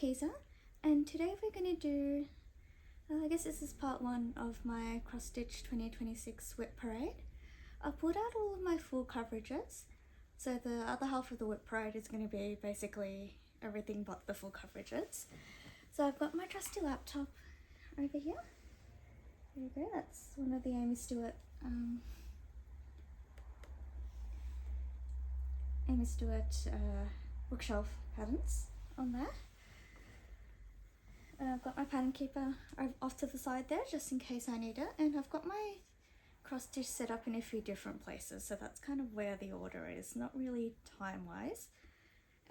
Keza, and today we're going to do, I guess this is part one of my Cross Stitch 2026 WIP parade. I pulled out all of my full coverages, so the other half of the WIP parade is going to be basically everything but the full coverages. So I've got my trusty laptop over here. There you go, that's one of the Amy Stewart bookshelf patterns on there. I've got my pattern keeper off to the side there just in case I need it, and I've got my cross stitch set up in a few different places, so that's kind of where the order is, not really time wise,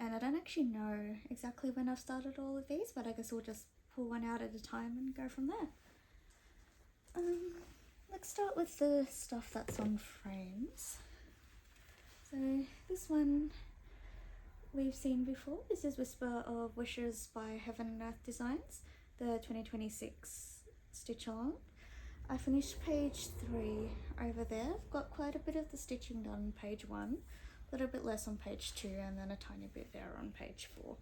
and I don't actually know exactly when I've started all of these, but I guess we'll just pull one out at a time and go from there. Let's start with the stuff that's on frames. So this one we've seen before. This is Whisper of Wishes by Heaven and Earth Designs, the 2026 stitch along. I finished page 3 over there. I've got quite a bit of the stitching done on page 1, a little bit less on page 2, and then a tiny bit there on page 4.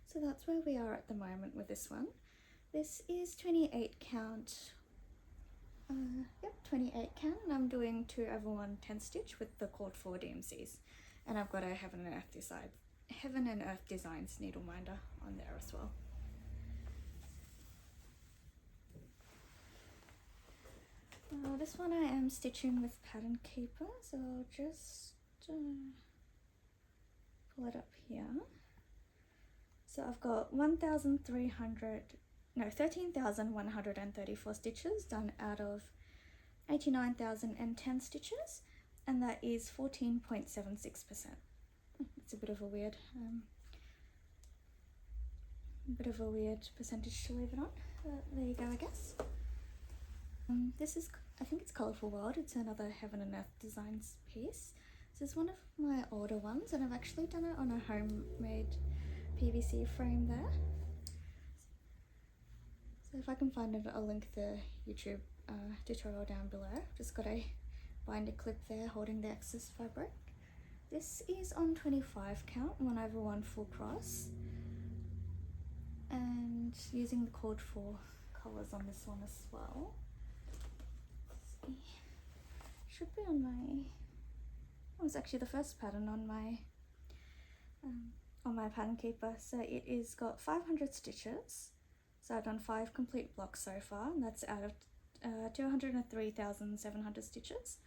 So that's where we are at the moment with this one. This is 28 count. 28 count, and I'm doing 2/1 10 stitch with the cord 4 DMCs, and I've got a Heaven and Earth Designs needle minder on there as well. This one I am stitching with Pattern Keeper, so I'll just pull it up here. So I've got 13,134 stitches done out of 89,010 stitches, and that is 14.76%. It's a bit of a weird percentage to leave it on, but there you go, I guess. This is, I think it's Colourful World. It's another Heaven and Earth Designs piece. This is one of my older ones, and I've actually done it on a homemade PVC frame there. So if I can find it, I'll link the YouTube tutorial down below. Just got a binder clip there holding the excess fabric. This is on 25 count, 1/1 full cross, and using the cord 4 colours on this one as well. Let's see. Should be on my, it was actually the first pattern on my pattern keeper. So it is got 500 stitches. So I've done 5 complete blocks so far, and that's out of 203,700 stitches,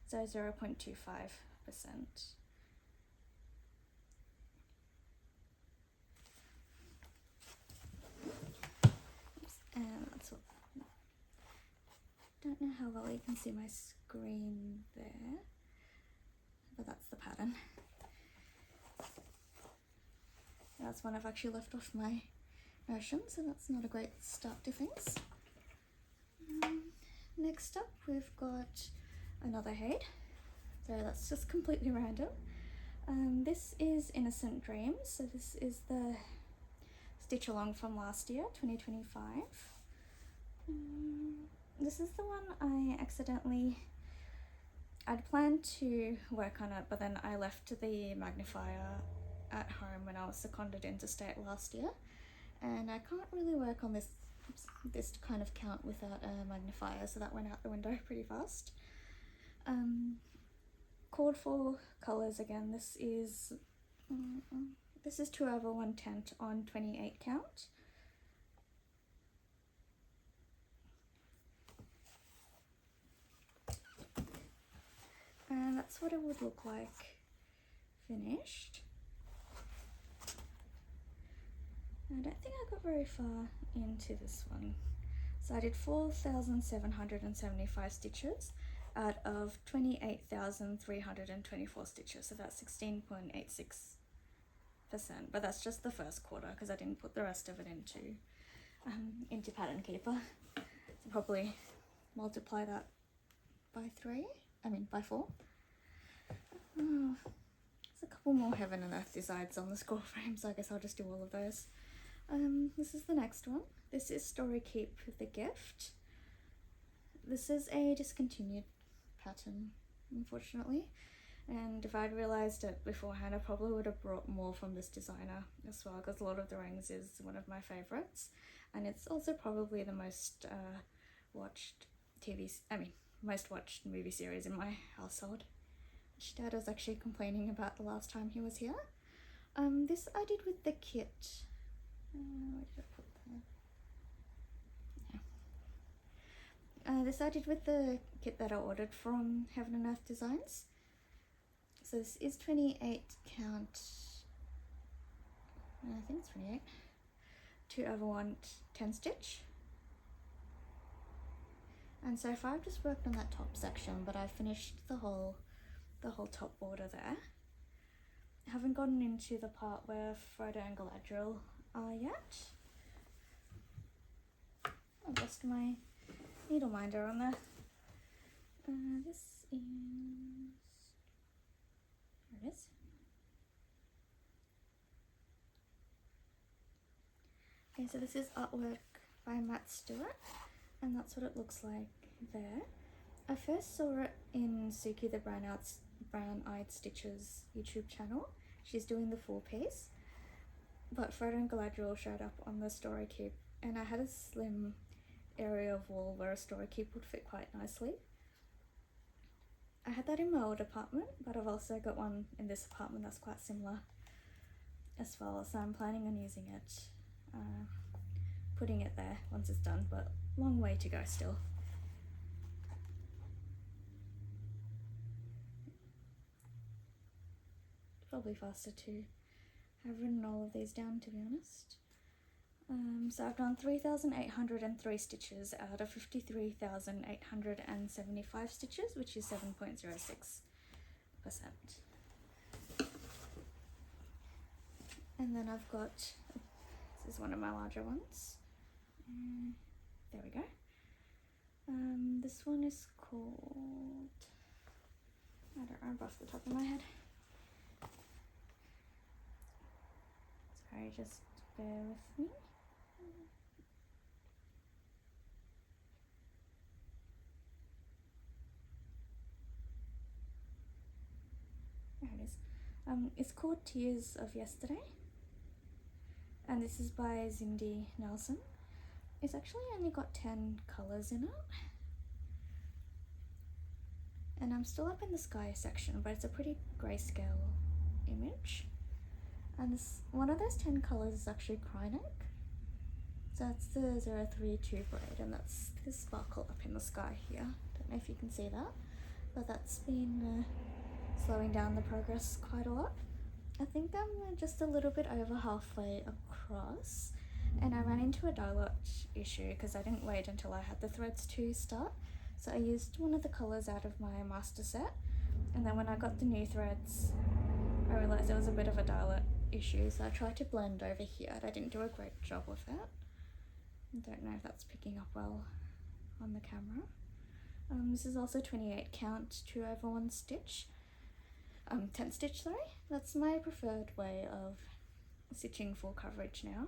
so 0.25%. And that's what, don't know how well you can see my screen there, but that's the pattern. That's one I've actually left off my Notion, so that's not a great start to things. Next up we've got another Hade, so that's just completely random. This is Innocent Dreams, so this is the stitch along from last year, 2025. This is the one I'd planned to work on it, but then I left the magnifier at home when I was seconded interstate last year, and I can't really work on this kind of count without a magnifier, so that went out the window pretty fast. Cord 4 colours again. This is 2/1 tent on 28 count. And that's what it would look like finished. I don't think I got very far into this one. So I did 4,775 stitches out of 28,324 stitches, so that's 16.86%, but that's just the first quarter because I didn't put the rest of it into Pattern Keeper. So probably multiply that by 4. There's a couple more Heaven and Earth Designs on the score frame, so I guess I'll just do all of those. This is the next one. This is Story Keep the Gift. This is a discontinued pattern, unfortunately. and if I'd realised it beforehand, I probably would have brought more from this designer as well, because Lord of the Rings is one of my favourites, and it's also probably the most watched most watched movie series in my household, which Dad was actually complaining about the last time he was here. This I did with the kit. Where did I put that? Yeah. This I did with the kit that I ordered from Heaven and Earth Designs. So this is 28 count, I think it's 28, 2/1 10 stitch. And so far I've just worked on that top section, but I finished the whole top border there. I haven't gotten into the part where Frodo and Galadriel are yet. I've lost my needle minder on there. This is... there it is. Okay, so this is artwork by Matt Stewart, and that's what it looks like there. I first saw it in Suki the Brown-Eyed Stitches YouTube channel. She's doing the full piece, but Frodo and Galadriel showed up on the story keep, and I had a slim area of wall where a story keep would fit quite nicely. I had that in my old apartment, but I've also got one in this apartment that's quite similar as well, so I'm planning on using it, putting it there once it's done, but long way to go still. Probably faster to have written all of these down, to be honest. So I've done 3,803 stitches out of 53,875 stitches, which is 7.06%. And then I've got, this is one of my larger ones. There we go. This one is called, I don't remember off the top of my head. Sorry, just bear with me. There it is. It's called Tears of Yesterday, and this is by Cindy Nelson. It's actually only got 10 colours in it, and I'm still up in the sky section, but it's a pretty grayscale image. And this, one of those 10 colours is actually Krynic. So that's the 032 braid, and that's this sparkle up in the sky here. Don't know if you can see that, but that's been slowing down the progress quite a lot. I think I'm just a little bit over halfway across, and I ran into a dye lot issue because I didn't wait until I had the threads to start. So I used one of the colours out of my master set, and then when I got the new threads, I realised there was a bit of a dye lot issue, so I tried to blend over here, and I didn't do a great job with it. I don't know if that's picking up well on the camera. This is also 28 count 2/1 stitch, 10 stitch, sorry. That's my preferred way of stitching full coverage now,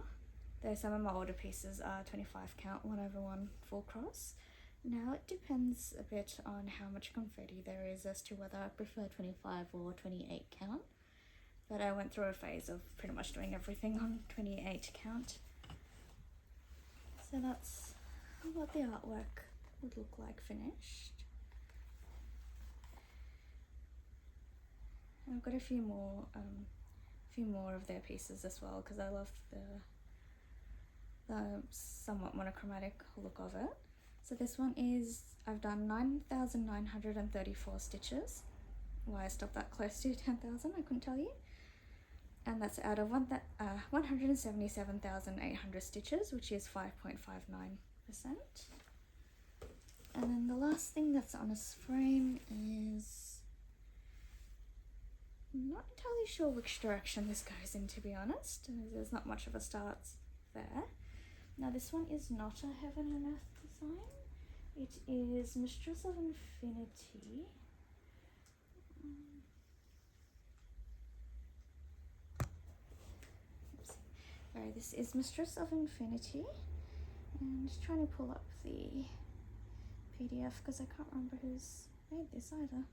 though some of my older pieces are 25 count 1/1 full cross. Now it depends a bit on how much confetti there is as to whether I prefer 25 or 28 count, but I went through a phase of pretty much doing everything on 28 count. So that's what the artwork would look like finished. And I've got a few more of their pieces as well, because I love the somewhat monochromatic look of it. So this one is, I've done 9,934 stitches. Why I stopped that close to 10,000, I couldn't tell you. And that's out of 177,800 stitches, which is 5.59%. And then the last thing that's on this frame is, I'm not entirely sure which direction this goes in, to be honest. There's not much of a start there. Now this one is not a Heaven and Earth design. It is Mistress of Infinity. Sorry, this is Mistress of Infinity. And I'm just trying to pull up the PDF because I can't remember who's made this either.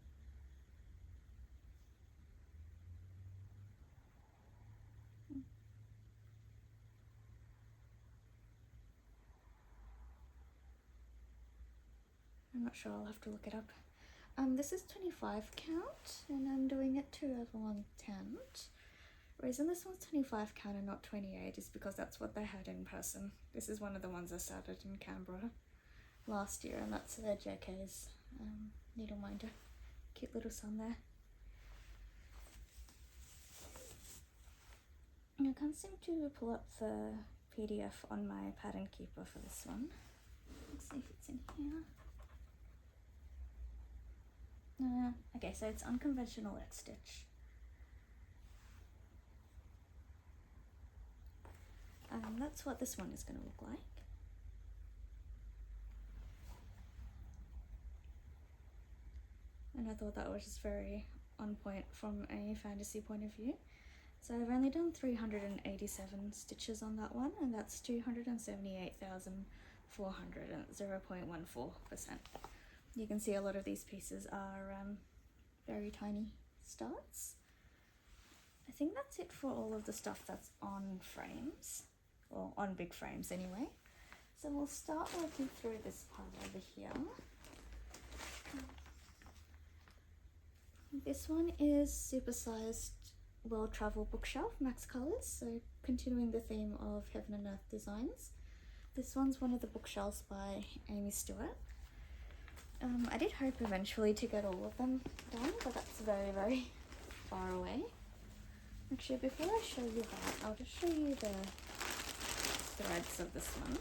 not sure, I'll have to look it up. This is 25 count, and I'm doing it to over 110. Reason this one's 25 count and not 28 is because that's what they had in person. This is one of the ones I started in Canberra last year, and that's their JK's needle minder. Cute little sun there. I can't seem to pull up the PDF on my pattern keeper for this one. Let's see if it's in here. Okay, so it's unconventional X stitch. That's what this one is going to look like. And I thought that was just very on point from a fantasy point of view. So I've only done 387 stitches on that one, and that's 278,400 and 0.14%. You can see a lot of these pieces are very tiny starts. I think that's it for all of the stuff that's on frames, or on big frames anyway. So we'll start working through this part over here. This one is supersized World Travel Bookshelf, Max Colors, so continuing the theme of Heaven and Earth Designs. This one's one of the bookshelves by Amy Stewart. I did hope eventually to get all of them done, but that's very, very far away. Actually, before I show you that, I'll just show you the threads of this one.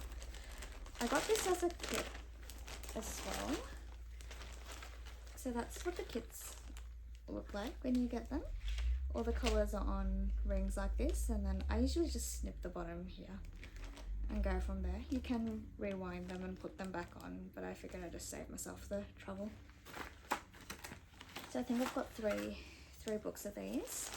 I got this as a kit as well. So that's what the kits look like when you get them. All the colours are on rings like this, and then I usually just snip the bottom here and go from there. You can rewind them and put them back on, but I figured I'd just save myself the trouble. So I think I've got three books of these.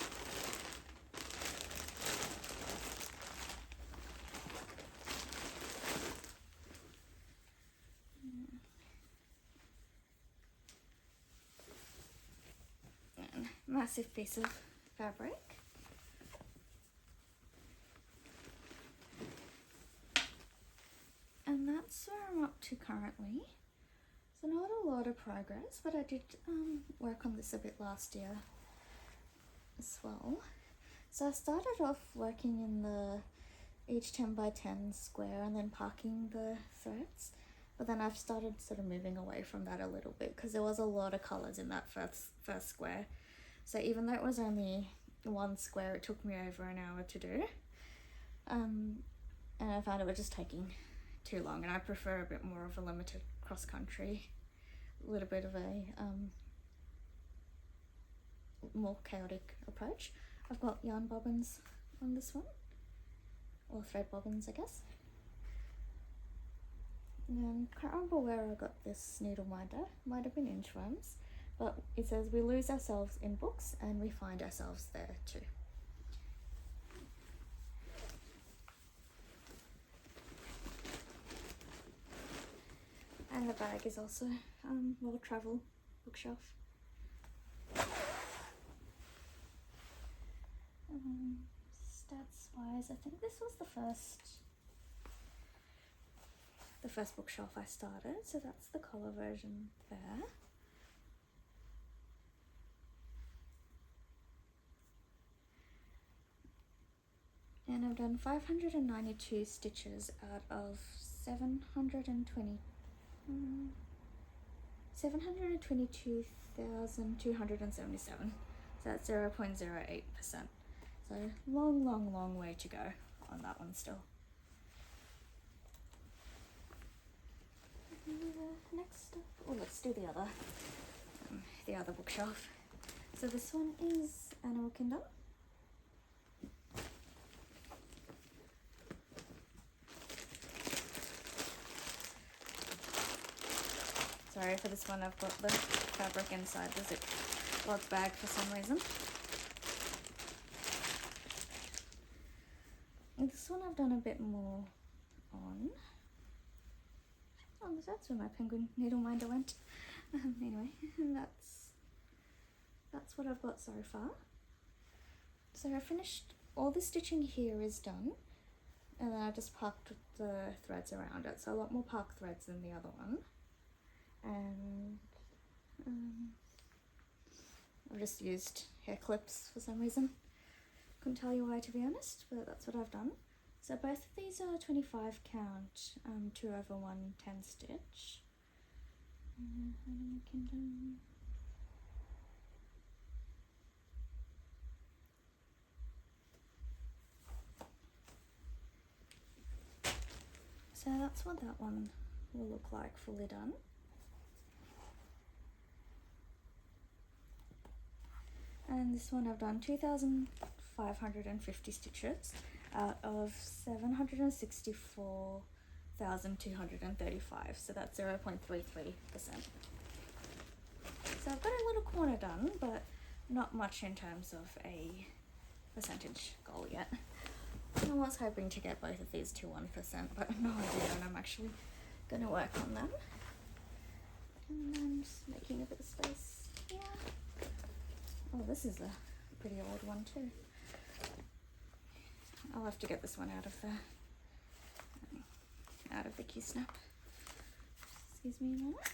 And massive piece of fabric. And that's where I'm up to currently. So not a lot of progress, but I did work on this a bit last year as well. So I started off working in the each 10 by 10 square and then parking the threads. But then I've started sort of moving away from that a little bit because there was a lot of colours in that first square. So even though it was only one square, it took me over an hour to do. And I found it was just taking too long, and I prefer a bit more of a limited cross-country, a little bit of a more chaotic approach. I've got yarn bobbins on this one, or thread bobbins I guess. And I can't remember where I got this needle minder, might have been Inchworms, but it says we lose ourselves in books and we find ourselves there too. And the bag is also World Travel Bookshelf. Stats wise, I think this was the first bookshelf I started, so that's the colour version there. And I've done 592 stitches out of 722,277. So that's 0.08%. So long way to go on that one still. Next up, oh, let's do the other bookshelf. So this one is Animal Kingdom. Sorry for this one, I've got the fabric inside the Ziploc bag for some reason. And this one I've done a bit more on. Oh, that's where my penguin needle minder went. Anyway, that's what I've got so far. So I finished, all the stitching here is done, and then I just parked the threads around it. So a lot more park threads than the other one. and I've just used hair clips for some reason. Couldn't tell you why, to be honest, but that's what I've done. So both of these are 25 count, 2/1 10 stitch. So that's what that one will look like fully done. And this one I've done 2,550 stitches out of 764,235, so that's 0.33%. So I've got a little corner done, but not much in terms of a percentage goal yet. I was hoping to get both of these to 1%, but no idea, and I'm actually going to work on them. And then just making a bit of space here. Oh, this is a pretty old one too. I'll have to get this one out of the key snap. Excuse me a moment.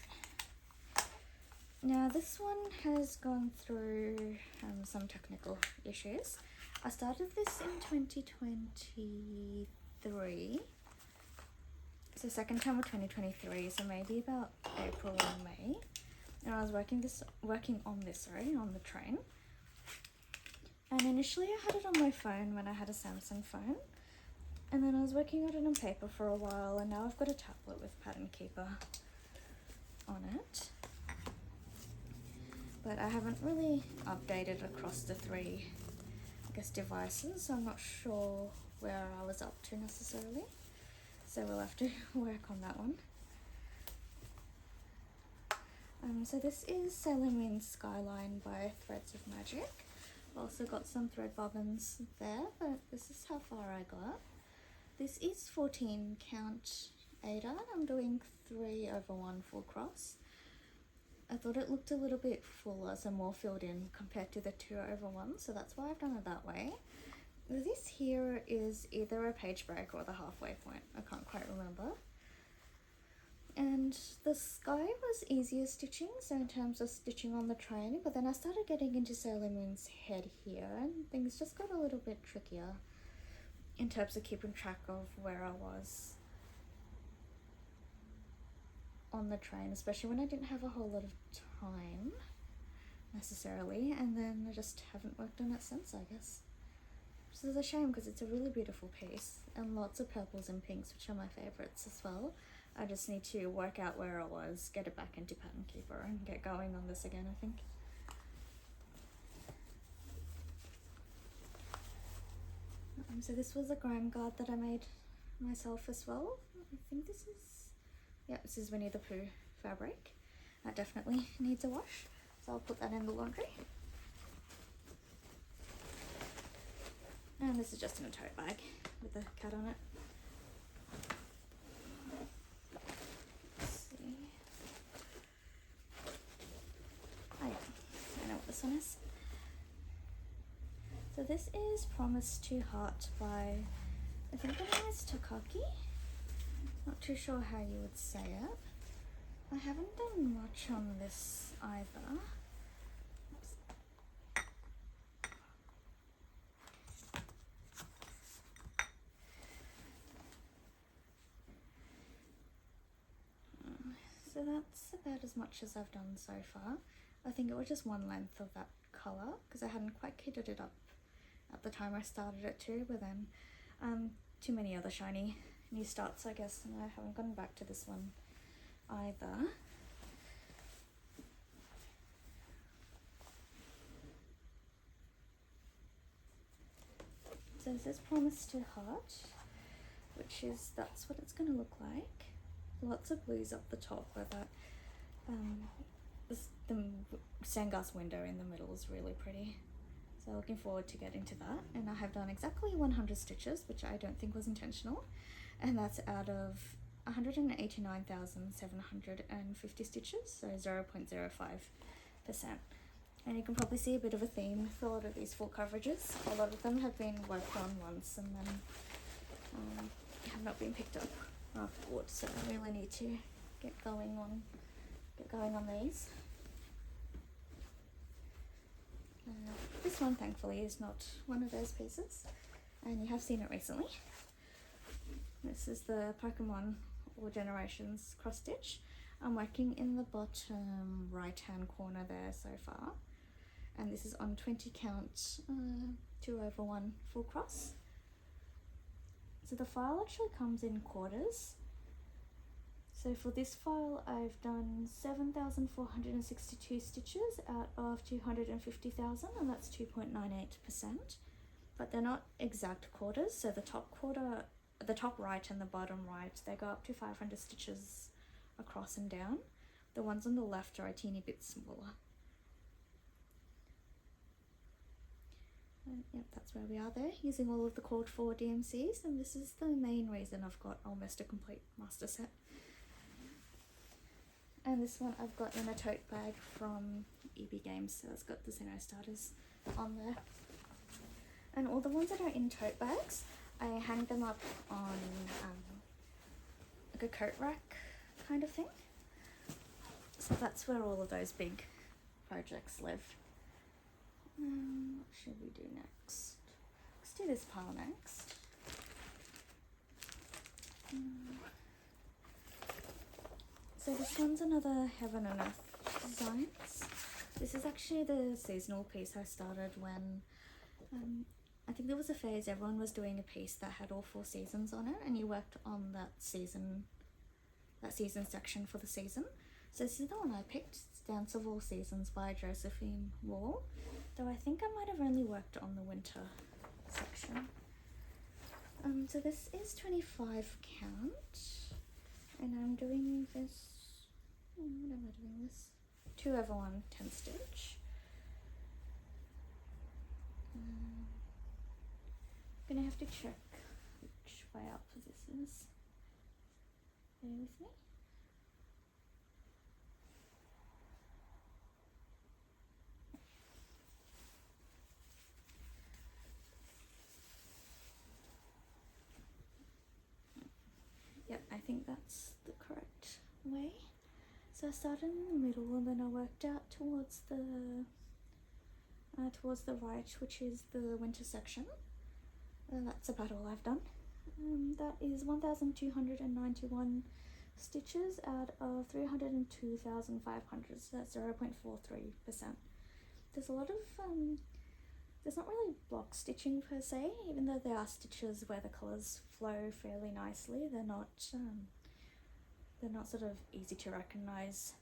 Now this one has gone through some technical issues. I started this in 2023. It's the second time of 2023, so maybe about April or May. And I was working on the train. And initially I had it on my phone when I had a Samsung phone. And then I was working on it on paper for a while, and now I've got a tablet with Pattern Keeper on it. But I haven't really updated across the three, devices, so I'm not sure where I was up to necessarily. So we'll have to work on that one. So this is Sailor Moon Skyline by Threads of Magic. I've also got some thread bobbins there, but this is how far I got. This is 14 count Ada. I'm doing 3/1 full cross. I thought it looked a little bit fuller, so more filled in compared to the 2/1, so that's why I've done it that way. This here is either a page break or the halfway point. I can't quite remember. And the sky was easier stitching, so in terms of stitching on the train, but then I started getting into Sailor Moon's head here, and things just got a little bit trickier in terms of keeping track of where I was on the train, especially when I didn't have a whole lot of time necessarily, and then I just haven't worked on it since, I guess. Which is a shame because it's a really beautiful piece and lots of purples and pinks, which are my favorites as well. I just need to work out where I was, get it back into Pattern Keeper, and get going on this again, I think. So this was a grime guard that I made myself as well. I think this is Winnie the Pooh fabric. That definitely needs a wash, so I'll put that in the laundry. And this is just in a tote bag with a cat on it. Let's see. Oh yeah, I know what this one is. So this is Promise to Heart by, I think the name is Takaki. Not too sure how you would say it. I haven't done much on this either. So that's about as much as I've done so far. I think it was just one length of that colour because I hadn't quite kitted it up at the time I started it too, but then too many other shiny new starts, I guess, and I haven't gone back to this one either. So this is Promise to Heart, which is, that's what it's going to look like. Lots of blues up the top where that the Sangas window in the middle is really pretty. So looking forward to getting to that. And I have done exactly 100 stitches, which I don't think was intentional. And that's out of 189,750 stitches, so 0.05%. And you can probably see a bit of a theme for a lot of these full coverages. A lot of them have been worked on once and then have not been picked up afterwards, so I really need to get going on get going on these. This one thankfully is not one of those pieces, and you have seen it recently. This is the Pokemon All Generations cross stitch. I'm working in the bottom right hand corner there so far, and this is on 20 count 2/1 full cross. So the file actually comes in quarters. So for this file I've done 7,462 stitches out of 250,000, and that's 2.98%, but they're not exact quarters. So the top quarter, the top right and the bottom right, they go up to 500 stitches across and down. The ones on the left are a teeny bit smaller. And yep, that's where we are there, using all of the called for DMCs, and this is the main reason I've got almost a complete master set. And this one I've got in a tote bag from EB Games, so it's got the Xeno starters on there. And all the ones that are in tote bags, I hang them up on like a coat rack kind of thing. So that's where all of those big projects live. What should we do next? Let's do this pile next. So this one's another Heaven and Earth Designs. This is actually the seasonal piece I started when I think there was a phase everyone was doing a piece that had all 4 seasons on it, and you worked on that season section for the season. So this is the one I picked. It's Dance of All Seasons by Josephine Wall, though I think I might have only worked on the winter section. So this is 25 count, and I'm doing this, what am I doing this? 2/1 10 stitch. I'm gonna have to check which way up this is. Bear with me. Yep, I think that's the correct way. So I started in the middle, and then I worked out towards the right, which is the winter section. That's about all I've done. That is 1,291 stitches out of 302,500, so that's 0.43%. There's a lot of there's not really block stitching per se, even though there are stitches where the colours flow fairly nicely. They're not sort of easy to recognise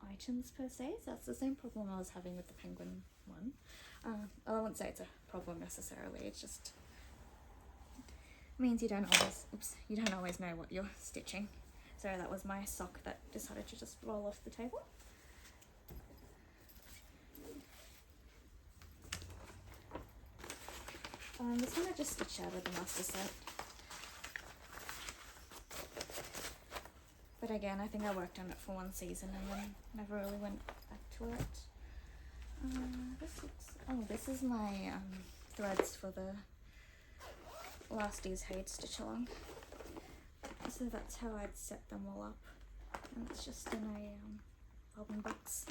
items per se. So that's the same problem I was having with the penguin one. I wouldn't say it's a problem necessarily. It just means you don't always know what you're stitching. So that was my sock that decided to just roll off the table. This one I just stitched out of the master set. But again, I think I worked on it for 1 season and then never really went back to it. This is my threads for the last year's Hate stitch along. So that's how I'd set them all up, and it's just in a album box.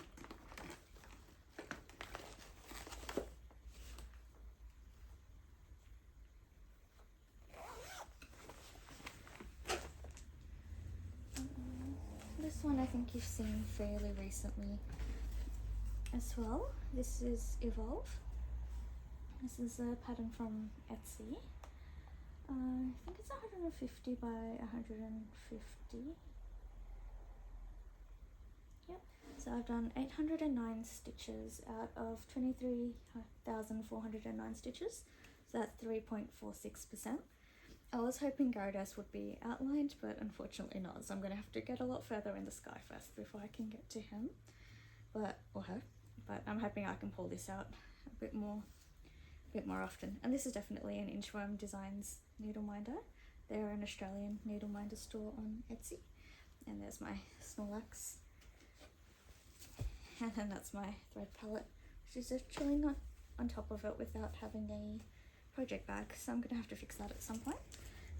This one I think you've seen fairly recently as well. This is Evolve. This is a pattern from Etsy. I think it's 150 by 150. Yep. So I've done 809 stitches out of 23,409 stitches. So that's 3.46%. I was hoping Gyarados would be outlined, but unfortunately not. So I'm going to have to get a lot further in the sky first before I can get to him, or her. But I'm hoping I can pull this out a bit more often. And this is definitely an Inchworm Designs needle minder. They're an Australian needle minder store on Etsy. And there's my Snorlax. And then that's my thread palette, which is actually not on top of it without having a project bag. So I'm going to have to fix that at some point.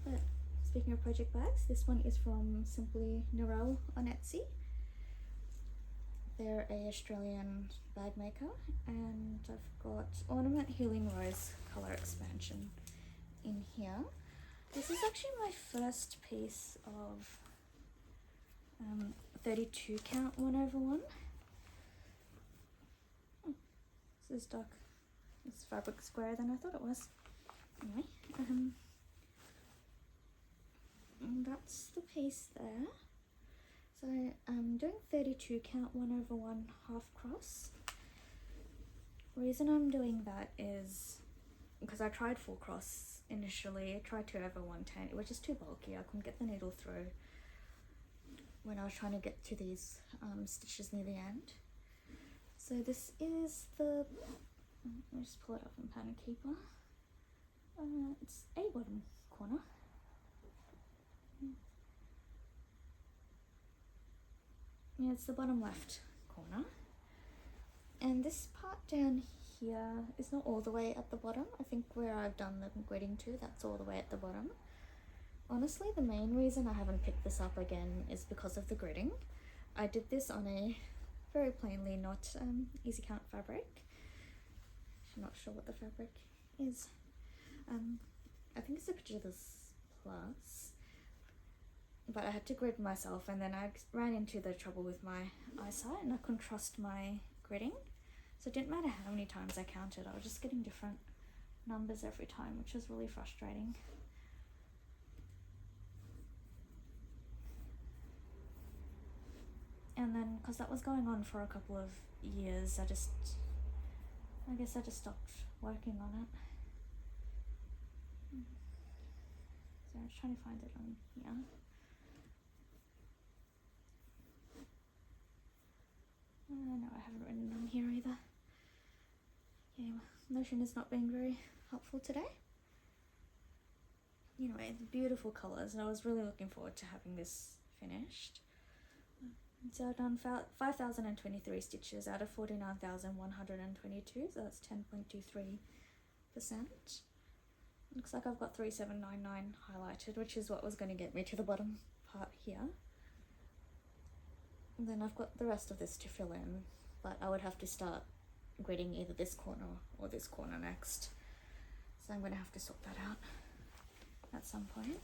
But speaking of project bags, this one is from Simply Narelle on Etsy. They're a Australian bag maker, and I've got Ornament Healing Rose Colour Expansion in here. This is actually my first piece of 32 count 1/1. This is dark. This fabric square than I thought it was. Anyway, that's the piece there. So I'm doing 32 count 1/1 half cross. The reason I'm doing that is because I tried full cross initially. I tried 2/110. It was just too bulky. I couldn't get the needle through when I was trying to get to these stitches near the end. So this is the, let me just pull it up in Pattern Keeper. It's a bottom corner. Yeah, it's the bottom left corner. And this part down here is not all the way at the bottom. I think where I've done the gridding to, that's all the way at the bottom. Honestly, the main reason I haven't picked this up again is because of the gridding. I did this on a very plainly not easy count fabric. I'm not sure what the fabric is. I think it's a picture of this plus, but I had to grid myself, and then I ran into the trouble with my eyesight and I couldn't trust my gridding. So it didn't matter how many times I counted, I was just getting different numbers every time, which was really frustrating. And then, because that was going on for a couple of years, I guess I just stopped working on it. So I was trying to find it on here. No, I haven't written it on here either. Yeah, Notion is not being very helpful today. Anyway, the beautiful colours, and I was really looking forward to having this finished. So I've done 5,023 stitches out of 49,122, so that's 10.23%. Looks like I've got 3799 highlighted, which is what was going to get me to the bottom part here. And then I've got the rest of this to fill in, but I would have to start gridding either this corner or this corner next. So I'm going to have to sort that out at some point.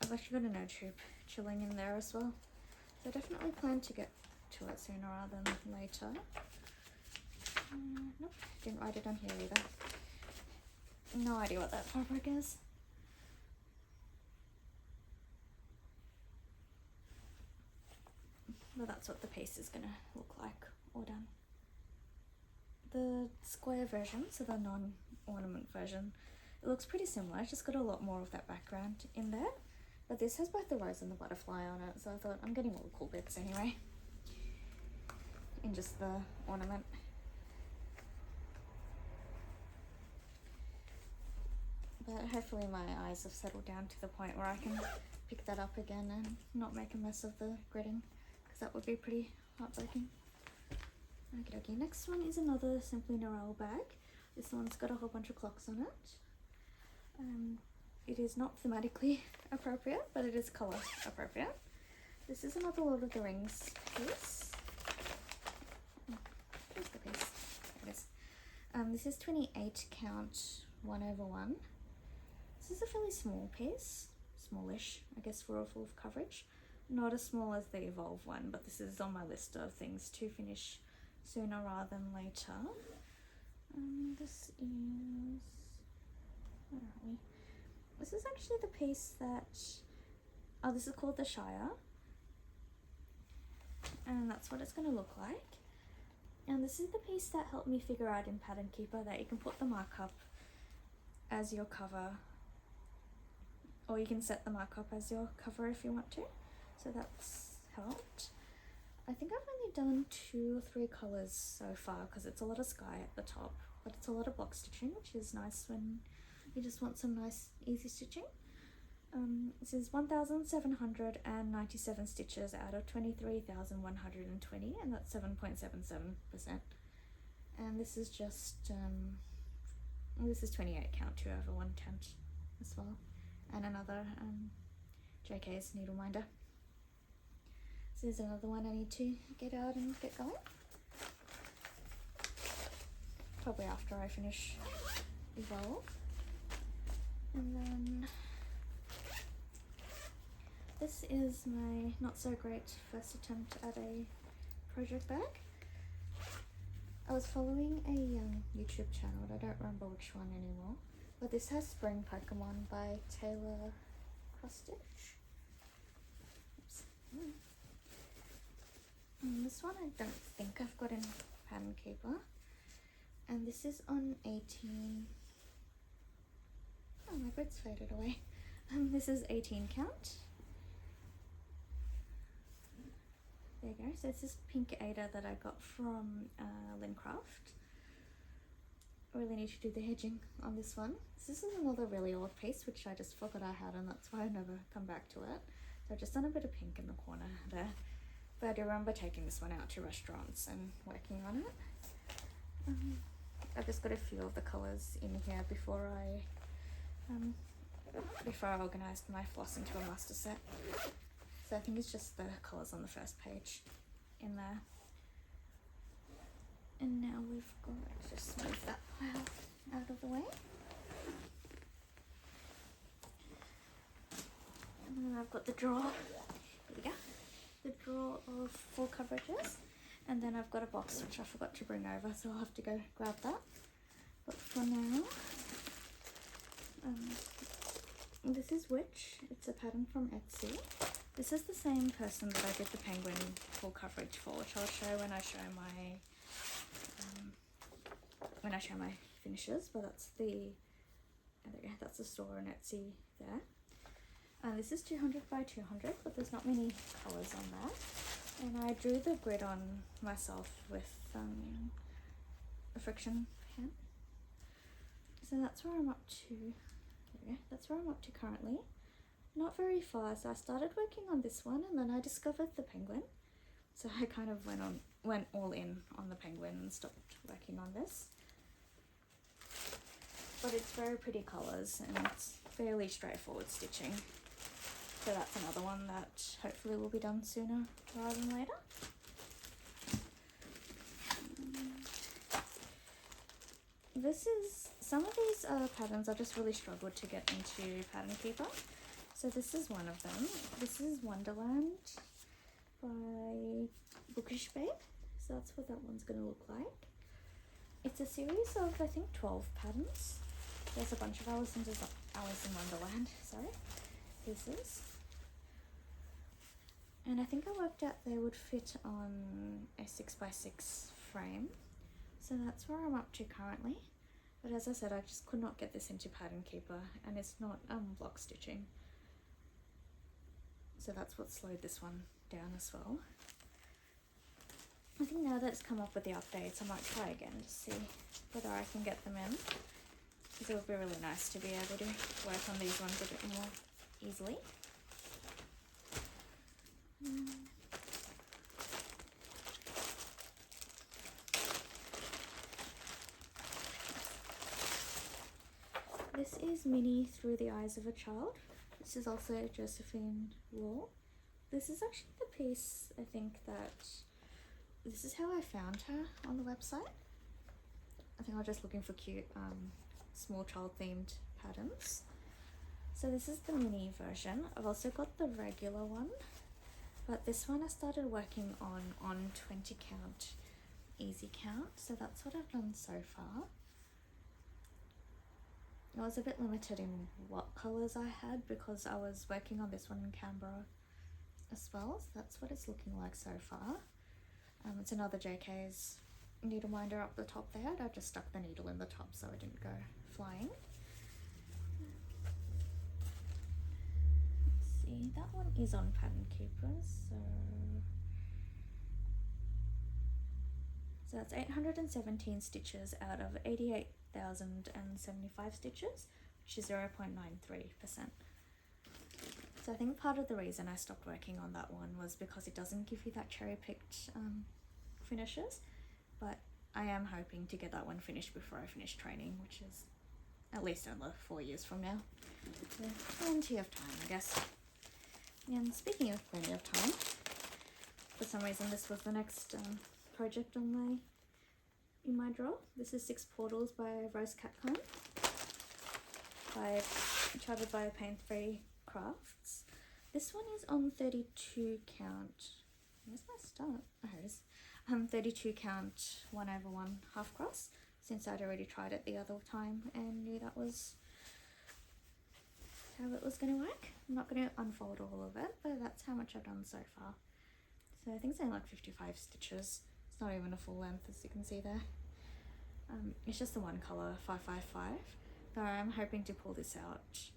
I've actually got a no tube chilling in there as well. So I definitely plan to get to it sooner rather than later. Nope, didn't write it on here either. No idea what that fabric is. But that's what the piece is gonna look like, all done. The square version, so the non-ornament version, it looks pretty similar. It's just got a lot more of that background in there. But this has both the rose and the butterfly on it, so I thought I'm getting all the cool bits anyway, in just the ornament. But hopefully my eyes have settled down to the point where I can pick that up again and not make a mess of the gridding, because that would be pretty heartbreaking. Okay, next one is another Simply Narelle bag. This one's got a whole bunch of clocks on it. It is not thematically appropriate, but it is colour appropriate. This is another Lord of the Rings piece. Where's the piece? There it is. This is 28 count 1/1. This is a fairly small piece, smallish, I guess, for a full coverage. Not as small as the Evolve one, but this is on my list of things to finish sooner rather than later. This is, where are we? This is actually the piece that, this is called the Shire, and that's what it's going to look like. And this is the piece that helped me figure out in Pattern Keeper that you can put the markup as your cover, or you can set the markup as your cover if you want to. So that's helped. I think I've only done 2 or 3 colours so far because it's a lot of sky at the top, but it's a lot of block stitching, which is nice when you just want some nice easy stitching. This is 1,797 stitches out of 23,120, and that's 7.77%. And this is just, this is 28 count 2/110 as well, and another JK's needle minder. So there's another one I need to get out and get going. Probably after I finish Evolve. And then this is my not so great first attempt at a project bag. I was following a YouTube channel, I don't remember which one anymore, but this has Spring Pokemon by Taylor Cross-Stitch. Oops. And this one I don't think I've got in Pattern Keeper. And this is on 18. Oh, my grid's faded away. This is 18 count. There you go. So this is Pink Ada that I got from Lincraft. I really need to do the hedging on this one. This is another really old piece which I just forgot I had, and that's why I never come back to it. So I've just done a bit of pink in the corner there. But I do remember taking this one out to restaurants and working on it. I've just got a few of the colours in here before I organised my floss into a master set. So I think it's just the colours on the first page in there. And now we've got, just move that pile out of the way. And then I've got the drawer, here we go, the drawer of full coverages. And then I've got a box which I forgot to bring over, so I'll have to go grab that. But for now, this is Witch. It's a pattern from Etsy. This is the same person that I did the penguin full coverage for, which I'll show when I show my finishes. But that's the store on Etsy there. This is 200 by 200, but there's not many colours on that. And I drew the grid on myself with a friction pen. So that's where I'm up to. Yeah, that's where I'm up to currently. Not very far. So I started working on this one, and then I discovered the penguin. So I kind of went all in on the penguin and stopped working on this. But it's very pretty colours and it's fairly straightforward stitching. So that's another one that hopefully will be done sooner rather than later. Some of these patterns I just really struggled to get into Pattern Keeper. So this is one of them. This is Wonderland by Bookish Babe. So that's what that one's going to look like. It's a series of, I think, 12 patterns. There's a bunch of Alice in Wonderland, pieces. And I think I worked out they would fit on a 6x6 frame. So that's where I'm up to currently. But as I said, I just could not get this into Pattern Keeper, and it's not block stitching. So that's what slowed this one down as well. I think now that it's come up with the updates, I might try again to see whether I can get them in. Because it would be really nice to be able to work on these ones a bit more easily. This is Minnie Through the Eyes of a Child. This is also Josephine Wall. This is actually the piece, I think, that this is how I found her on the website. I think I was just looking for cute small child themed patterns. So this is the mini version. I've also got the regular one, but this one I started working on 20 count easy count, so that's what I've done so far. I was a bit limited in what colours I had because I was working on this one in Canberra as well, so that's what it's looking like so far. It's another JK's needle minder up the top there. I just stuck the needle in the top so it didn't go flying. Let's see, that one is on Pattern Keeper, so that's 817 stitches out of 88,075 stitches, which is 0.93%. So I think part of the reason I stopped working on that one was because it doesn't give you that cherry-picked finishes, but I am hoping to get that one finished before I finish training, which is at least another 4 years from now. So plenty of time, I guess. And speaking of plenty of time, for some reason this was the next project on in my drawer. This is 6 Portals by Rose Catcon, chartered by Pain 3 Crafts. This one is on 32 count. Where's my start? Oh, here it is. 32 count 1/1 half cross, since I'd already tried it the other time and knew that was how it was going to work. I'm not going to unfold all of it, but that's how much I've done so far. So I think it's only like 55 stitches. It's not even a full length, as you can see there. It's just the one colour, 555. Though I'm hoping to pull this out.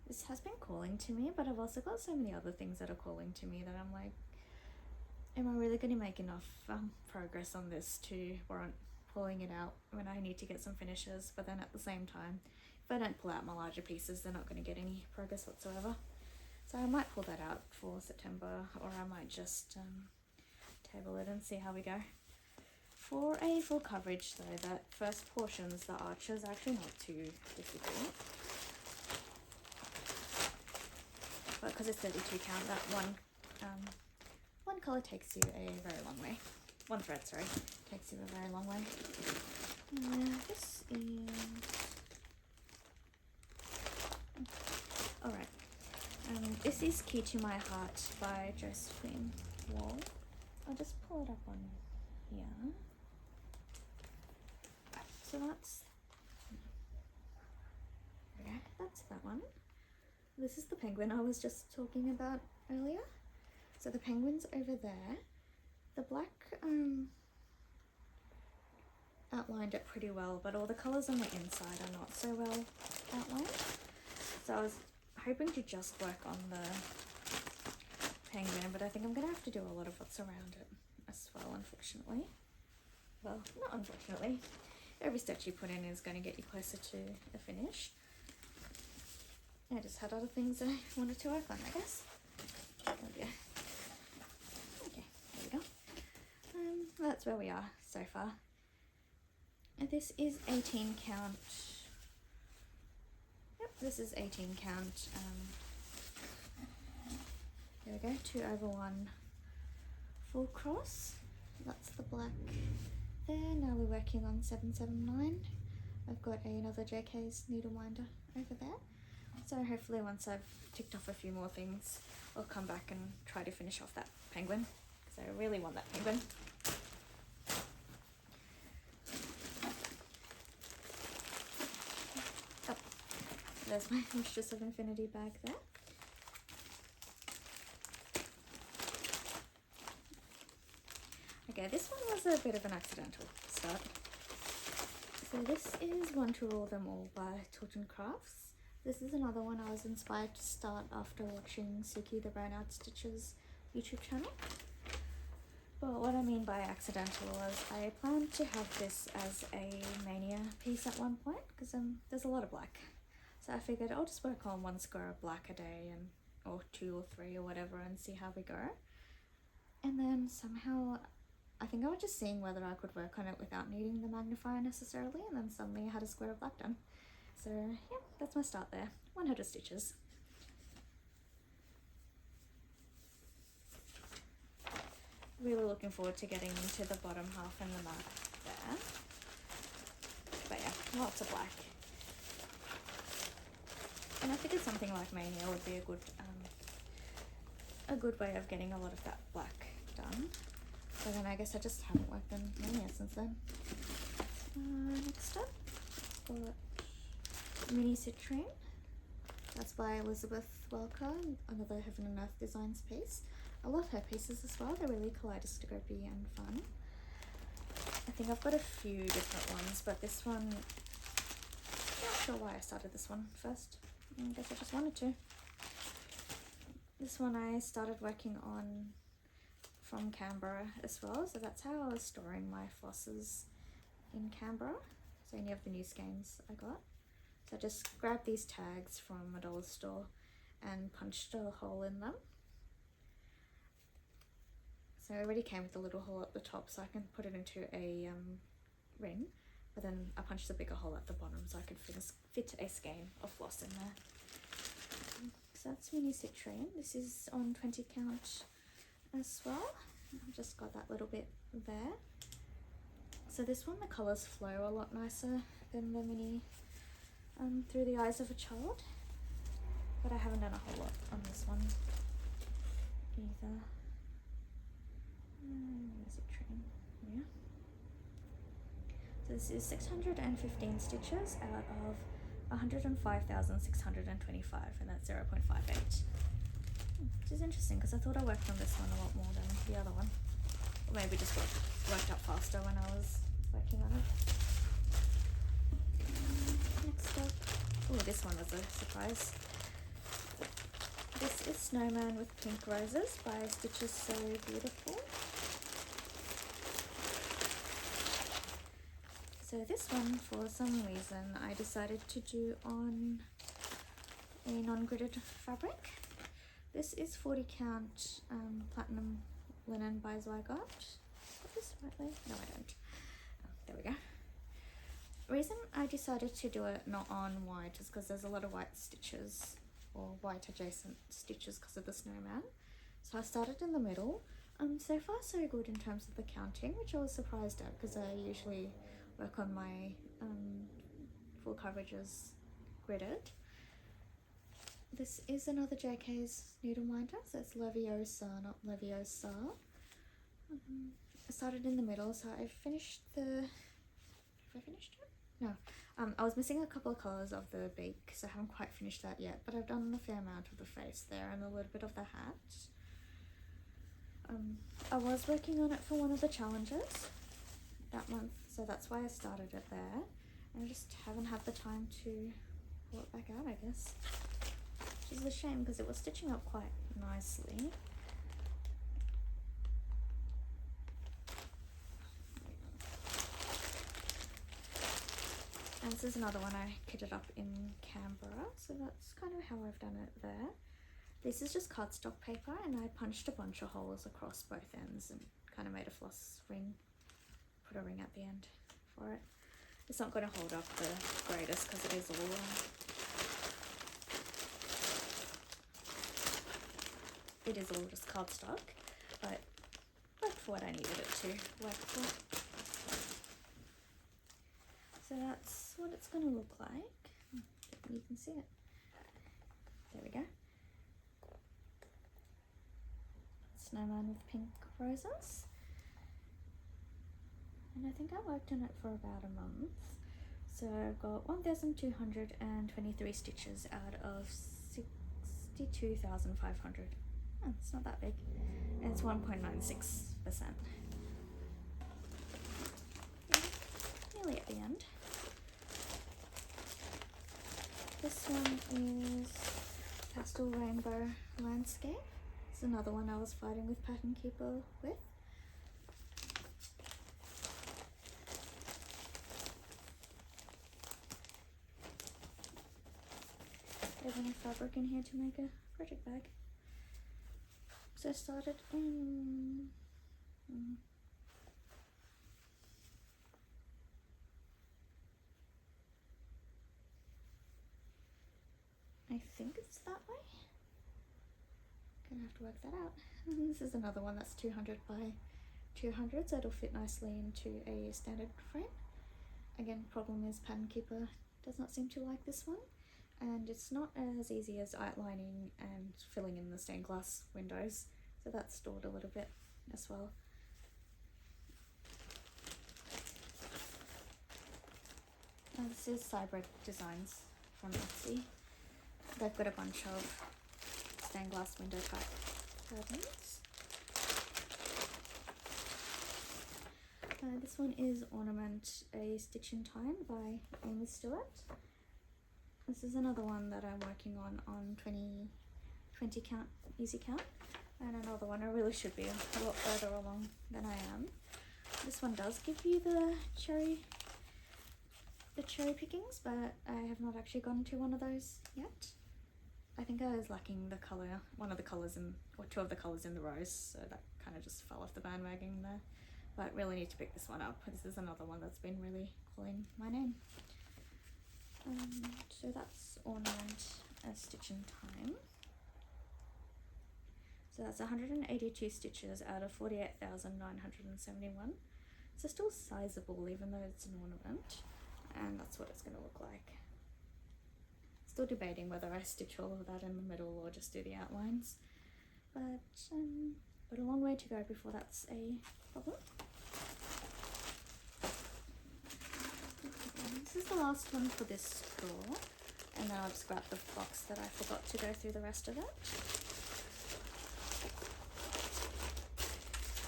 This has been calling to me, but I've also got so many other things that are calling to me that I'm like, am I really going to make enough progress on this to warrant pulling it out when I need to get some finishes? But then at the same time, if I don't pull out my larger pieces, they're not going to get any progress whatsoever. So I might pull that out for September, or I might just table it and see how we go. For a full coverage though, that first portions, the arches, are actually not too difficult. But because it's 32 count, that one colour takes you a very long way. One thread, sorry, takes you a very long way. This is... Alright. This is Key to My Heart by Josephine Wall. I'll just pull it up on here. So that's that one. This is the penguin I was just talking about earlier. So the penguin's over there. The black outlined it pretty well, but all the colours on the inside are not so well outlined. So I was hoping to just work on the penguin, but I think I'm going to have to do a lot of what's around it as well, unfortunately. Well, not unfortunately. Every stitch you put in is going to get you closer to the finish. I just had other things I wanted to work on, I guess. Oh dear. Okay, there we go. That's where we are so far. And this is 18 count. Yep, this is 18 count. There we go, 2/1 full cross. That's the black there. Now we're working on 779. I've got another JK's needle winder over there. So hopefully once I've ticked off a few more things, I'll come back and try to finish off that penguin, because I really want that penguin. Oh, there's my Mistress of Infinity bag there. Okay, this one was a bit of an accidental start. So this is One to Rule Them All by Tilton Crafts. This is another one I was inspired to start after watching Suki the Brown Out Stitches YouTube channel. But what I mean by accidental was I planned to have this as a mania piece at one point, because there's a lot of black. So I figured I'll just work on 1 square of black a day, or 2 or 3 or whatever, and see how we go. And then somehow I think I was just seeing whether I could work on it without needing the magnifier necessarily, and then suddenly I had a square of black done. So yeah, that's my start there. 100 stitches. Really looking forward to getting into the bottom half and the mark there. But yeah, lots of black. And I figured something like Mania would be a good way of getting a lot of that black done. So then I guess I just haven't worked on Mania since then. Next up, got Mini Citrine. That's by Elizabeth Welker, another Heaven and Earth Designs piece. I love her pieces as well, they're really kaleidoscopy and fun. I think I've got a few different ones, but this one, I'm not sure why I started this one first. I guess I just wanted to. This one I started working on from Canberra as well, so that's how I was storing my flosses in Canberra. So any of the new skeins I got. So I just grabbed these tags from a dollar store and punched a hole in them. So it already came with a little hole at the top, so I can put it into a ring, but then I punched a bigger hole at the bottom so I could fit a skein of floss in there. So that's mini citrine. This is on 20 count as well. I've just got that little bit there. So this one, the colours flow a lot nicer than the mini Through the Eyes of a Child. But I haven't done a whole lot on this one either. Citrine, yeah. So this is 615 stitches out of 105,625, and that's 0.58. Which is interesting because I thought I worked on this one a lot more than the other one. Or maybe just worked up faster when I was working on it. Next up, oh, this one was a surprise. This is Snowman with Pink Roses by Stitches So Beautiful. So this one, for some reason, I decided to do on a non-gridded fabric. This is 40 count platinum linen by Zygot. Got this rightly? No, I don't. Oh, there we go. Reason I decided to do it not on white is because there's a lot of white stitches or white adjacent stitches because of the snowman. So I started in the middle. So far so good in terms of the counting, which I was surprised at because I usually work on my full coverages gridded. This is another JK's needleminder, so it's Leviosa, not Leviosa. I started in the middle, so I finished the... Have I finished it? No. I was missing a couple of colours of the beak, so I haven't quite finished that yet, but I've done a fair amount of the face there and a little bit of the hat. I was working on it for one of the challenges that month, so that's why I started it there. And I just haven't had the time to pull it back out, I guess. Which is a shame because it was stitching up quite nicely. And this is another one I kitted up in Canberra, so that's kind of how I've done it there. This is just cardstock paper, and I punched a bunch of holes across both ends and kind of made a floss ring, put a ring at the end for it. It's not going to hold up the greatest because it is all just cardstock, but worked for what I needed it to work for. So that's what it's going to look like. You can see it. There we go. Snowman with pink roses. And I think I worked on it for about a month. So I've got 1,223 stitches out of 62,500. Oh, it's not that big. And it's 1.96%. Nearly at the end. This one is Pastel Rainbow Landscape. It's another one I was fighting with Pattern Keeper with. There's enough fabric in here to make a project bag. So I started in... I think it's that way. Gonna have to work that out. This is another one that's 200 by 200, so it'll fit nicely into a standard frame. Again, problem is Pattern Keeper does not seem to like this one, and it's not as easy as outlining and filling in the stained glass windows, so that's stalled a little bit as well. Now this is Cybrid Designs from Etsy. They've got a bunch of stained glass window type curtains. This one is Ornament, a Stitch in Time by Amy Stewart. This is another one that I'm working on 20 count, easy count, and another one I really should be a lot further along than I am. This one does give you the cherry pickings, but I have not actually gone to one of those yet. I think I was lacking the colour, one of the colours or two of the colours in the rose, so that kind of just fell off the bandwagon there. But really need to pick this one up. This is another one that's been really calling my name. So that's Ornament, a Stitch in Time. So that's 182 stitches out of 48,971. So still sizable even though it's an ornament, and that's what it's going to look like. Still debating whether I stitch all of that in the middle or just do the outlines, but a long way to go before that's a problem. This is the last one for this drawer, and then I'll just grab the box that I forgot to go through the rest of it.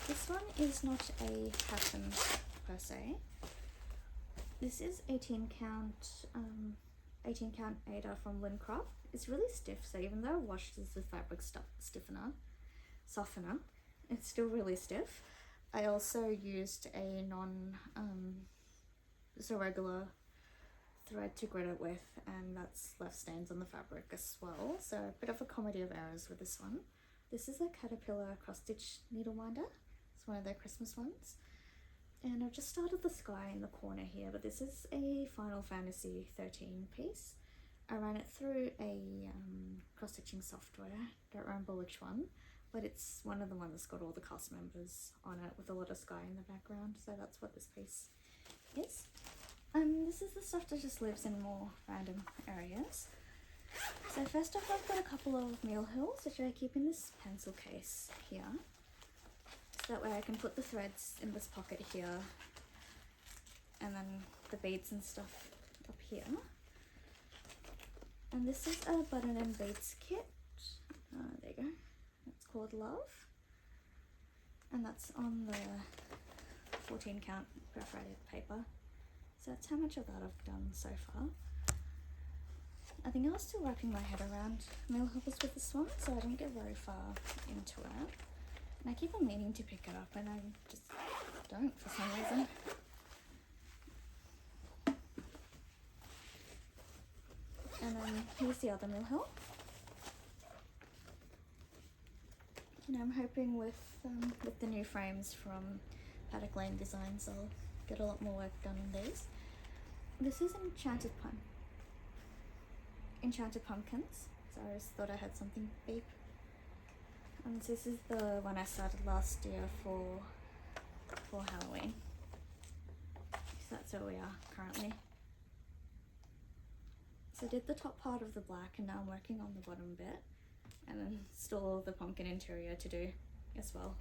This one is not a pattern per se. This is 18 count Ada from Lincraft. It's really stiff, so even though I washed this with fabric softener, it's still really stiff. I also used a regular thread to grit it with, and that's left stains on the fabric as well, so a bit of a comedy of errors with this one. This is a Caterpillar cross stitch needle winder. It's one of their Christmas ones, and I've just started the sky in the corner here, but this is a Final Fantasy 13 piece. I ran it through a cross stitching software, don't remember which one, but it's one of the ones that's got all the cast members on it with a lot of sky in the background, so that's what this piece is. This is the stuff that just lives in more random areas. So first off, I've got a couple of meal hills which I keep in this pencil case here, so that way I can put the threads in this pocket here, and then the beads and stuff up here. And this is a button and beads kit. There you go. It's called Love, and that's on the 14 count perforated paper. So that's how much of that I've done so far. I think I was still wrapping my head around meal hills with this one, so I didn't get very far into it. And I keep on meaning to pick it up, and I just don't for some reason. And then here's the other meal hill. And I'm hoping with the new frames from Paddock Lane Designs, I'll get a lot more work done on these. This is Enchanted Pumpkins, so I just thought I had something beep. And this is the one I started last year for Halloween. So that's where we are currently. So I did the top part of the black, and now I'm working on the bottom bit, and then still the pumpkin interior to do as well.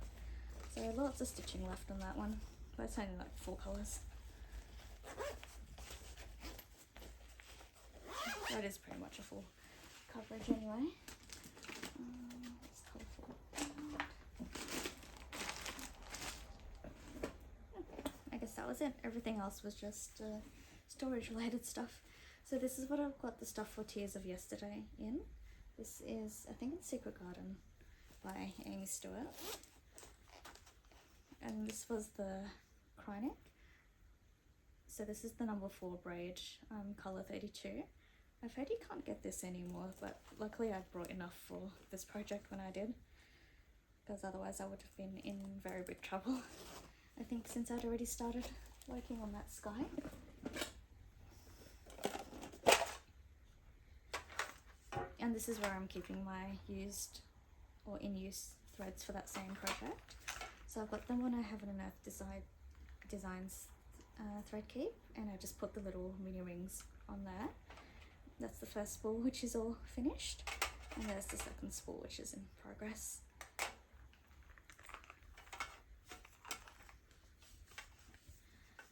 So lots of stitching left on that one, but it's only like 4 colours. That is pretty much a full coverage anyway. It's colourful. I guess that was it. Everything else was just storage related stuff. So this is what I've got the stuff for Tears of Yesterday in. This is, I think it's Secret Garden by Amy Stewart. And this was the Krynic. So this is the number 4 braid, colour 32. I've heard you can't get this anymore, but luckily I brought enough for this project when I did, because otherwise I would have been in very big trouble, I think, since I'd already started working on that sky. And this is where I'm keeping my used or in-use threads for that same project. So I've got them when I have an Earth Designs thread keep, and I just put the little mini rings on there. That's the first spool, which is all finished, and there's the second spool, which is in progress.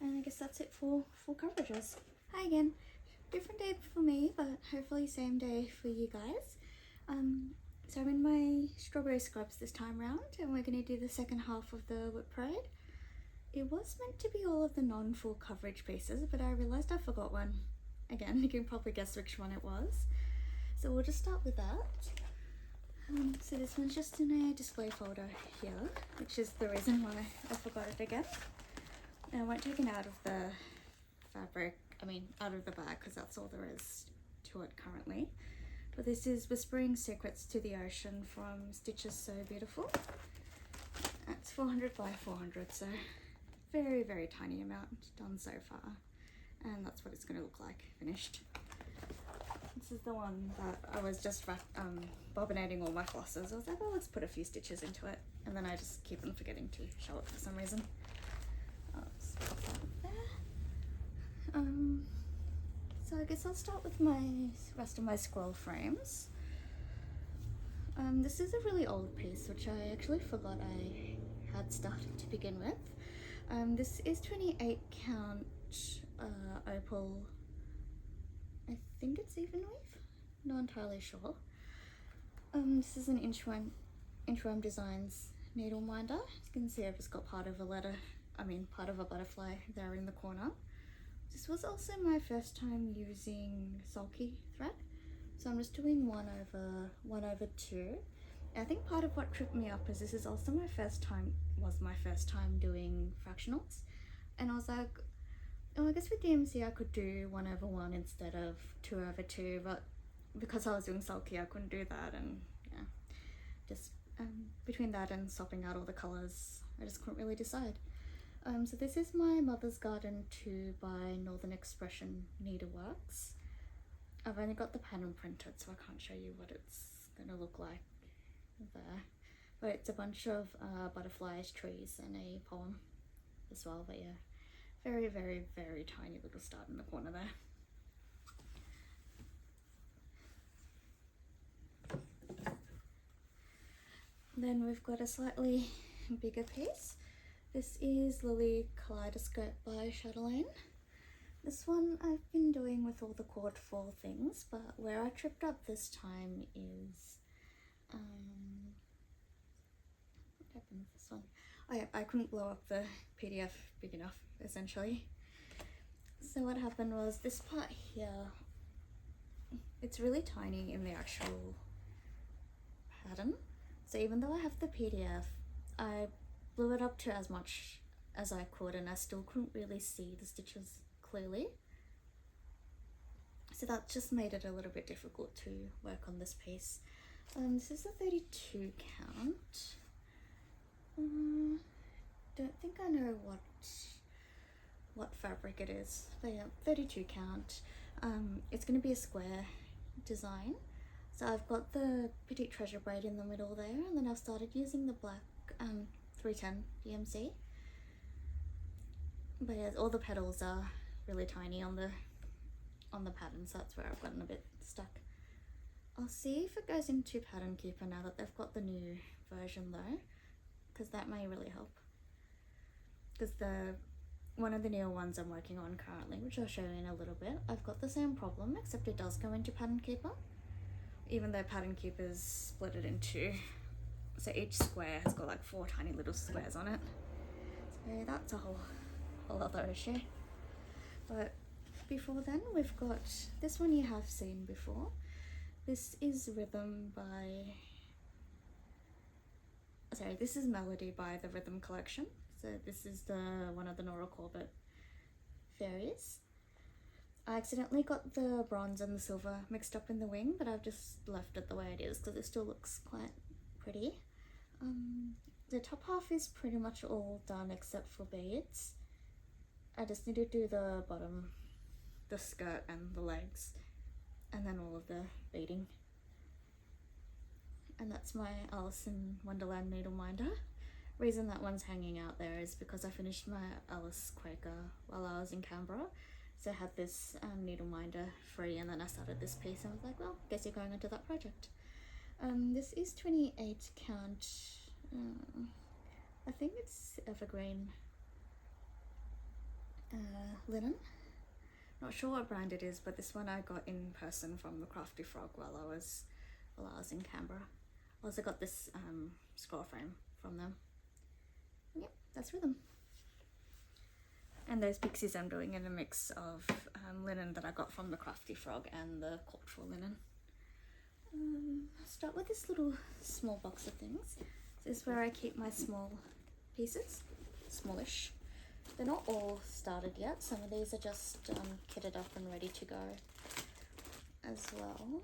And I guess that's it for full coverages. Hi again. Different day for me, but hopefully same day for you guys. So I'm in my strawberry scrubs this time round, and we're going to do the second half of the WIP parade. It was meant to be all of the non-full coverage pieces, but I realised I forgot one. Again, you can probably guess which one it was. So we'll just start with that. So this one's just in a display folder here, which is the reason why I forgot it again. And I won't take it out of the fabric, out of the bag, because that's all there is to it currently. But this is Whispering Secrets to the Ocean from Stitches So Beautiful. It's 400 by 400, so very, very tiny amount done so far. And that's what it's going to look like finished. This is the one that I was just bobbinating all my flosses. I was like, oh, let's put a few stitches into it, and then I just keep on forgetting to show it for some reason. I'll just pop that up there. So I guess I'll start with my rest of my scroll frames. This is a really old piece which I actually forgot I had started to begin with. This is 28 count opal. I think it's even weave, not entirely sure. This is an Inchworm Designs needle minder. As you can see, I've just got part of a butterfly there in the corner. This was also my first time using sulky thread, so I'm just doing 1/2. And I think part of what tripped me up is this is also my first time doing fractionals, and I was like, oh, I guess with DMC I could do 1/1 instead of 2/2, but because I was doing sulky I couldn't do that, and yeah, just between that and swapping out all the colours I just couldn't really decide. So this is my Mother's Garden 2 by Northern Expression Needleworks. I've only got the pattern printed, so I can't show you what it's going to look like there. But it's a bunch of butterflies, trees, and a poem as well. But yeah, very, very, very tiny little start in the corner there. Then we've got a slightly bigger piece. This is Lily Kaleidoscope by Chatelaine. This one I've been doing with all the cord fall things, but where I tripped up this time is, what happened with this one? Oh yeah, I couldn't blow up the PDF big enough, essentially. So what happened was this part here, it's really tiny in the actual pattern. So even though I have the PDF, I blew it up to as much as I could, and I still couldn't really see the stitches clearly. So that just made it a little bit difficult to work on this piece. This is a 32 count. Don't think I know what fabric it is, but yeah, 32 count. It's going to be a square design. So I've got the Petite Treasure braid in the middle there, and then I've started using the black 310 DMC. But yeah, all the petals are really tiny on the pattern, so that's where I've gotten a bit stuck. I'll see if it goes into Pattern Keeper now that they've got the new version though, because that may really help. Because one of the newer ones I'm working on currently, which I'll show you in a little bit, I've got the same problem, except it does go into Pattern Keeper, even though Pattern Keeper's split it into, so each square has got like 4 tiny little squares on it. So that's a whole other issue. But before then, we've got this one you have seen before. This is this is Melody by the Rhythm Collection. So this is one of the Nora Corbett fairies. I accidentally got the bronze and the silver mixed up in the wing, but I've just left it the way it is because it still looks quite pretty. The top half is pretty much all done except for beads. I just need to do the bottom, the skirt and the legs, and then all of the beading. And that's my Alice in Wonderland needle minder. Reason that one's hanging out there is because I finished my Alice Quaker while I was in Canberra, so I had this needle minder free, and then I started this piece and I was like, well, guess you're going into that project. This is 28 count, I think it's evergreen linen. Not sure what brand it is, but this one I got in person from the Crafty Frog while I was in Canberra. I also got this scroll frame from them. Yep, that's Rhythm. And those pixies I'm doing in a mix of linen that I got from the Crafty Frog and the cultural linen. I'll start with this little small box of things. This is where I keep my small pieces, smallish. They're not all started yet. Some of these are just kitted up and ready to go as well.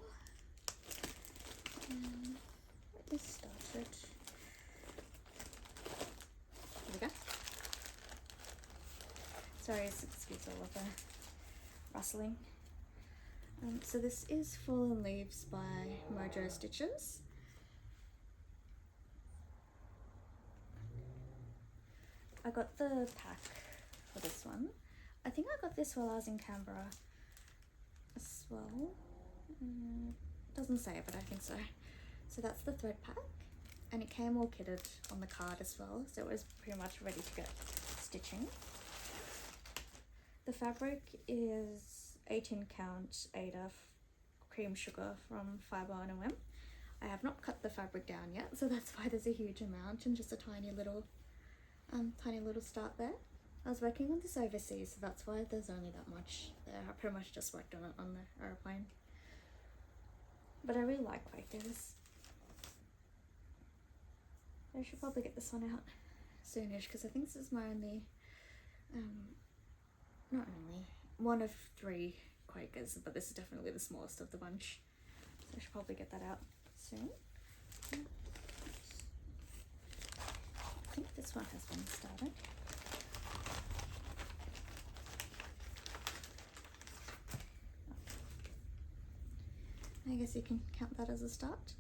Get this started. Here we go. Sorry, excuse all of the rustling. So this is Fallen Leaves by Mojo Stitches. I got the pack for this one. I think I got this while I was in Canberra as well. Doesn't say, but I think so. So that's the thread pack, and it came all kitted on the card as well, so it was pretty much ready to go stitching. The fabric is 18 count Ada cream sugar from Fibre on a Whim. I have not cut the fabric down yet, so that's why there's a huge amount and just a tiny little start there. I was working on this overseas, so that's why there's only that much there. I pretty much just worked on it on the aeroplane. But I really like Quakers. I should probably get this one out soonish, because I think this is my only, not only, one of 3 Quakers, but this is definitely the smallest of the bunch. So I should probably get that out soon. I think this one has been started. I guess you can count that as a start.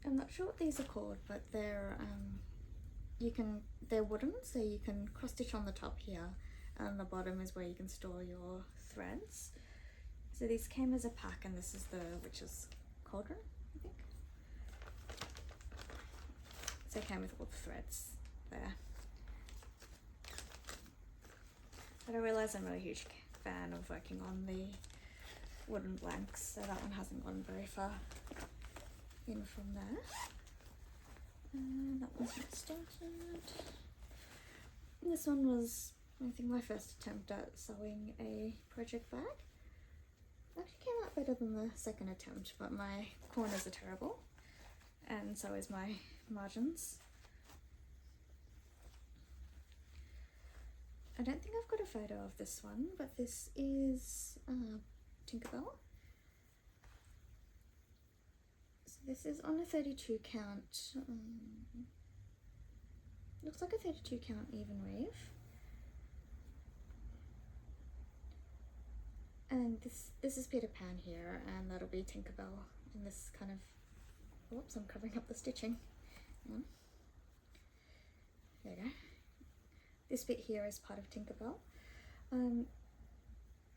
I'm not sure what these are called, but they're wooden, so you can cross stitch on the top here, and the bottom is where you can store your threads. So these came as a pack, and this is the witch's cauldron, I think. So it came with all the threads there. But I realise I'm not a huge fan of working on the wooden blanks, so that one hasn't gone very far in from there. And that one's not started. This one was, I think, my first attempt at sewing a project bag. It actually came out better than the second attempt, but my corners are terrible, and so is my margins. I don't think I've got a photo of this one, but this is Tinkerbell. So this is on a 32 count, looks like a 32 count even weave. And this is Peter Pan here, and that'll be Tinkerbell in this kind of, oops, I'm covering up the stitching. Yeah. There you go. This bit here is part of Tinkerbell.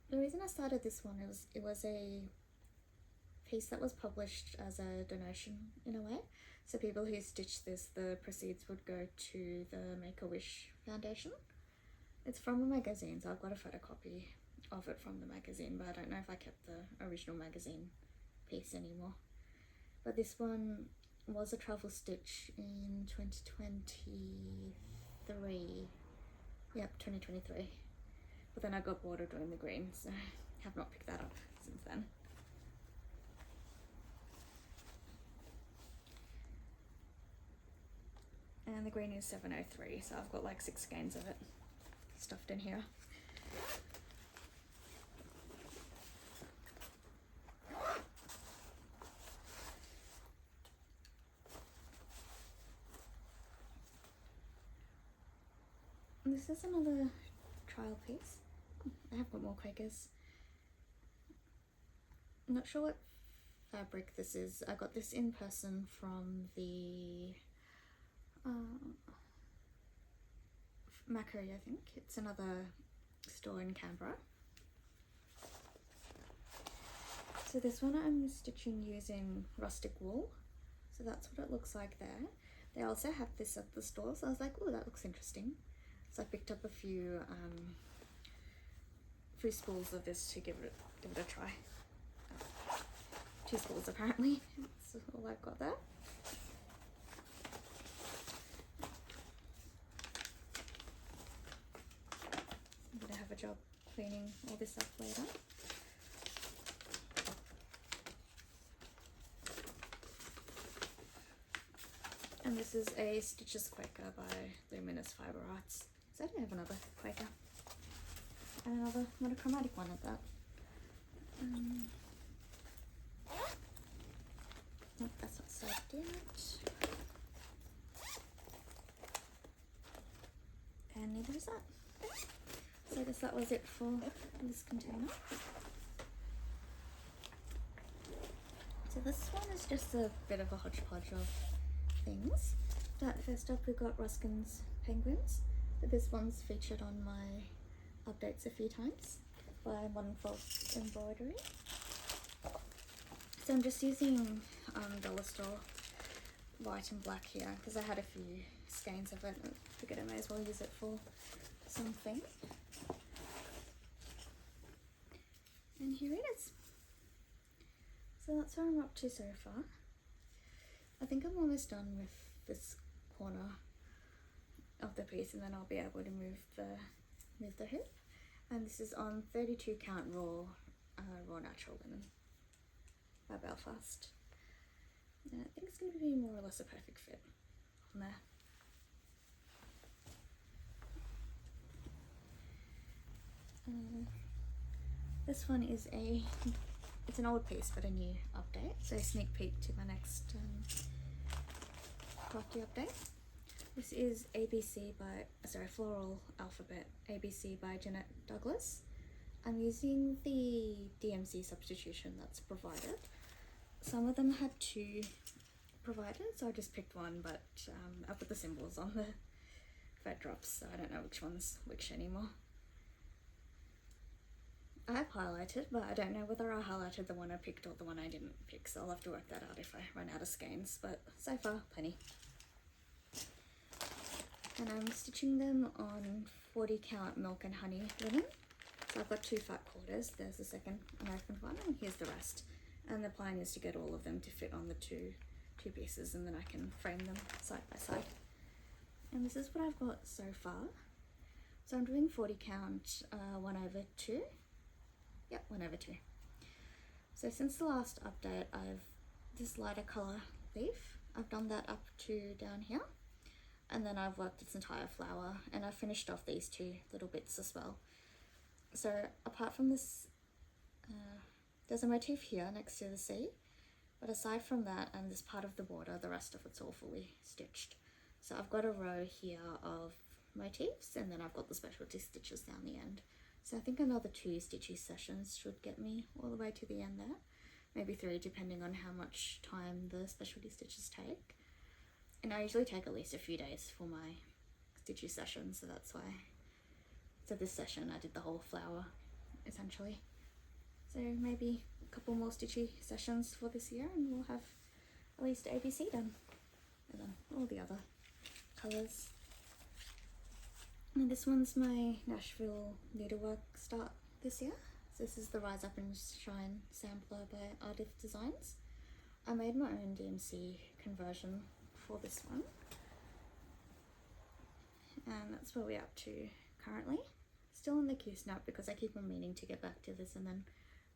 The reason I started this one is it was a piece that was published as a donation in a way. So people who stitched this, the proceeds would go to the Make-A-Wish Foundation. It's from a magazine, so I've got a photocopy of it from the magazine, but I don't know if I kept the original magazine piece anymore. But this one was a travel stitch in 2023. Yep, 2023. But then I got bored of doing the green, so I have not picked that up since then. And the green is 703, so I've got like 6 skeins of it stuffed in here. And this is another trial piece. I have got more Quakers. I'm not sure what fabric this is. I got this in person from the Macquarie, I think. It's another store in Canberra. So this one I'm stitching using rustic wool. So that's what it looks like there. They also have this at the store, so I was like, oh, that looks interesting. So I picked up a few spools of this to give it a try. 2 spools apparently. That's all I've got there. I'm gonna have a job cleaning all this up later. And this is a Stitches Quaker by Luminous Fibre Arts. So I do have another Quaker. And another monochromatic one at that. Nope, that's not saved yet. And neither is that. So I guess that was it for this container. So this one is just a bit of a hodgepodge of things. But first up, we've got Ruskin's Penguins. So this one's featured on my updates a few times by Modern Folk Embroidery. So I'm just using dollar store white and black here because I had a few skeins of it and I figured I may as well use it for something. And here it is. So that's where I'm up to so far. I think I'm almost done with this corner of the piece, and then I'll be able to move the hoop. And this is on 32 count raw natural linen by Belfast. And I think it's going to be more or less a perfect fit on there. This one is it's an old piece but a new update, so sneak peek to my next crafty update. This is Floral Alphabet ABC by Jeanette Douglas. I'm using the DMC substitution that's provided. Some of them had two provided, so I just picked one, but I put the symbols on the fed drops, so I don't know which one's which anymore. I've highlighted, but I don't know whether I highlighted the one I picked or the one I didn't pick, so I'll have to work that out if I run out of skeins, but so far, plenty. And I'm stitching them on 40 count milk and honey linen. So I've got 2 fat quarters, there's the second unopened one, and here's the rest. And the plan is to get all of them to fit on the two pieces, and then I can frame them side by side. And this is what I've got so far. So I'm doing 40 count 1/2. Yep, 1/2. So since the last update, this lighter colour leaf, I've done that up to down here, and then I've worked its entire flower, and I've finished off these 2 little bits as well. So apart from this, there's a motif here next to the sea, but aside from that and this part of the border, the rest of it's all fully stitched. So I've got a row here of motifs, and then I've got the specialty stitches down the end. So I think another 2 stitchy sessions should get me all the way to the end there. Maybe 3, depending on how much time the specialty stitches take. And I usually take at least a few days for my stitchy session, so that's why. So this session I did the whole flower, essentially. So maybe a couple more stitchy sessions for this year and we'll have at least ABC done. And then all the other colours. And this one's my Nashville needlework start this year. So this is the Rise Up and Shine sampler by Artist Designs. I made my own DMC conversion for this one. And that's where we're up to currently. Still in the Q-snap because I keep on meaning to get back to this and then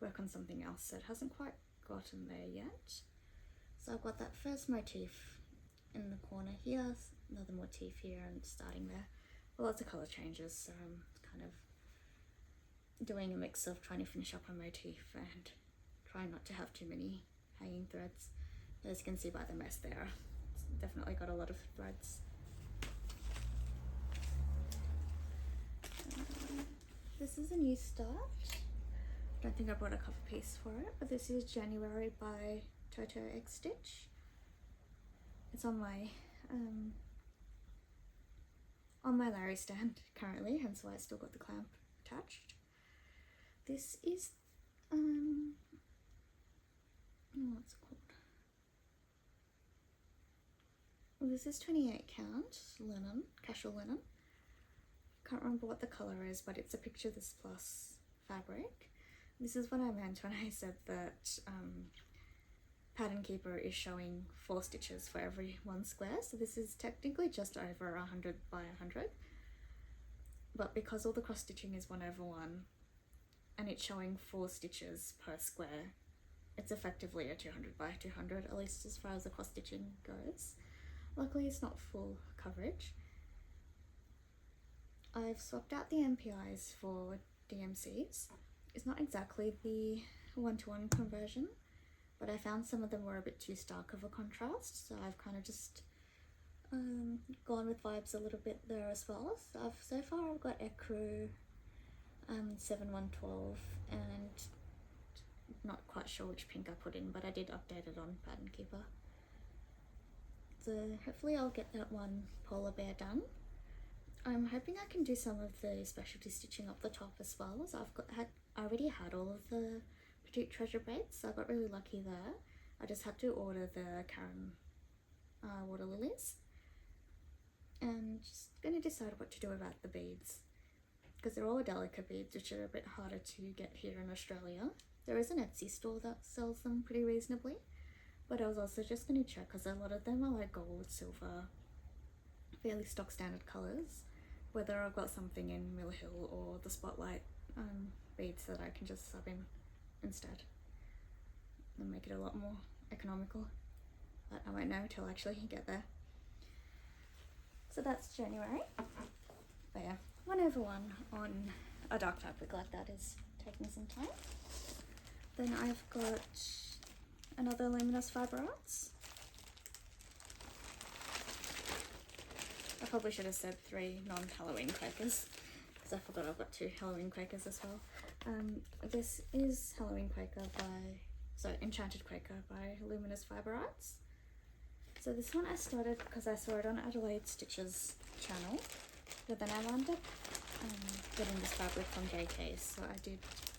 work on something else, so it hasn't quite gotten there yet. So I've got that first motif in the corner here, another motif here, and starting there. Well, lots of colour changes, so I'm kind of doing a mix of trying to finish up a motif and trying not to have too many hanging threads. As you can see by the mess there, it's definitely got a lot of threads. This is a new start. I don't think I brought a cover piece for it, but this is January by Toto X Stitch. It's on my Larry stand currently, hence why I still got the clamp attached. This is what's it called? Well, this is 28 count linen, casual linen. Can't remember what the colour is, but it's a Picture This Plus fabric. This is what I meant when I said that Pattern Keeper is showing 4 stitches for every 1 square, so this is technically just over 100 by 100, but because all the cross stitching is 1/1 and it's showing 4 stitches per square, it's effectively a 200 by 200, at least as far as the cross stitching goes. Luckily it's not full coverage. I've swapped out the MPIs for DMCs. It's not exactly the 1-to-1 conversion, but I found some of them were a bit too stark of a contrast, so I've kind of just gone with vibes a little bit there as well. So far I've got Ecru 7112 and not quite sure which pink I put in, but I did update it on Pattern Keeper. So hopefully I'll get that one polar bear done. I'm hoping I can do some of the specialty stitching up the top as well, as I already had all of the Petite Treasure braids, so I got really lucky there. I just had to order the Karen water lilies, and just going to decide what to do about the beads, because they're all delicate beads which are a bit harder to get here in Australia. There is an Etsy store that sells them pretty reasonably, but I was also just going to check because a lot of them are like gold, silver, fairly stock standard colours, whether I've got something in Mill Hill or the Spotlight beads that I can just sub in instead and make it a lot more economical, but I won't know until I actually get there. So that's January. But yeah, 1/1 on a dark fabric like that is taking some time. Then I've got another Luminous Fibre Arts. I probably should have said 3 non-Halloween Quakers, because I forgot I've got 2 Halloween Quakers as well. This is Enchanted Quaker by Luminous Fibre Arts. So this one I started because I saw it on Adelaide Stitches channel, but then I wound up getting this fabric from JK, so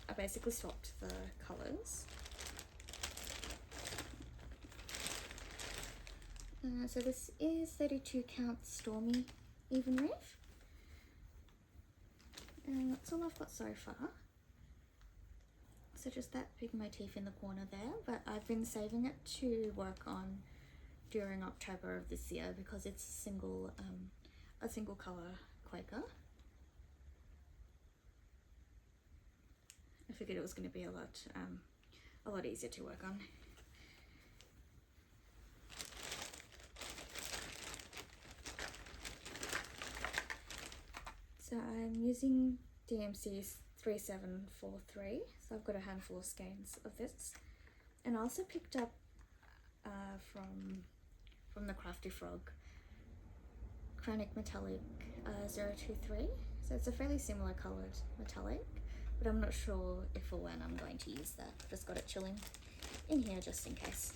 I basically swapped the colours. So this is 32 count Stormy Even Reef, and that's all I've got so far. So just that big motif in the corner there, but I've been saving it to work on during October of this year because it's a single colour Quaker. I figured it was going to be a lot easier to work on. So I'm using DMC's 3743, so I've got a handful of skeins of this, and I also picked up from the Crafty Frog Chronic Metallic 023, so it's a fairly similar coloured metallic, but I'm not sure if or when I'm going to use that. Just got it chilling in here just in case.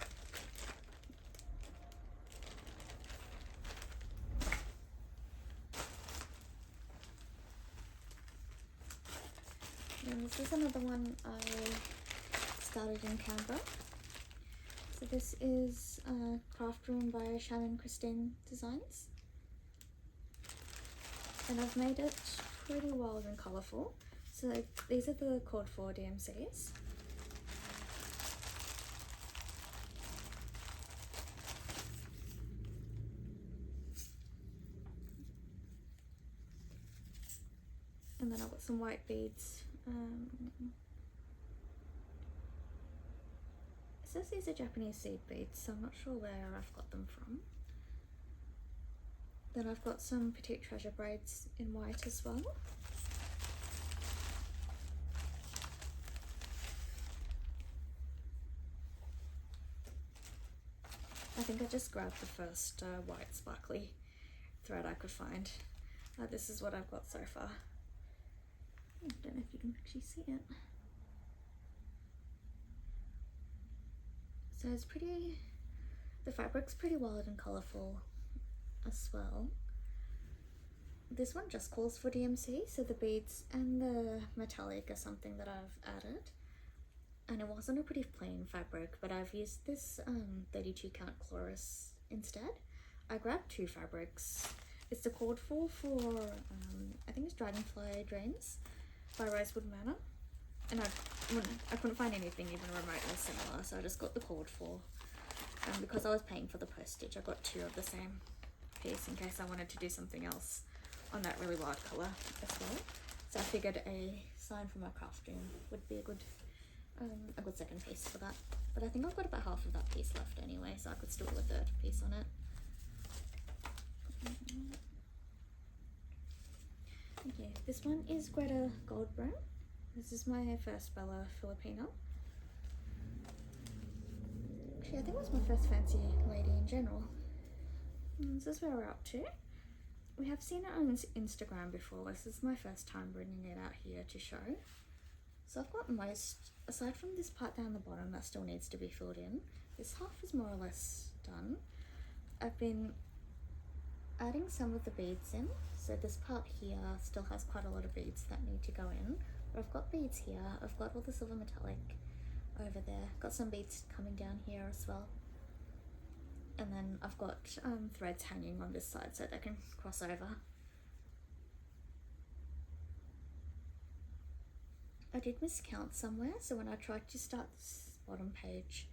And this is another one I started in Canberra. So this is Craft Room by Shannon Christine Designs. And I've made it pretty wild and colourful. So these are the code 4 DMCs. And then I've got some white beads. It says these are Japanese seed beads, so I'm not sure where I've got them from. Then I've got some Petite Treasure braids in white as well. I think I just grabbed the first white sparkly thread I could find. This is what I've got so far. I don't know if you can actually see it. So it's pretty, the fabric's pretty wild and colourful as well. This one just calls for DMC, so the beads and the metallic are something that I've added. And it wasn't a pretty plain fabric, but I've used this 32 count Chloris instead. I grabbed 2 fabrics. It's the called for I think it's Dragonfly Dreams by Rosewood Manor, and I couldn't find anything even remotely similar, so I just got the called for. Because I was paying for the postage, I got 2 of the same piece in case I wanted to do something else on that really wild colour as well. So I figured a sign from my craft room would be a good second piece for that. But I think I've got about half of that piece left anyway, so I could still do a third piece on it. Okay, this one is Greta Goldbroom. This is my first Bella Filipino. Actually, I think it was my first fancy lady in general. And this is where we're up to. We have seen it on Instagram before. This is my first time bringing it out here to show. So I've got most, aside from this part down the bottom that still needs to be filled in, this half is more or less done. I've been adding some of the beads in, so this part here still has quite a lot of beads that need to go in, but I've got beads here, I've got all the silver metallic over there, got some beads coming down here as well, and then I've got threads hanging on this side so they can cross over. I did miscount somewhere, so when I tried to start this bottom page,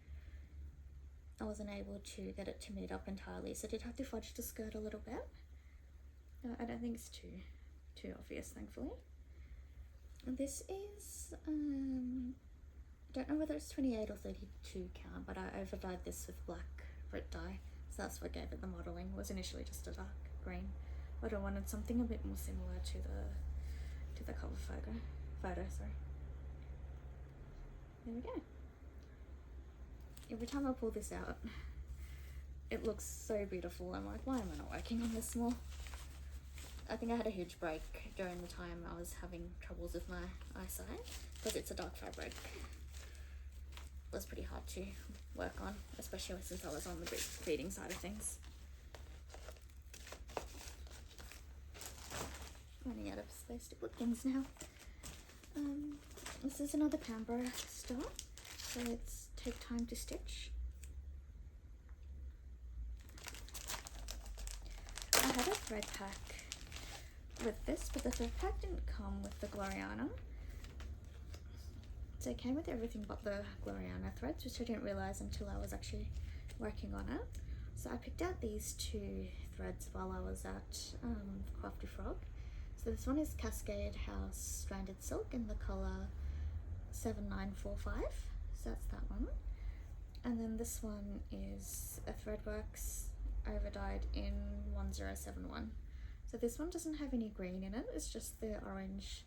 I wasn't able to get it to meet up entirely, so I did have to fudge the skirt a little bit. I don't think it's too obvious, thankfully. And this is, I don't know whether it's 28 or 32 count, but I over dyed this with black grit dye, so that's what gave it the modelling. It was initially just a dark green, but I wanted something a bit more similar to the cover photo. Sorry. There we go. Every time I pull this out, it looks so beautiful. I'm like, why am I not working on this more? I think I had a huge break during the time I was having troubles with my eyesight, because it's a dark fabric. It was pretty hard to work on, especially since I was on the beading side of things. Running out of space to put things now. This is another Canberra style, so it's take time to stitch. I had a thread pack with this, but the thread pack didn't come with the Gloriana. So it came with everything but the Gloriana threads, which I didn't realise until I was actually working on it. So I picked out these two threads while I was at Crafty Frog. So this one is Cascade House Stranded Silk in the colour 7945. So that's that one. And then this one is a Threadworks overdyed in 1071. So this one doesn't have any green in it, it's just the orange,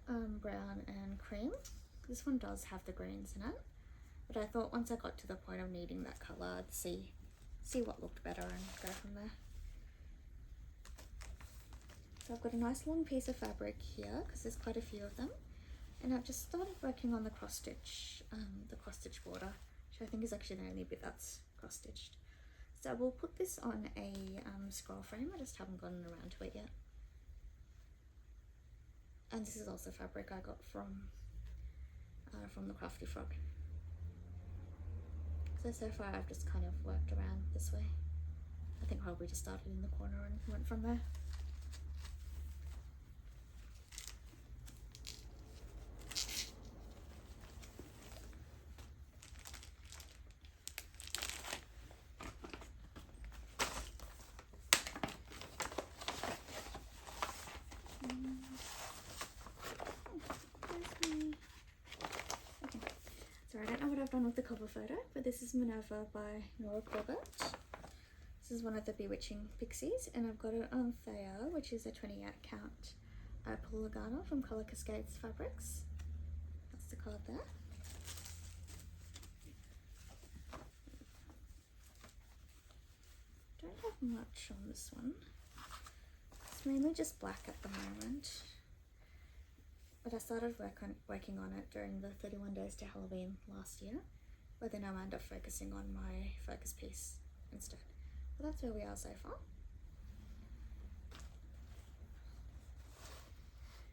brown and cream. This one does have the greens in it, but I thought once I got to the point of needing that colour, I'd see what looked better and go from there. So I've got a nice long piece of fabric here, because there's quite a few of them, and I've just started working on the cross stitch border, which I think is actually the only bit that's cross stitched. So we'll put this on a scroll frame. I just haven't gotten around to it yet. And this is also fabric I got from the Crafty Frog. So far I've just kind of worked around this way. I think probably just started in the corner and went from there. I don't know what I've done with the cover photo, but this is Minerva by Nora Corbett. This is one of the Bewitching Pixies, and I've got it on Thayer, which is a 28 count Polygana from colour Cascade Fabrics. That's the card there. Don't have much on this one. It's mainly just black at the moment. But I started working on it during the 31 days to Halloween last year, but then I wound up focusing on my focus piece instead. But that's where we are so far.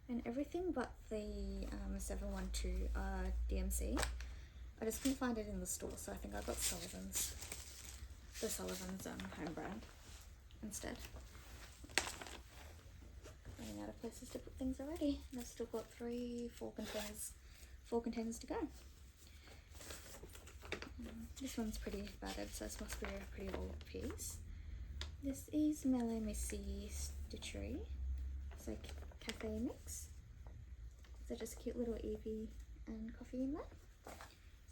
And everything but the 712 DMC, I just couldn't find it in the store, so I think I got Sullivan's, the Sullivan's home brand instead. Running out of places to put things already, and I've still got four containers to go. This one's pretty battered, so this must be a pretty old piece. This is Mellow Missy Stitchery. It's like cafe mix. So just a cute little Evie and coffee in there.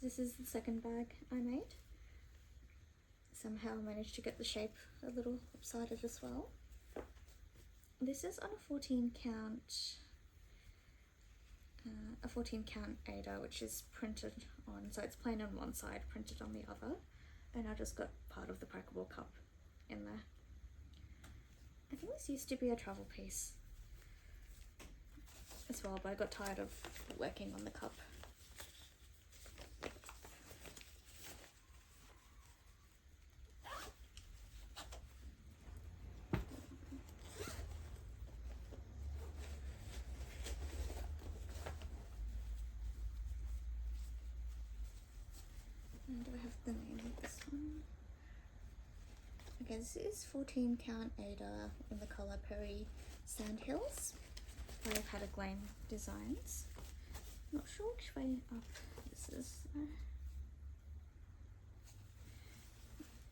This is the second bag I made. Somehow I managed to get the shape a little lopsided as well. This is on a 14 count Ada, which is printed on, so it's plain on one side, printed on the other, and I just got part of the crackable cup in there. I think this used to be a travel piece. as well, but I got tired of working on the cup. And do I have the name of this one? Okay, this is 14 count Ada in the colour Perry Sandhills by Paddock Lane Designs. Not sure which way up this is.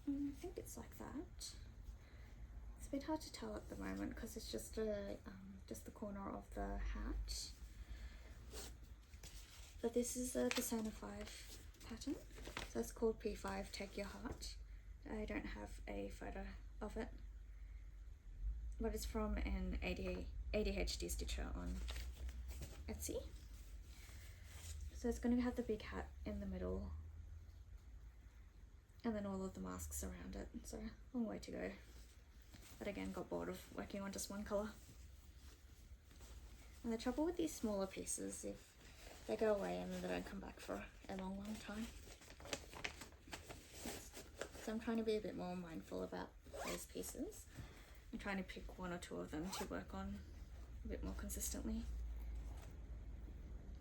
I think it's like that. It's a bit hard to tell at the moment because it's just the corner of the hat. But this is a Persona 5 pattern, so it's called P5 Take Your Heart. I don't have a photo of it, but it's from an ADHD stitcher on Etsy. So it's going to have the big hat in the middle and then all of the masks around it, so long way to go. But again, got bored of working on just one colour. And the trouble with these smaller pieces, if they go away and then they don't come back for a long time. So I'm trying to be a bit more mindful about those pieces. I'm trying to pick one or two of them to work on a bit more consistently.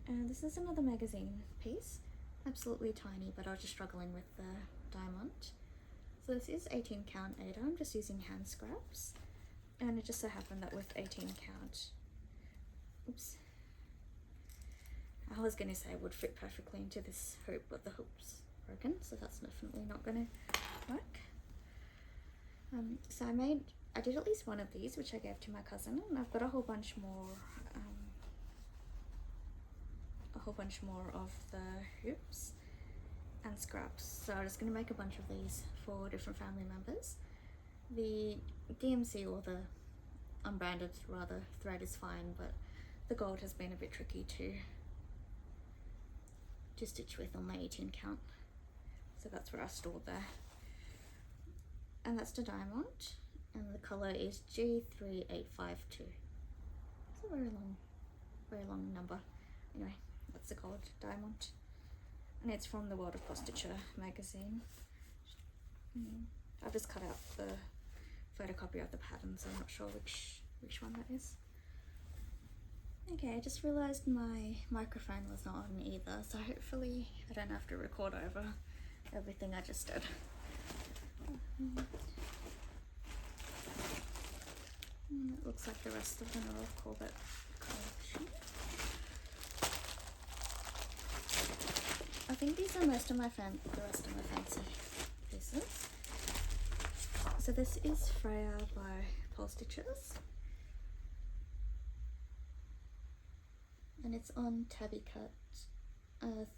And this is another magazine piece, absolutely tiny, but I was just struggling with the diamond. So this is 18 count Ada. I'm just using hand scraps, and it just so happened that with 18 count, oops, I was going to say it would fit perfectly into this hoop, but the hoop's broken, so that's definitely not going to work. So I did at least one of these, which I gave to my cousin, and I've got a whole bunch more of the hoops and scraps. So I'm just going to make a bunch of these for different family members. The DMC, or the unbranded rather, thread is fine, but the gold has been a bit tricky to stitch with on my 18 count. So that's where I stored there. And that's the diamond, and the colour is G3852. It's a very long number. Anyway, that's the gold diamond. And it's from the World of Posture magazine. I've just cut out the photocopy of the pattern, so I'm not sure which one that is. Okay, I just realised my microphone was not on either, so hopefully I don't have to record over everything I just did. It looks like the rest of the Narelle Corbett collection. I think these are the rest of my fancy pieces. So this is Freya by Pole Stitches, and it's on tabby cut,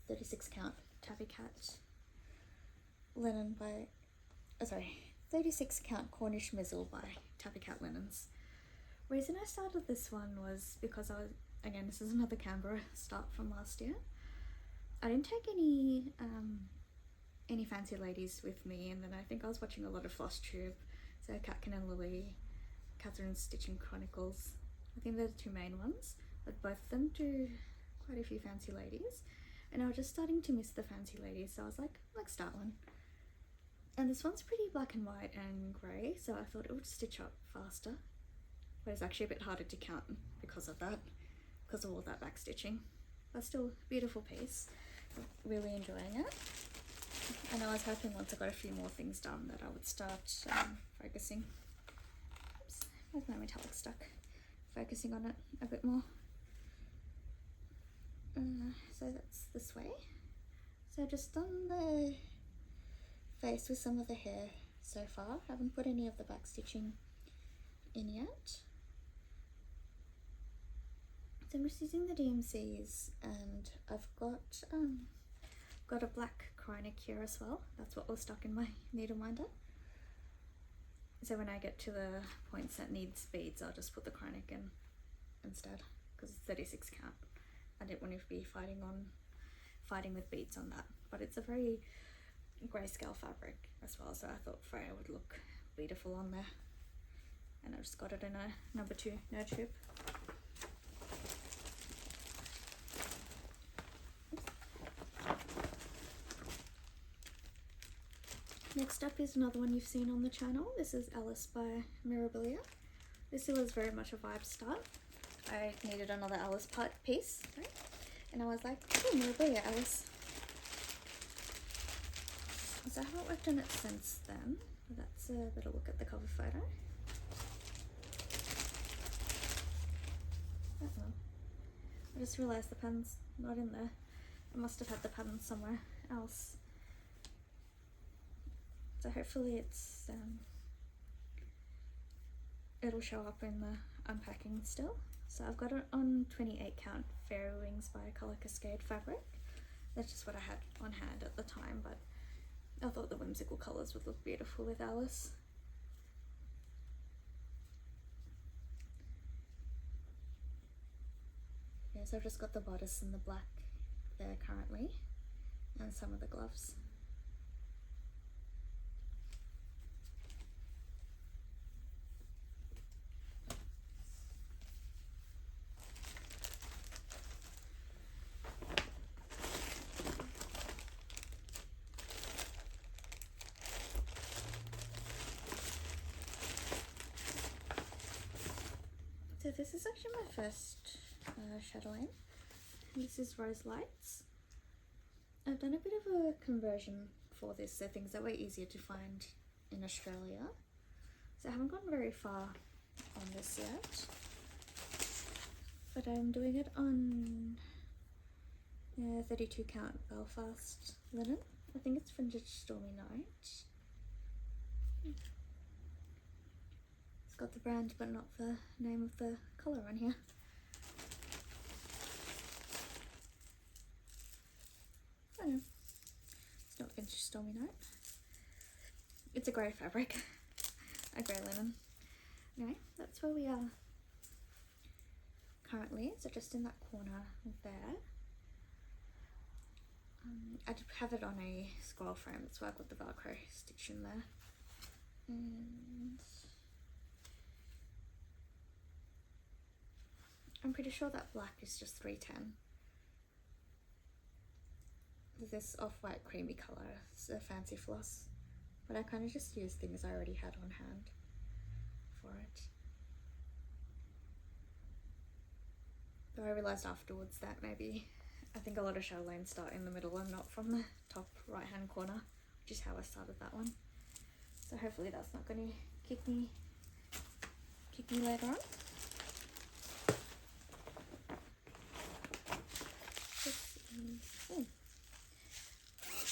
36 count tabby cut linen by, 36 count Cornish Mizzle by Tabby Cat Linens. Reason I started this one was because again, this is another Canberra start from last year. I didn't take any fancy ladies with me, and then I think I was watching a lot of Flosstube, so Catkin and Lily, Catherine's Stitching Chronicles. I think they're the two main ones, but both of them do quite a few fancy ladies, and I was just starting to miss the fancy ladies, so I was like, let's start one. And this one's pretty black and white and grey, so I thought it would stitch up faster, but it's actually a bit harder to count because of that, because of all that back stitching. But still, beautiful piece. Really enjoying it. And I was hoping once I got a few more things done that I would start focusing. Oops, where's my metallic stuck? Focusing on it a bit more. So that's this way. So I've just done the face with some of the hair so far. I haven't put any of the back stitching in yet. So I'm just using the DMCs, and I've got a black Krynic here as well. That's what was stuck in my needle minder. So when I get to the points that needs beads, I'll just put the Krynic in instead, because it's 36 count. I didn't want to be fighting with beads on that, but it's a very grayscale fabric as well, so I thought Freya would look beautiful on there. And I just got it in a number 2 nerd hoop. Next up is another one you've seen on the channel. This is Alice by Mirabilia. This was very much a vibe start. I needed another Alice part piece, right? And I was like, oh, Mirabilia Alice. So I haven't worked on it since then. That's a better look at the cover photo. I just realised the pattern's not in there. I must have had the pattern somewhere else. So hopefully it'll show up in the unpacking still. So I've got it on 28 count Fairy Wings by Cascade Fabric. That's just what I had on hand at the time, but I thought the whimsical colours would look beautiful with Alice. Yeah, so I've just got the bodice in the black there currently, and some of the gloves. So this is actually my first chatelaine. This is Rose Lights. I've done a bit of a conversion for this, so things that were easier to find in Australia. So I haven't gone very far on this yet, but I'm doing it on 32 count Belfast linen. I think it's Vintage Stormy Night. It's got the brand but not the name of the colour on here. I don't know. It's not Vintage Stormy Night. It's a grey fabric. A grey linen. Anyway, that's where we are currently. So just in that corner there. I have it on a scroll frame, that's why I've got the Velcro stitch in there. And I'm pretty sure that black is just 310. This off-white creamy colour is a fancy floss, but I kind of just used things I already had on hand for it. Though I realised afterwards that maybe I think a lot of chatelaines start in the middle and not from the top right hand corner, which is how I started that one. So hopefully that's not going to kick me later on.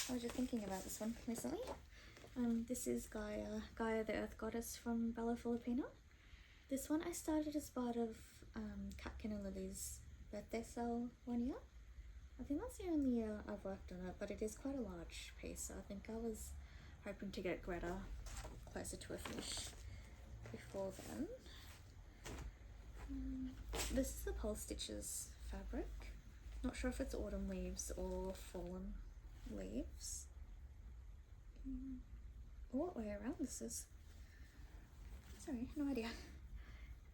I was just thinking about this one recently. This is Gaia the Earth Goddess from Bella Filipina. This one I started as part of Catkin and Lily's birthday sale one year. I think that's the only year I've worked on it, but it is quite a large piece, so I think I was hoping to get Greta closer to a finish before then. This is the Pulse Stitches fabric. Not sure if it's autumn leaves or fallen leaves. Or what way around this is. Sorry, no idea.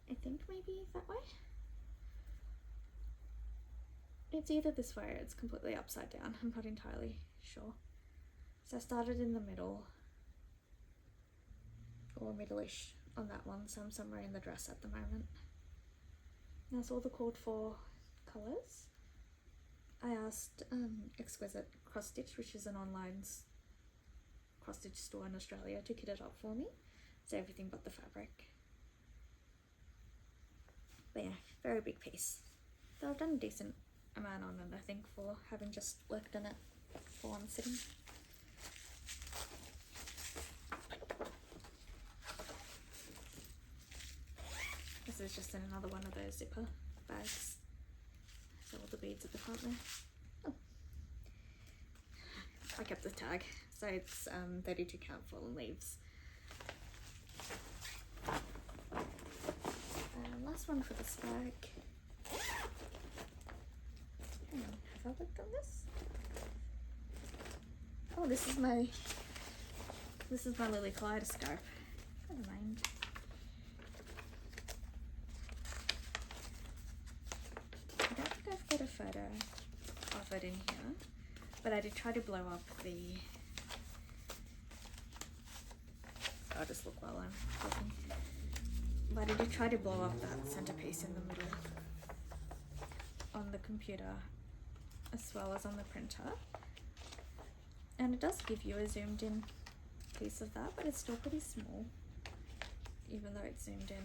I think maybe that way. It's either this way or it's completely upside down. I'm not entirely sure. So I started in the middle, or middle-ish on that one, so I'm somewhere in the dress at the moment. That's all the called for colours. I asked Exquisite Cross Stitch, which is an online cross stitch store in Australia, to kit it up for me. So everything but the fabric. But yeah, very big piece. So I've done a decent amount on it, I think, for having just worked on it for one sitting. This is just in another one of those zipper bags. So all the beads at the front there. Oh. I kept the tag. So it's 32 count fallen leaves. Last one for this bag. Hang on, have I worked on this? Oh, this is my Lily Kaleidoscope. Never mind. I don't think I've got a photo of it in here, but I did try to blow up the I'll just look while I'm talking. But I did try to blow up that centerpiece in the middle on the computer as well as on the printer. And it does give you a zoomed in piece of that, but it's still pretty small, even though it's zoomed in.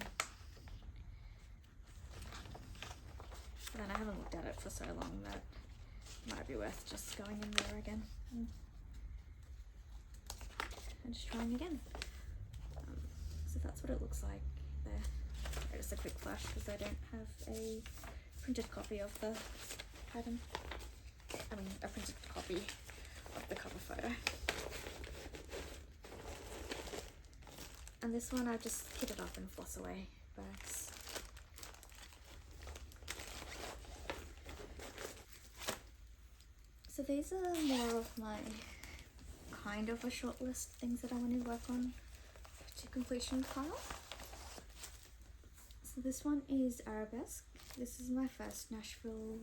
But then I haven't looked at it for so long that it might be worth just going in there again and just trying again. So that's what it looks like there. Just a quick flash because I don't have a printed copy of the pattern. I mean, a printed copy of the cover photo. And this one I just kit it up in floss away bags. So these are more of my kind of a short list things that I want to work on to completion pile. So this one is Arabesque. This is my first Nashville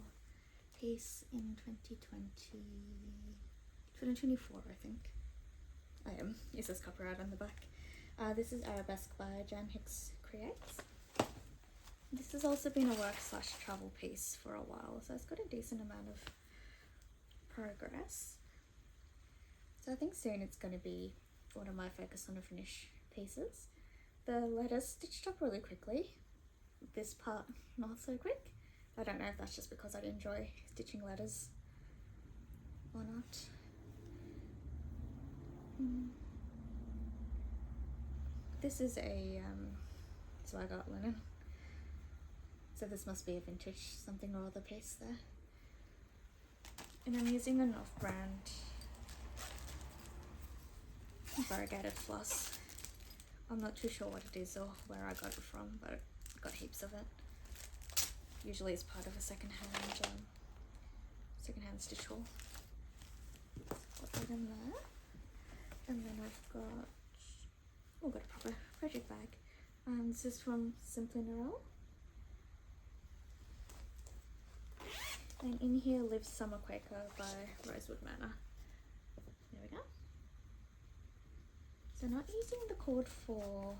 piece in 2024, I think. I am. It says copyright on the back. This is Arabesque by Jan Hicks Creates. This has also been a work/travel piece for a while, so it's got a decent amount of progress. So I think soon it's going to be one of my focus on a finish pieces. The letters stitched up really quickly. This part not so quick. I don't know if that's just because I enjoy stitching letters or not. This is a swagger linen. So this must be a vintage something or other piece there. And I'm using an off-brand variegated floss. I'm not too sure what it is or where I got it from, but I got heaps of it. Usually it's part of a secondhand stitch haul. Got that in there. And then I've got a proper project bag. This is from Simply Narelle. And in here lives Summer Quaker by Rosewood Manor. There we go. So not using the cord for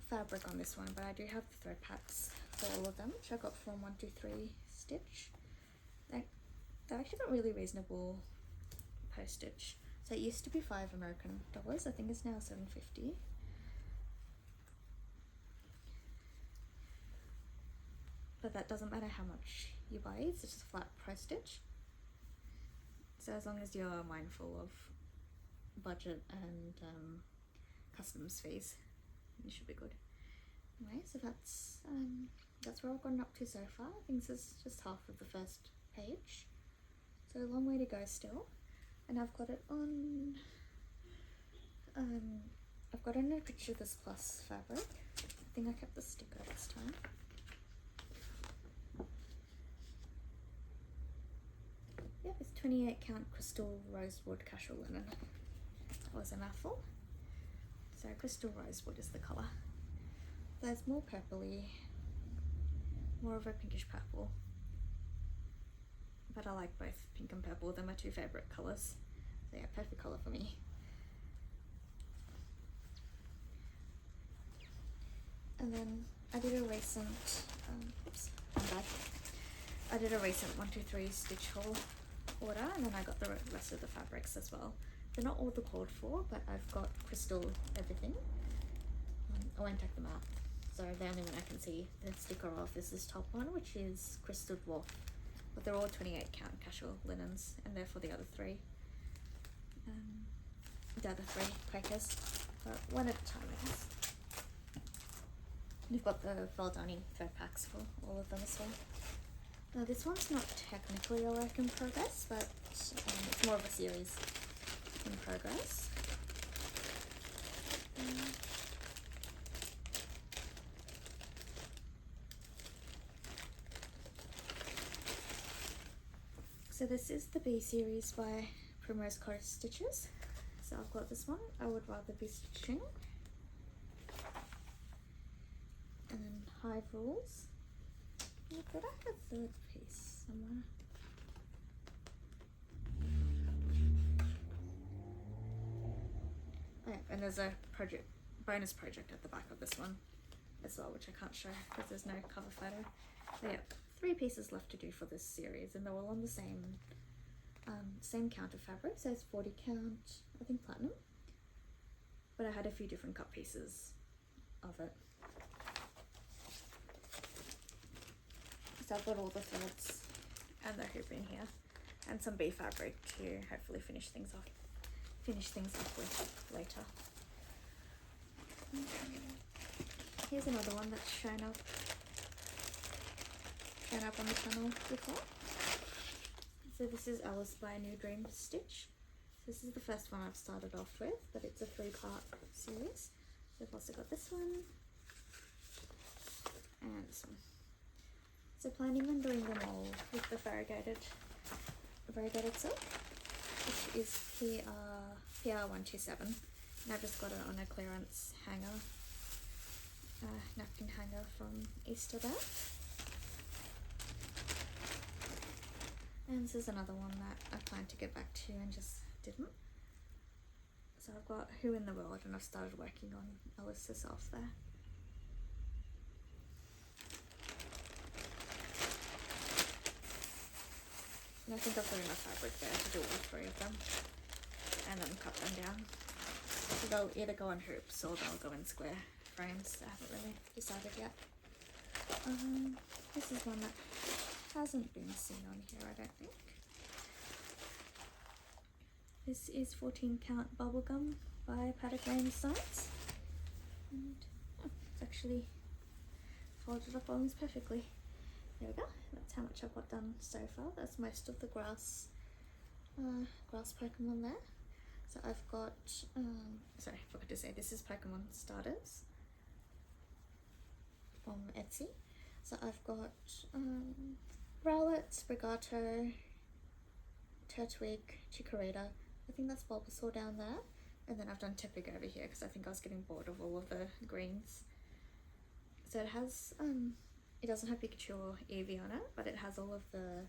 fabric on this one, but I do have the thread packs for all of them, which I got from 123 Stitch. They've actually got really reasonable postage. So it used to be $5 American. I think it's now $7.50. But that doesn't matter how much you buy, it's just flat postage. So as long as you're mindful of budget and customs fees, you should be good. Anyway, so that's where I've gotten up to so far. I think this is just half of the first page. So a long way to go still. And I've got it on, I've got in a picture of this plus fabric. I think I kept the sticker this time. Yep, it's 28 count crystal rosewood casual linen. That was a mouthful. So crystal rosewood is the colour. There's more purpley, more of a pinkish purple. But I like both pink and purple, they're my two favourite colours. So yeah, perfect colour for me. And then I did a recent, I did a recent 123 stitch haul order, and then I got the rest of the fabrics as well. They're not all the called for, but I've got crystal everything. I won't take them out. So the only one I can see the sticker off is this top one, which is Crystal Dwarf. But they're all 28 count casual linens, and they're for the other three. The other three Quakers, but one at a time, I guess. You've got the Valdani thread packs for all of them as well. Now this one's not technically a work in progress, but it's more of a series in progress. So this is the B series by Primrose Cottage Stitches. So I've got this one, I Would Rather Be Stitching. And then Hive Rules. I thought I had a third piece somewhere. Oh, yeah, and there's a bonus project at the back of this one as well, which I can't show because there's no cover photo. But yeah, 3 pieces left to do for this series, and they're all on the same count of fabric, so it's 40 count, I think platinum. But I had a few different cut pieces of it. So I've got all the threads and the hoop in here, and some bee fabric to hopefully finish things off with later. Here's another one that's shown up on the channel before. So this is Alice by a New Dream Stitch. So this is the first one I've started off with, but it's a 3-part series. So I've also got this one and this one. So planning on doing them all with the variegated silk, which is PR127, and I've just got it on a clearance hanger, napkin hanger from Easter there. And this is another one that I planned to get back to and just didn't. So I've got Who in the World, and I've started working on Alice herself there. And I think I've got enough fabric there to do all 3 of them, and then cut them down. So they'll either go on hoops or they'll go in square frames. I haven't really decided yet. This is one that hasn't been seen on here, I don't think. This is 14 count bubblegum by Paddock Lane Designs, and it's actually folded up almost perfectly. There we go. That's how much I've got done so far. That's most of the grass Pokemon there. So I've got sorry, I forgot to say, this is Pokemon starters from Etsy. So I've got Rowlet, Sprigato, Turtwig, Chikorita. I think that's Bulbasaur down there. And then I've done Tepig over here because I think I was getting bored of all of the greens. So it has, it doesn't have Pikachu or Eevee on it, but it has all of the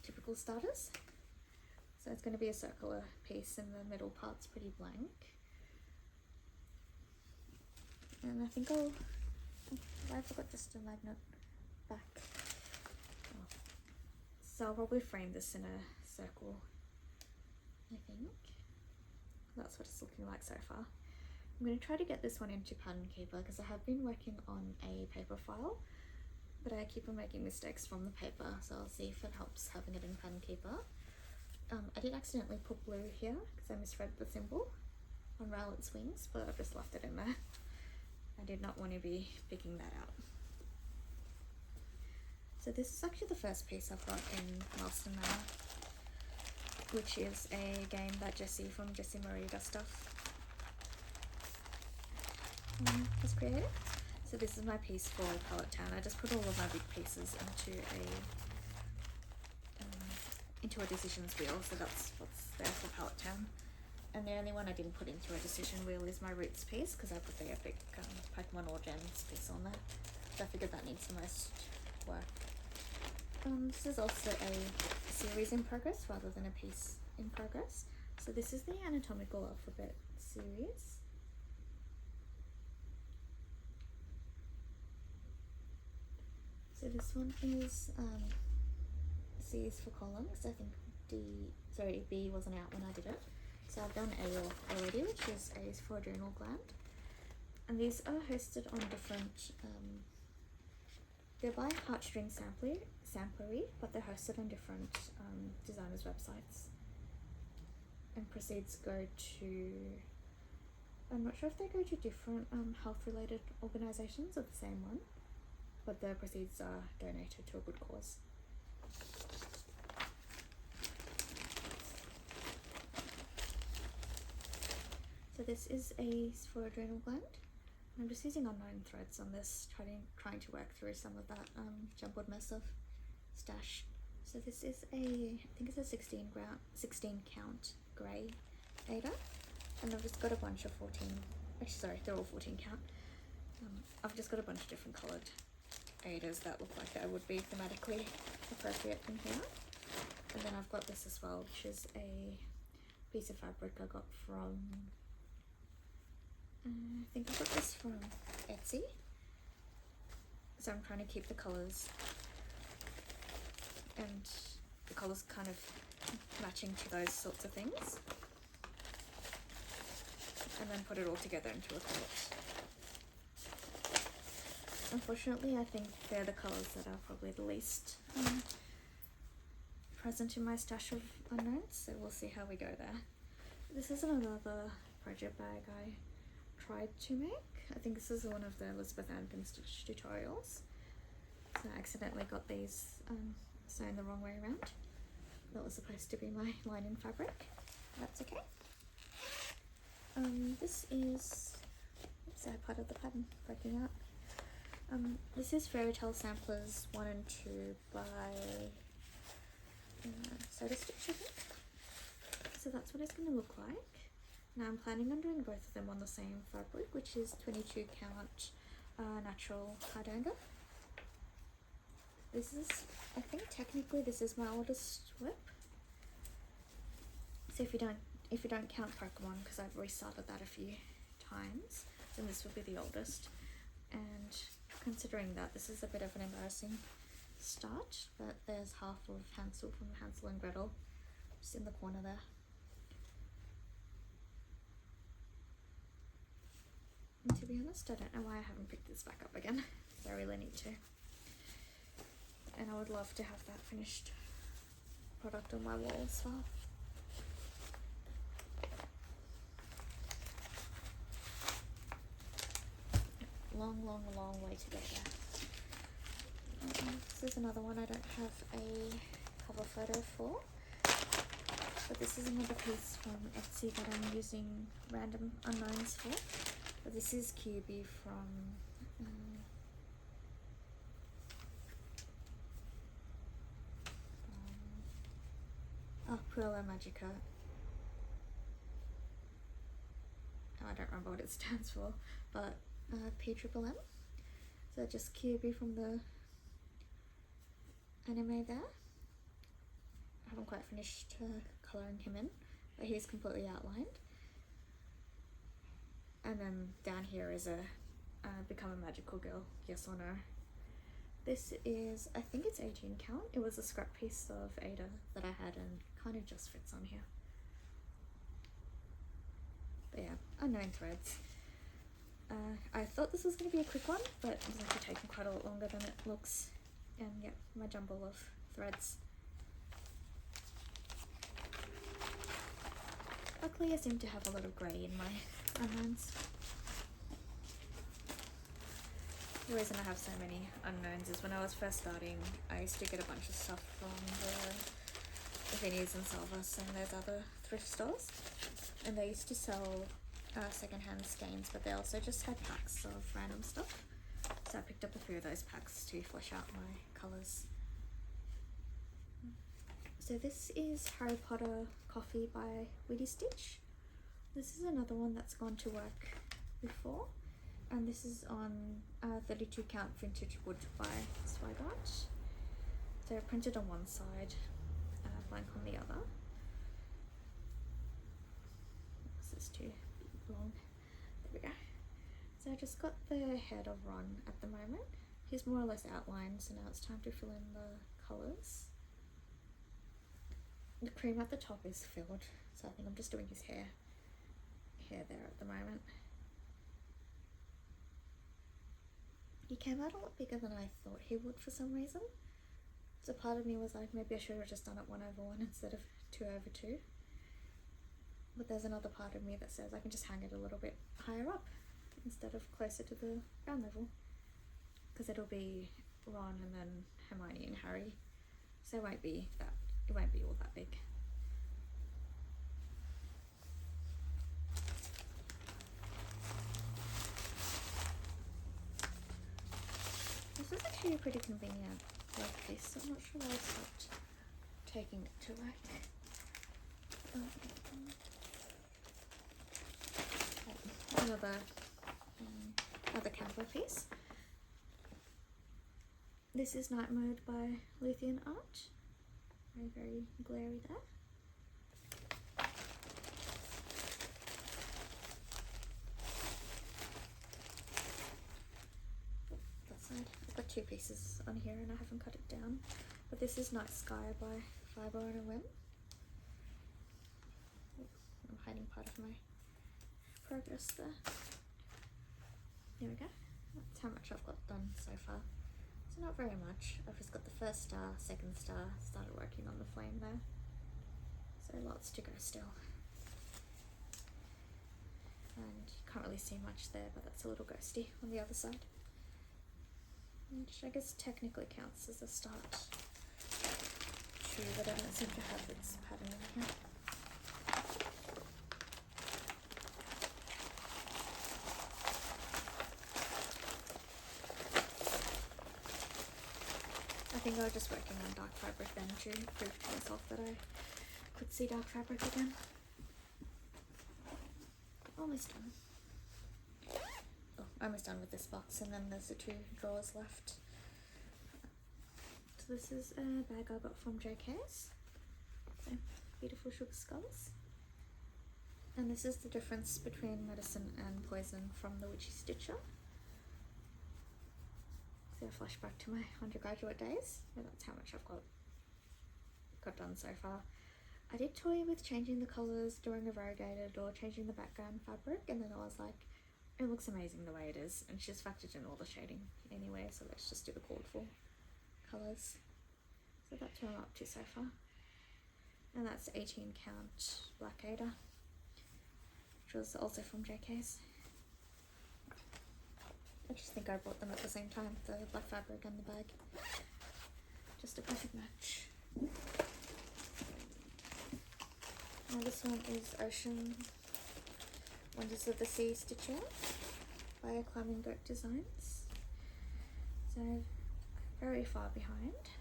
typical starters. So it's going to be a circular piece, and the middle part's pretty blank. And I think I forgot just a magnet back. Oh. So I'll probably frame this in a circle, I think. That's what it's looking like so far. I'm going to try to get this one into Pattern Keeper because I have been working on a paper file, but I keep on making mistakes from the paper, so I'll see if it helps having it in Pattern Keeper. I did accidentally put blue here because I misread the symbol on Rowlet's wings, but I've just left it in there. I did not want to be picking that out. So this is actually the first piece I've got in Master Manor, which is a game that Jessie from Jessie Mariga Stuff has created. So this is my piece for Palette Town. I just put all of my big pieces into a decisions wheel, so that's what's there for Palette Town. And the only one I didn't put into a decision wheel is my Roots piece, because I put the epic Pokemon All Gems piece on there. So I figured that needs the most work. This is also a series in progress rather than a piece in progress. So this is the Anatomical Alphabet series. So this one is C is for column, because I think B wasn't out when I did it. So I've done A already, which is A is for adrenal gland. And these are hosted on different, they're by Heartstring Samplery, but they're hosted on different designers' websites. And proceeds go to, I'm not sure if they go to different health-related organisations or the same one, but the proceeds are donated to a good cause. So this is A for adrenal gland. I'm just using unknown threads on this, trying to work through some of that jumbled mess of stash. So this is I think it's a 16 count grey Ada, and I've just got a bunch of 14, actually sorry, they're all 14 count. I've just got a bunch of different coloured Adas that look like they would be thematically appropriate in here. And then I've got this as well, which is a piece of fabric I got from I think I got this from Etsy. So I'm trying to keep the colours and the colours kind of matching to those sorts of things. And then put it all together into a quilt. Unfortunately, I think they're the colours that are probably the least present in my stash of unknowns, so we'll see how we go there. This is another project bag I tried to make. I think this is one of the Elizabeth Ann stitch tutorials. So I accidentally got these sewn the wrong way around. That was supposed to be my lining fabric. That's okay. This is, oops, I part of the pattern breaking out. This is Fairy Tale Samplers 1 and 2 by Soda Stitch, I think. So that's what it's going to look like. Now I'm planning on doing both of them on the same fabric, which is 22 count natural cardanga. This is, I think technically this is my oldest WIP. So if you don't count Pokemon, because I've restarted that a few times, then this would be the oldest. And considering that this is a bit of an embarrassing start, but there's half of Hansel from Hansel and Gretel just in the corner there. And to be honest, I don't know why I haven't picked this back up again. So I really need to. And I would love to have that finished product on my wall as well. Long way to go there. This is another one I don't have a cover photo for, but this is another piece from Etsy that I'm using random unknowns for. But this is QB from Puella Magica. I don't remember what it stands for, but P-triple-M. So just QB from the anime there. I haven't quite finished colouring him in, but he's completely outlined. And then down here is a Become a Magical Girl, yes or no. This is, I think it's 18 count. It was a scrap piece of Ada that I had and kind of just fits on here. But yeah, unknown threads. I thought this was going to be a quick one, but it's actually taken quite a lot longer than it looks. And yeah, my jumble of threads. Luckily I seem to have a lot of grey in my unknowns. The reason I have so many unknowns is when I was first starting, I used to get a bunch of stuff from the Vinnies and Salvas and there's other thrift stores. And they used to sell secondhand skeins, but they also just had packs of random stuff. So I picked up a few of those packs to flesh out my colours. So this is Harry Potter Coffee by Witty Stitch. This is another one that's gone to work before, and this is on 32 count vintage wood by Swigart. So printed on one side, blank on the other. This is too long. There we go. So I just got the head of Ron at the moment. He's more or less outlined, so now it's time to fill in the colours. The cream at the top is filled, so I think I'm just doing his hair there at the moment. He came out a lot bigger than I thought he would for some reason. So part of me was like, maybe I should have just done it 1/1 instead of 2/2. But there's another part of me that says I can just hang it a little bit higher up instead of closer to the ground level, because it'll be Ron and then Hermione and Harry, so it won't be all that big. This is actually a pretty convenient work piece, so I'm not sure why I stopped taking it to work. Another Canva piece. This is Night Mode by Luthien Art. Very, very glary there. 2 pieces on here and I haven't cut it down. But this is Night Sky by Fibre on a Whim. I'm hiding part of my progress there. There we go. That's how much I've got done so far. So not very much. I've just got the first star, second star, started working on the flame there. So lots to go still. And you can't really see much there, but that's a little ghosty on the other side. Which I guess technically counts as a start too, but I don't seem to have its pattern in here. I think I was just working on dark fabric then to prove to myself that I could see dark fabric again. Almost done. Oh, almost done with this box, and then there's the 2 drawers left. So this is a bag I got from JK's. So, beautiful sugar skulls. And this is the difference between medicine and poison from the Witchy Stitcher. So I flash back to my undergraduate days. Yeah, that's how much I've got done so far. I did toy with changing the colours, doing a variegated or changing the background fabric, and then I was like, it looks amazing the way it is, and she's factored in all the shading anyway, so let's just do the called for colours. So that's what I'm up to so far. And that's 18 count Black Ada, which was also from JK's. I just think I bought them at the same time, the black fabric and the bag. Just a perfect match. Now this one is Ocean Wonders of the Sea Stitcher by Climbing Goat Designs. So very far behind.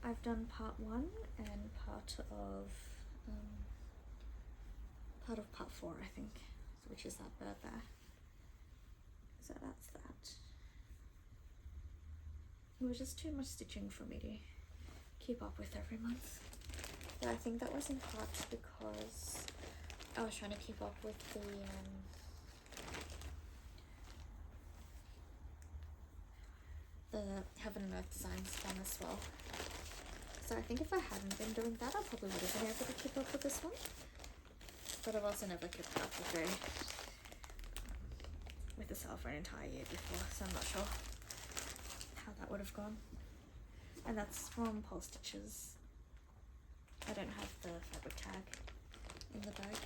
I've done part 1 and part of part 4, I think, which is that bird there. So that's that. It was just too much stitching for me to keep up with every month. But I think that was in part because I was trying to keep up with the Heaven and Earth Designs one as well. So I think if I hadn't been doing that, I probably would have been able to keep up with this one. But I've also never kept up with the sale for an entire year before, so I'm not sure how that would have gone. And that's from Pole Stitches. I don't have the fabric tag in the bag.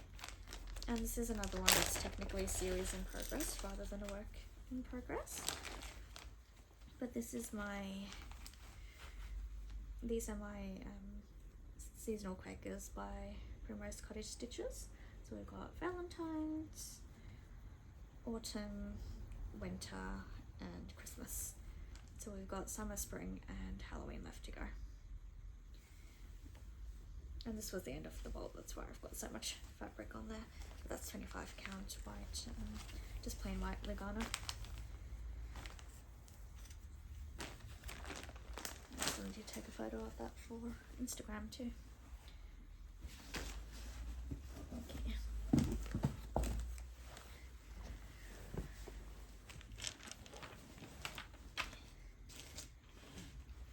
And this is another one that's technically a series in progress rather than a work in progress. But this is these are my seasonal Quakers by Primrose Cottage Stitches. So we've got Valentine's, autumn, winter, and Christmas. So we've got summer, spring, and Halloween left to go. And this was the end of the bolt, that's why I've got so much fabric on there. But that's 25 count white, just plain white Lugana. I just wanted to take a photo of that for Instagram too. Okay.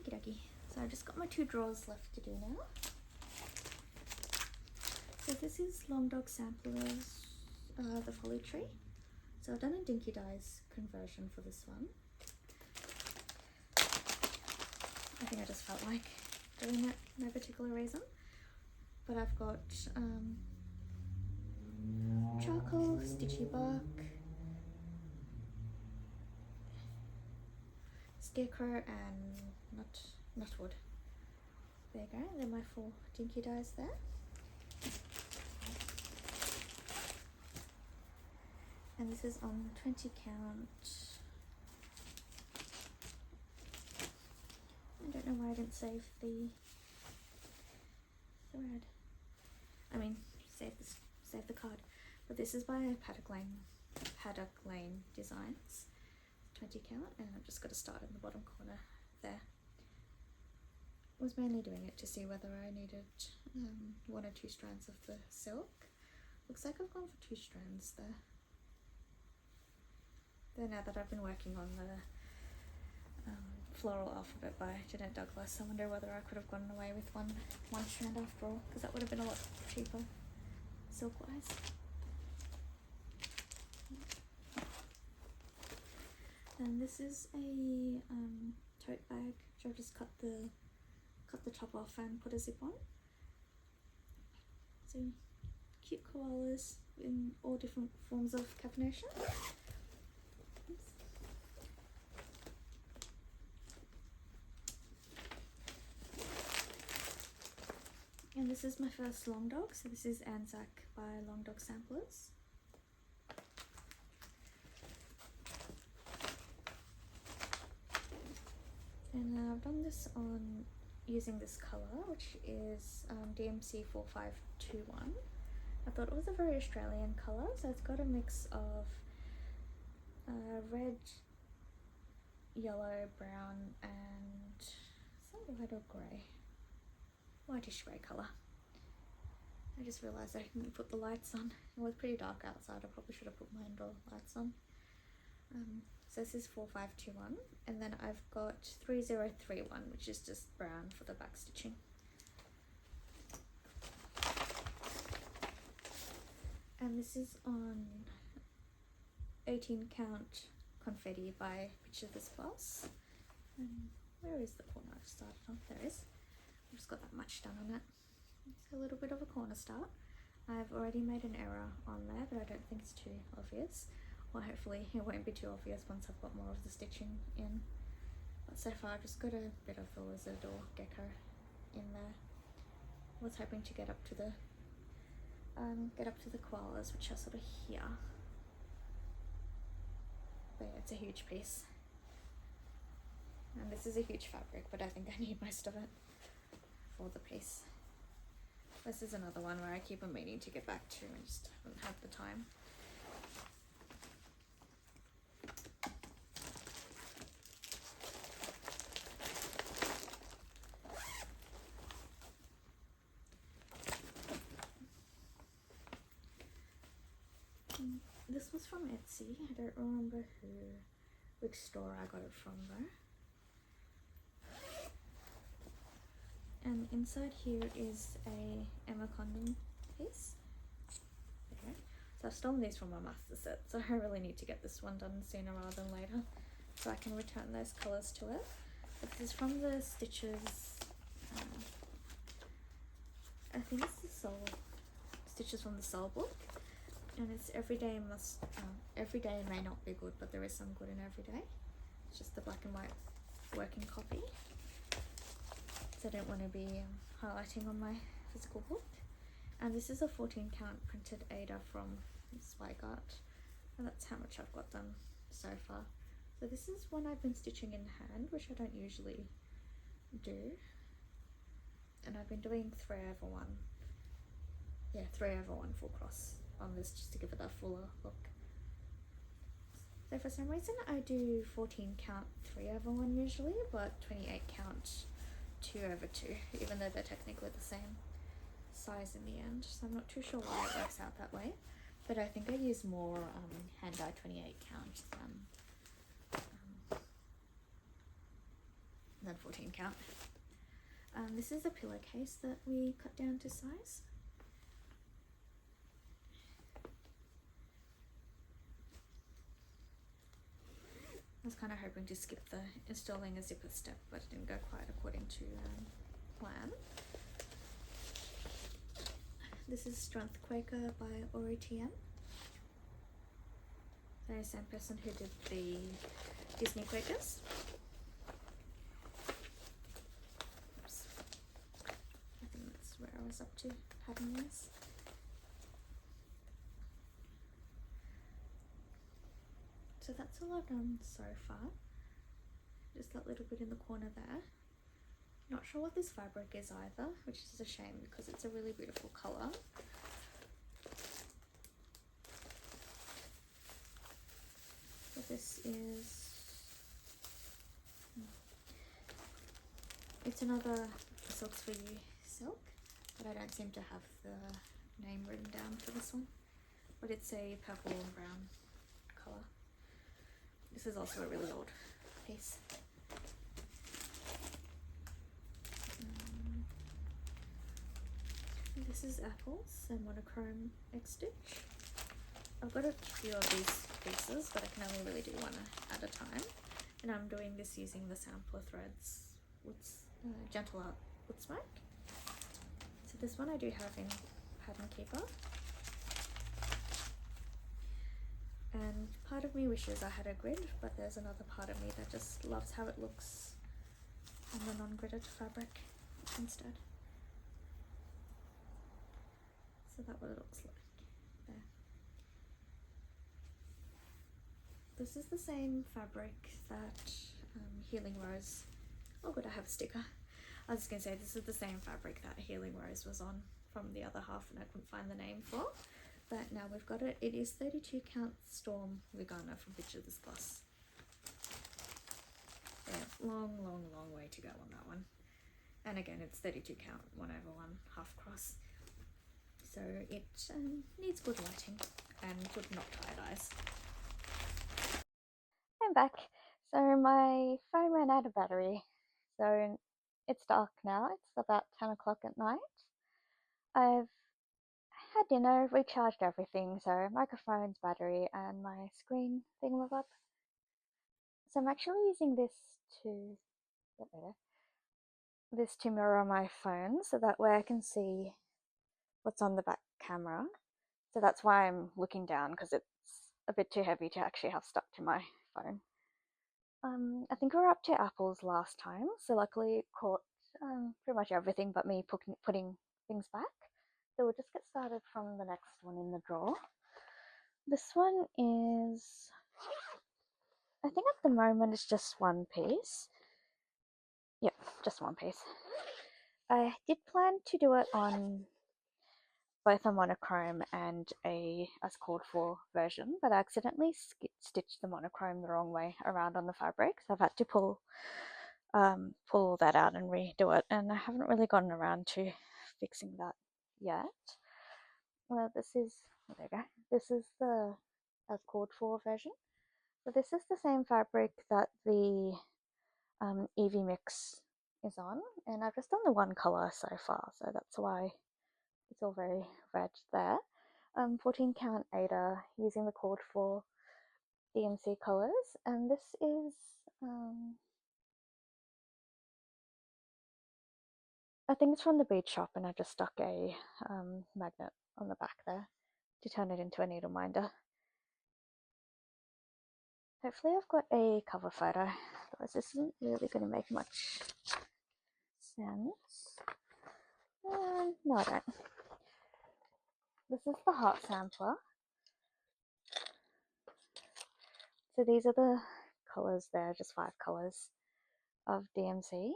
Okie dokie. So I've just got my 2 drawers left to do now. So this is Long Dog Samplers, the Folly Tree. So I've done a Dinky Dyes conversion for this one. I think I just felt like doing it, no particular reason. But I've got charcoal, stitchy bark, scarecrow, and nutwood. There you go, they're my 4 Dinky Dyes there. And this is on 20 count. I don't know why I didn't save the thread. I mean, save the card. But this is by Paddock Lane Designs. 20 count, and I've just got to start in the bottom corner there. I was mainly doing it to see whether I needed 1 or 2 strands of the silk. Looks like I've gone for 2 strands there. Though now that I've been working on the Floral Alphabet by Jeanette Douglas. I wonder whether I could have gotten away with one strand after all, because that would have been a lot cheaper silk wise. And this is a tote bag which I've just cut the top off and put a zip on. So cute koalas in all different forms of caffeination. And this is my first long dog, so this is Anzac by Long Dog Samplers. And I've done this on using this colour, which is DMC 4521. I thought it was a very Australian colour, so it's got a mix of red, yellow, brown, and some white or grey. Whitish grey colour. I just realised I didn't put the lights on. It was pretty dark outside. I probably should have put my indoor lights on. So this is 4521, and then I've got 3031, which is just brown for the back stitching. And this is on 18 count confetti by Picture This Boss. Where is the corner I've started on? There it is. I've just got that much done on it. It's a little bit of a corner start. I've already made an error on there, but I don't think it's too obvious. Well, hopefully it won't be too obvious once I've got more of the stitching in. But so far I've just got a bit of the lizard or gecko in there. I was hoping to get up to the koalas, which are sort of here. But yeah, it's a huge piece. And this is a huge fabric, but I think I need most of it for the piece. This is another one where I keep on meaning to get back to and just haven't had the time. This was from Etsy. I don't remember which store I got it from though. And inside here is a Emma Condon piece. Okay. So I've stolen these from my master set, so I really need to get this one done sooner rather than later, so I can return those colours to it. But this is from the Stitches. I think it's the Soul Stitches from the Soul book. And it's every day may not be good, but there is some good in every day. It's just the black and white working copy, so I don't want to be highlighting on my physical book. And this is a 14 count printed Ada from Zweigart, and that's how much I've got done so far. So this is one I've been stitching in hand, which I don't usually do, and I've been doing 3/1. Yeah, 3/1 full cross on this just to give it that fuller look. So for some reason I do 14 count 3/1 usually, but 28 count 2/2, even though they're technically the same size in the end. So I'm not too sure why it works out that way, but I think I use more hand dye 28 count than 14 count. This is a pillowcase that we cut down to size. I was kind of hoping to skip the installing a zipper step, but it didn't go quite according to plan. This is Strength Quaker by Ori TM. The same person who did the Disney Quakers. Oops. I think that's where I was up to having this. So that's a lot done so far. Just that little bit in the corner there. Not sure what this fabric is either, which is a shame because it's a really beautiful colour. So this is, it's another Silks For You silk, but I don't seem to have the name written down for this one. But it's a purple and brown colour. This is also a really old piece. this is apples and monochrome X stitch. I've got a few of these pieces, but I can only really do one at a time. And I'm doing this using the sampler threads with Gentle Art Wood Smoke. So this one I do have in Pattern Keeper. And part of me wishes I had a grid, but there's another part of me that just loves how it looks on the non-gridded fabric instead. So that's what it looks like there. This is the same fabric that Healing Rose, oh good, I have a sticker. I was just going to say this is the same fabric that Healing Rose was on from the other half and I couldn't find the name for. But now we've got it. It is 32 count Storm Lugana from Picture This Gloss. Yeah, long way to go on that one. And again, it's 32 count 1/1 half cross. So it needs good lighting and good not tired eyes. I'm back. So my phone ran out of battery. So it's dark now. It's about 10 o'clock at night. I've had dinner, recharged everything, so microphone's battery and my screen thingamabob. So I'm actually using this to mirror my phone, so that way I can see what's on the back camera. So that's why I'm looking down, because it's a bit too heavy to actually have stuck to my phone. I think we were up to apples last time, so luckily it caught pretty much everything but me putting things back. So we'll just get started from the next one in the drawer. This one is, I think at the moment it's just one piece. Yep, just one piece. I did plan to do it on both a monochrome and a as called for version, but I accidentally stitched the monochrome the wrong way around on the fabric, so I've had to pull all that out and redo it, and I haven't really gotten around to fixing that yet. Well, there you go. This is the as called for version. So this is the same fabric that the Eevee mix is on, and I've just done the one colour so far, so that's why it's all very red there. 14 count Ada using the called for DMC colours, and this is I think it's from the bead shop, and I just stuck a magnet on the back there to turn it into a needle minder. Hopefully I've got a cover photo, otherwise this isn't really going to make much sense. No, I don't. This is the heart sampler. So these are the colours there, just 5 colours of DMC.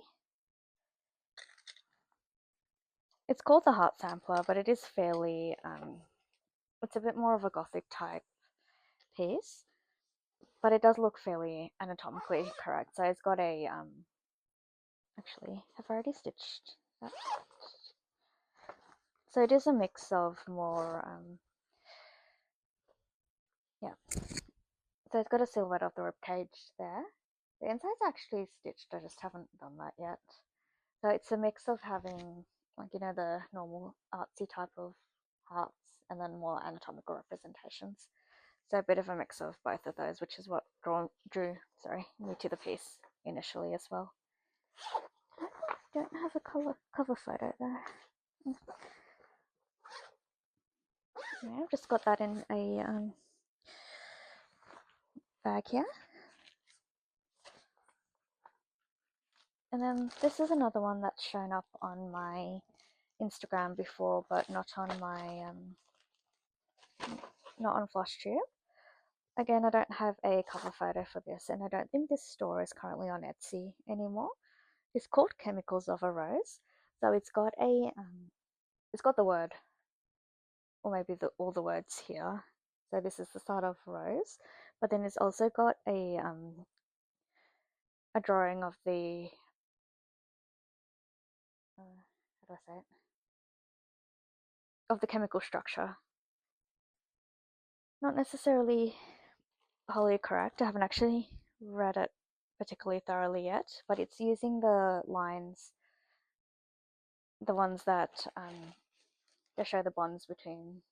It's called the heart sampler, but it is fairly, it's a bit more of a gothic type piece, but it does look fairly anatomically correct. So it's got a, actually, I've already stitched that. So it is a mix of more, yeah. So it's got a silhouette of the ribcage there. The inside's actually stitched, I just haven't done that yet. So it's a mix of having, like, you know, the normal artsy type of hearts and then more anatomical representations. So a bit of a mix of both of those, which is what drew me to the piece initially as well. I don't have a cover photo there. Yeah, I've just got that in a bag here. And then this is another one that's shown up on my Instagram before, but not on my not on Flosstube. Again, I don't have a cover photo for this, and I don't think this store is currently on Etsy anymore. It's called Chemicals of a Rose. So it's got a it's got the word, or maybe all the words here. So this is the start of rose, but then it's also got a drawing of the how do I say it? Of the chemical structure. Not necessarily wholly correct. I haven't actually read it particularly thoroughly yet, but it's using the lines, the ones that to show the bonds between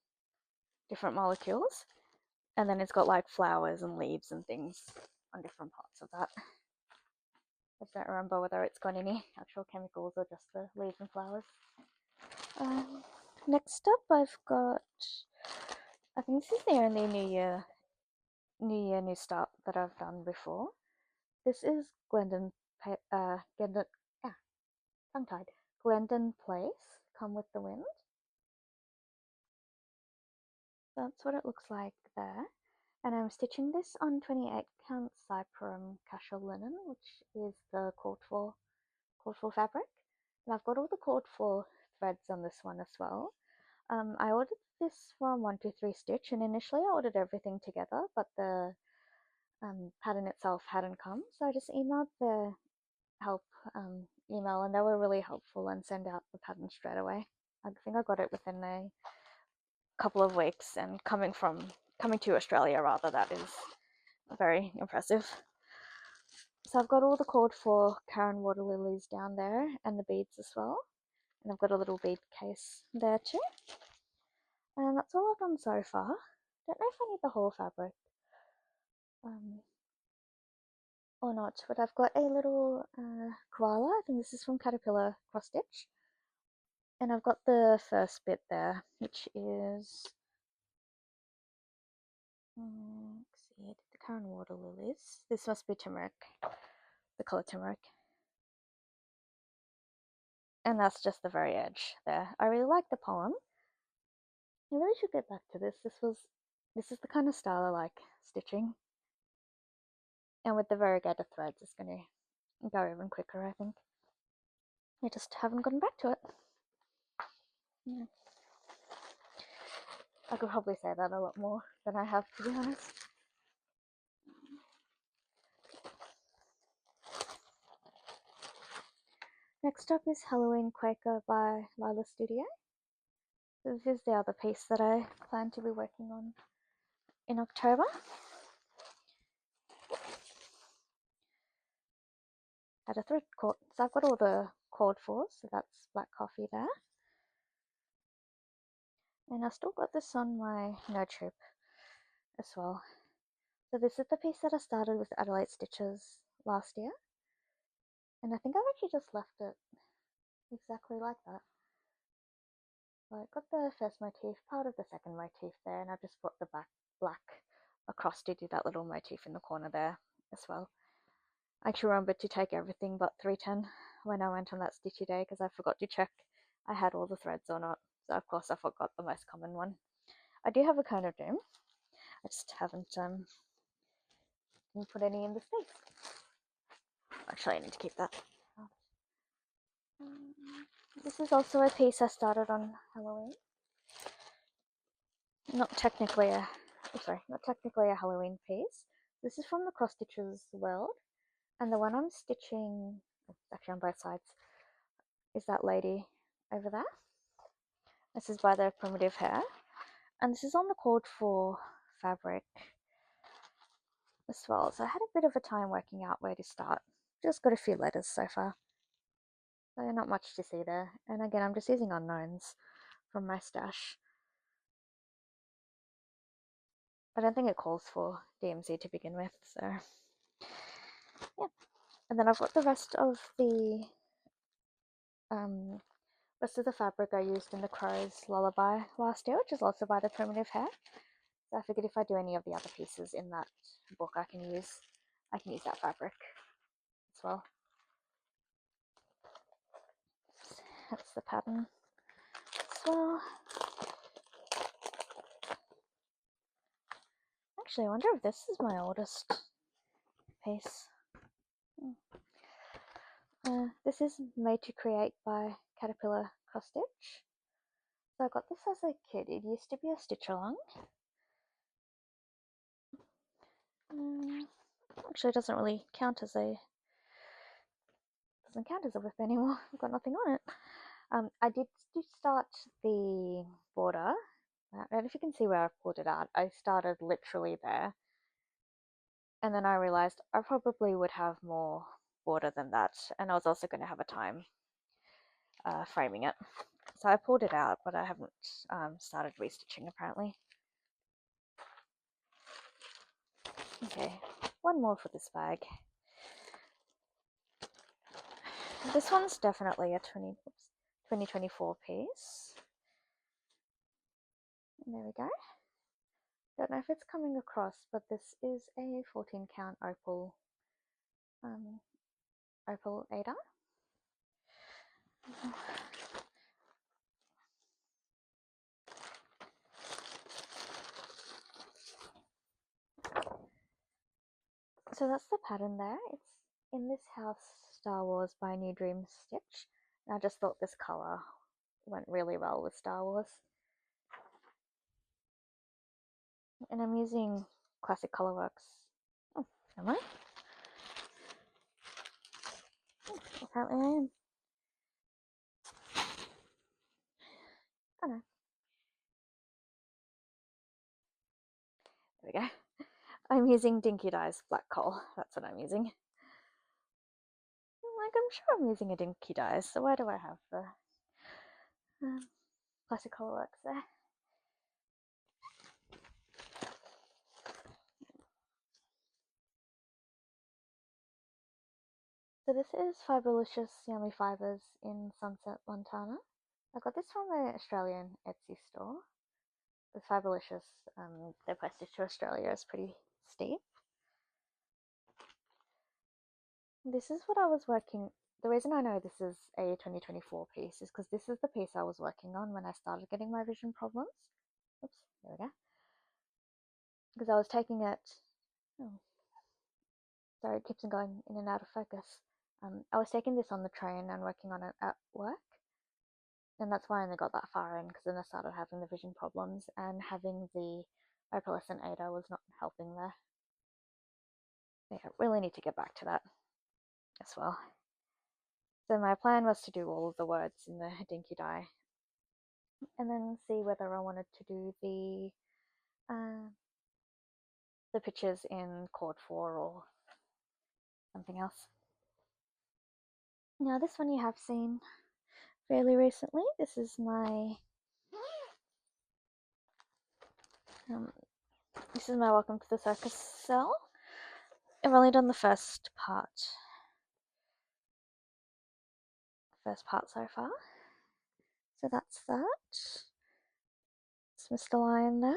different molecules. And then it's got like flowers and leaves and things on different parts of that. I don't remember whether it's got any actual chemicals or just the leaves and flowers. Next up, I've got, I think this is the only New Year, New Start that I've done before. This is Glendon Place, Come With the Wind. That's what it looks like there. And I'm stitching this on 28 count Cyprum casual linen, which is the called for fabric. And I've got all the called for threads on this one as well. I ordered this from 123 Stitch, and initially I ordered everything together, but the pattern itself hadn't come, so I just emailed the help email, and they were really helpful and sent out the pattern straight away. I think I got it within a couple of weeks, and coming to Australia rather, that is very impressive. So I've got all the called for Karen water lilies down there and the beads as well, and I've got a little bead case there too. And that's all I've done so far. Don't know if I need the whole fabric or not, but I've got a little koala. I think this is from Caterpillar Cross Stitch, and I've got the first bit there, which is let's see, the Karen water lilies. This must be turmeric, the color turmeric, and that's just the very edge there. I really like the poem. I really should get back to this. This is the kind of style I like stitching, and with the variegated threads, it's going to go even quicker, I think. I just haven't gotten back to it. Yeah. I could probably say that a lot more than I have, to be honest. Next up is Halloween Quaker by Lila Studio. This is the other piece that I plan to be working on in October. Had a thread caught, so I've got all the cord fours, so that's black coffee there. And I've still got this on my no trip as well. So this is the piece that I started with Adelaide Stitches last year. And I think I've actually just left it exactly like that. So I got the first motif, part of the second motif there, and I've just brought the black across to do that little motif in the corner there as well. I actually remembered to take everything but 310 when I went on that stitchy day because I forgot to check I had all the threads or not. So of course I forgot the most common one. I do have a cone of doom. I just haven't put any in the space. Actually, I need to keep that. This is also a piece I started on Halloween. Not technically a Halloween piece. This is from the Cross Stitches World, and the one I'm stitching, actually on both sides, is that lady over there. This is by the Primitive Hair, and this is on the called for fabric as well. So I had a bit of a time working out where to start. Just got a few letters so far, so not much to see there. And again, I'm just using unknowns from my stash. I don't think it calls for DMC to begin with, so yeah. And then I've got the rest of the fabric I used in the Crow's Lullaby last year, which is also by the Primitive Hair. So I figured if I do any of the other pieces in that book, I can use that fabric as well. That's the pattern as well. Actually, I wonder if this is my oldest piece. This is Made to Create by Caterpillar Cross Stitch. So I got this as a kid. It used to be a stitch along. Actually, it doesn't really count as a WIP anymore. I've got nothing on it. I did start the border. I don't know if you can see where I've pulled it out. I started literally there, and then I realized I probably would have more border than that, and I was also going to have a time framing it. so I pulled it out, but I haven't started restitching apparently. Okay, one more for this bag. This one's definitely a 2024 piece. And there we go. Don't know if it's coming across, but this is a 14 count opal Ada. So that's the pattern there. It's In This House Star Wars by New Dream Stitch. And I just thought this colour went really well with Star Wars. And I'm using Classic Colourworks. Oh, am I? Oh, apparently I am. Oh no. There we go. I'm using Dinky Dye's Black Coal. That's what I'm using. I'm sure I'm using a Dinky Dye, so why do I have the Classic Colourworks there? So this is Fiberlicious Yummy Fibers in Sunset, Montana. I got this from an Australian Etsy store. The Fiberlicious, their postage to Australia is pretty steep. This is what I was working. The reason I know this is a 2024 piece is because this is the piece I was working on when I started getting my vision problems. Oops, there we go. Because I was taking it. Oh, sorry, it keeps on going in and out of focus. I was taking this on the train and working on it at work. And that's why I only got that far in, because then I started having the vision problems, and having the opalescent Ada was not helping there. Yeah, really need to get back to that as well. So my plan was to do all of the words in the Dinky Dye, and then see whether I wanted to do the pictures in Cord 4 or something else. Now this one you have seen fairly recently. This is my Welcome to the Circus cell. I've only done the first part so far. So that's that. It's Mr. Lion there,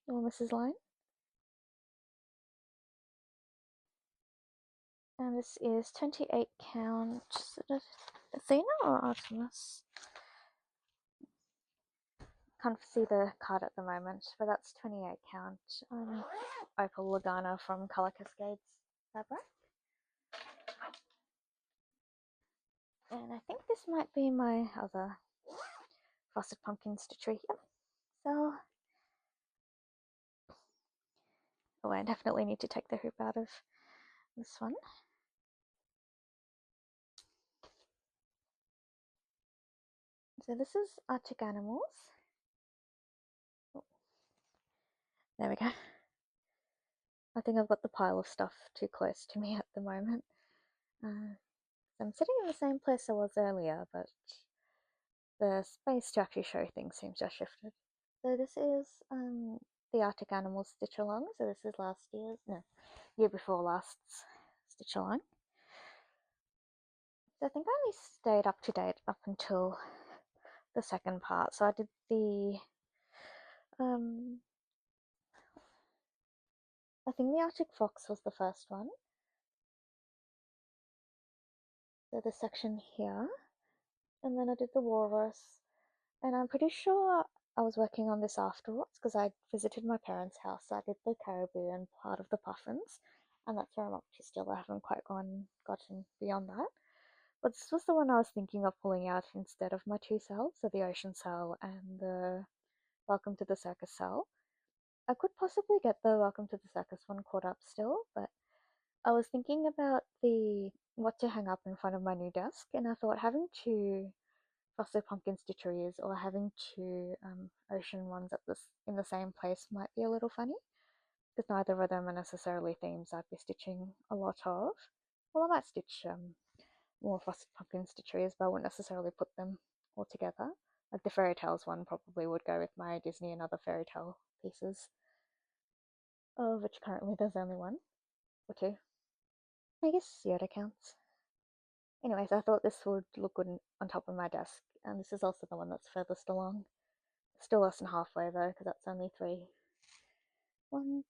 or Mrs. Lion. And this is 28 count. Is it Athena or Artemis? Can't see the card at the moment, but that's 28 count opal Lagana from Color Cascade Fabrics. And I think this might be my other frosted pumpkin stitchery here. So, oh, I definitely need to take the hoop out of this one. So this is Arctic Animals. Oh, there we go. I think I've got the pile of stuff too close to me at the moment. I'm sitting in the same place I was earlier, but the space to actually show things seems to have shifted. So this is the Arctic Animals stitch along. So this is year before last's stitch along. So I think I only stayed up to date up until the second part. So I did the I think the Arctic Fox was the first one. So the section here, and then I did the Walrus, and I'm pretty sure I was working on this afterwards because I visited my parents' house. So I did the Caribou and part of the Puffins, and that's where I'm up to still. I haven't quite gotten beyond that. But this was the one I was thinking of pulling out instead of my two cells, so the Ocean cell and the Welcome to the Circus cell. I could possibly get the Welcome to the Circus one caught up still, but I was thinking about what to hang up in front of my new desk, and I thought having two frosted pumpkin stitcheries or having two ocean ones in the same place might be a little funny, because neither of them are necessarily themes I'd be stitching a lot of. Well, I might stitch more frosted pumpkin stitcheries, but I wouldn't necessarily put them all together. Like the fairy tales one probably would go with my Disney and other fairy tale pieces, of which currently there's only one or two. I guess Yoda counts. Anyways, I thought this would look good on top of my desk, and this is also the one that's furthest along. Still less than halfway though, because that's only only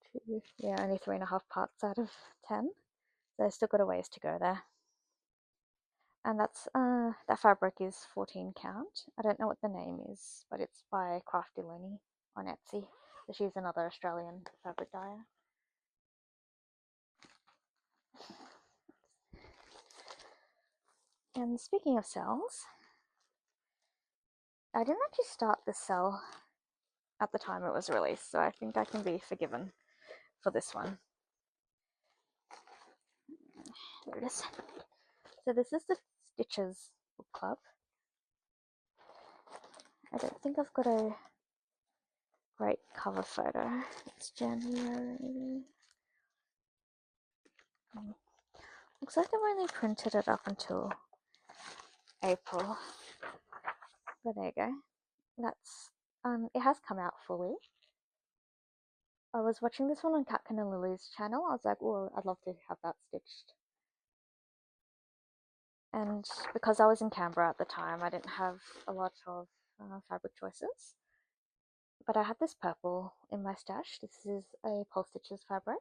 3.5 parts out of 10. So I've still got a ways to go there. And that fabric is 14 count. I don't know what the name is, but it's by Crafty Leeny on Etsy. So she's another Australian fabric dyer. And speaking of cells, I didn't actually start this cell at the time it was released, so I think I can be forgiven for this one. There it is. So this is the Stitches book club. I don't think I've got a great cover photo. It's January. Looks like I've only printed it up until April. But there you go. That's it has come out fully. I was watching this one on Catkin and Lily's channel. I was like, oh, I'd love to have that stitched. And because I was in Canberra at the time, I didn't have a lot of fabric choices. But I had this purple in my stash. This is a Pole Stitches fabric.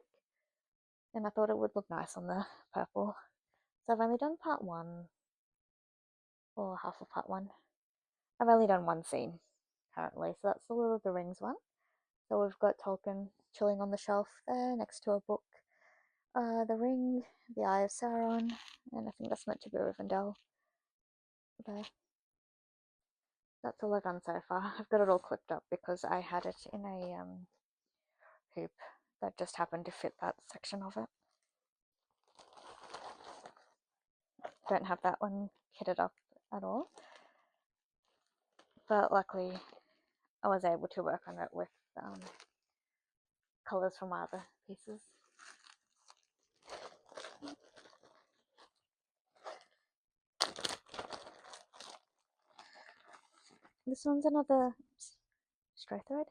And I thought it would look nice on the purple. So I've only done part 1, or half of part 1. I've only done one scene currently, so that's the Lord of the Rings one. So we've got Tolkien chilling on the shelf there next to a book. The Ring, the Eye of Sauron, and I think that's meant to be Rivendell there. That's all I've done so far. I've got it all clipped up because I had it in a hoop that just happened to fit that section of it. Don't have that one kitted up at all. But luckily I was able to work on it with colours from my other pieces. This one's another stray thread.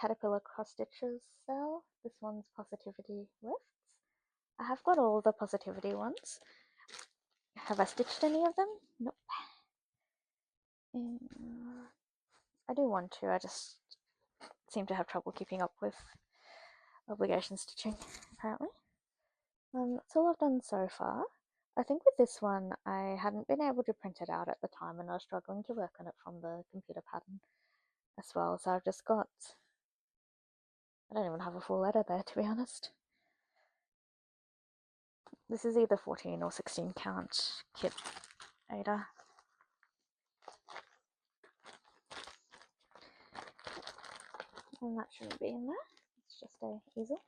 Caterpillar cross stitches cell. This one's Positivity Lifts. I have got all the Positivity ones. Have I stitched any of them? Nope. I do want to, I just seem to have trouble keeping up with obligation stitching, apparently. That's all I've done so far. I think with this one, I hadn't been able to print it out at the time, and I was struggling to work on it from the computer pattern as well, so I've just got, I don't even have a full letter there, to be honest. This is either 14 or 16 count kit Ada. And that shouldn't be in there, it's just a easel.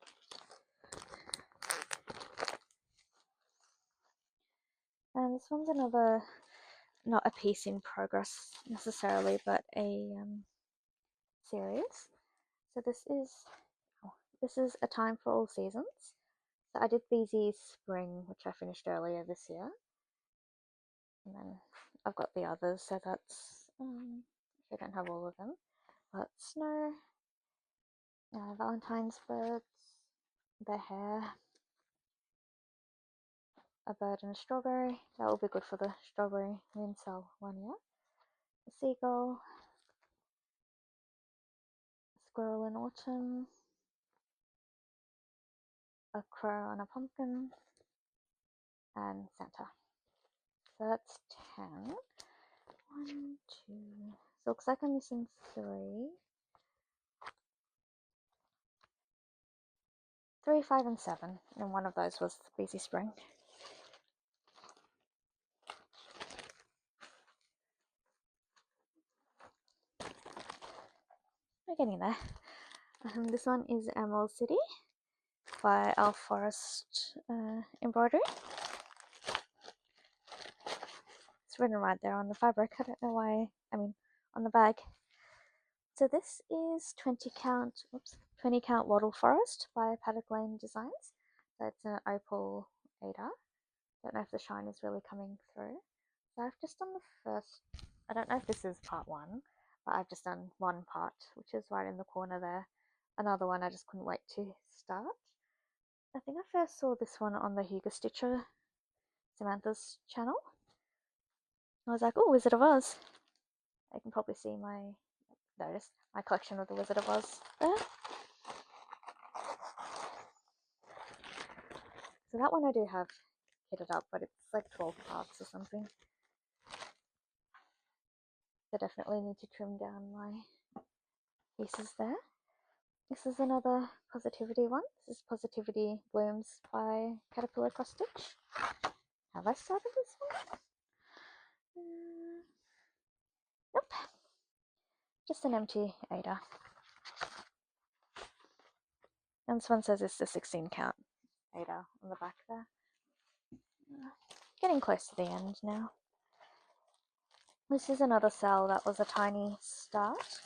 And this one's another, not a piece in progress necessarily, but a series. So this is A Time for All Seasons. So I did BZ's Spring, which I finished earlier this year. And then I've got the others, so that's, I don't have all of them, but Snow, Valentine's Birds, The Hare, A Bird and a Strawberry. That will be good for the strawberry moon cell one, yeah. A Seagull, a Squirrel in Autumn, a Crow on a Pumpkin, and Santa. So that's 10. 1, 2. So it looks like I'm missing 3. 3, 5, and 7, and one of those was the BZ Spring. We're getting there. This one is Emerald City by Elf Forest Embroidery. It's written right there on the fabric. I don't know why, on the bag. So this is 20 count Wattle Forest by Paddock Lane Designs. So it's an opal Ada. Don't know if the shine is really coming through. So I've just done the first I don't know if this is part one, but I've just done one part, which is right in the corner there. Another one I just couldn't wait to start. I think I first saw this one on the Hugo Stitcher, Samantha's channel. I was like, oh, Wizard of Oz. I can probably see my collection of the Wizard of Oz there. So that one I do have kitted up, but it's like 12 parts or something. So definitely need to trim down my pieces there. This is another Positivity one. This is Positivity Blooms by Caterpillar Cross Stitch. Have I started this one? Nope. Just an empty Ada. And this one says it's the 16 count Ada on the back there. Getting close to the end now. This is another cell that was a tiny start.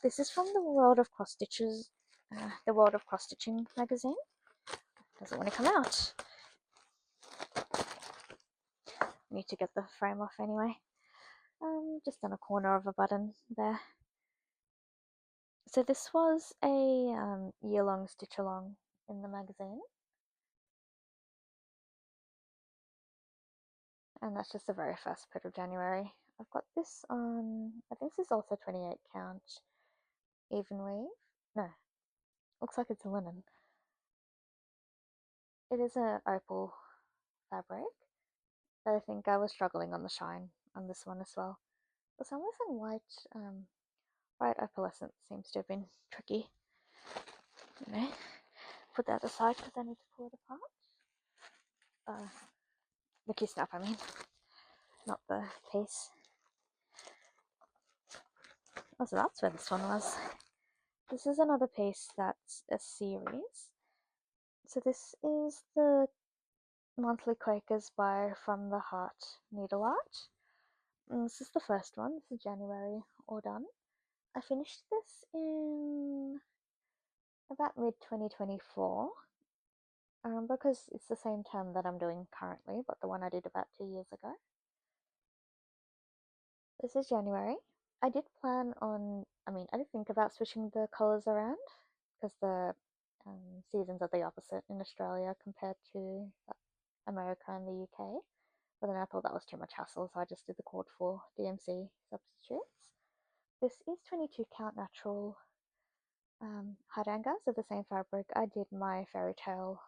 This is from the World of Cross Stitches, the World of Cross Stitching magazine. Doesn't want to come out. Need to get the frame off anyway. Just on a corner of a button there. So this was a year-long stitch along in the magazine. And that's just the very first bit of January. I've got this on, I think this is also 28 count even weave. No, looks like it's a linen. It is an opal fabric, but I think I was struggling on the shine on this one as well. For some reason, white opalescent seems to have been tricky. Anyway, put that aside because I need to pull it apart. The key snap, I mean, not the piece. Oh, so that's where this one was. This is another piece that's a series. So this is the monthly Quakers by From the Heart Needle Art. And this is the first one. This is January all done. I finished this in about mid-2024 because it's the same term that I'm doing currently, but the one I did about 2 years ago. This is January. I did plan on, I did think about switching the colours around because the seasons are the opposite in Australia compared to America and the UK. But then I thought that was too much hassle, so I just did the cord for DMC substitutes. This is 22 count natural harangas of the same fabric. I did my Fairy Tale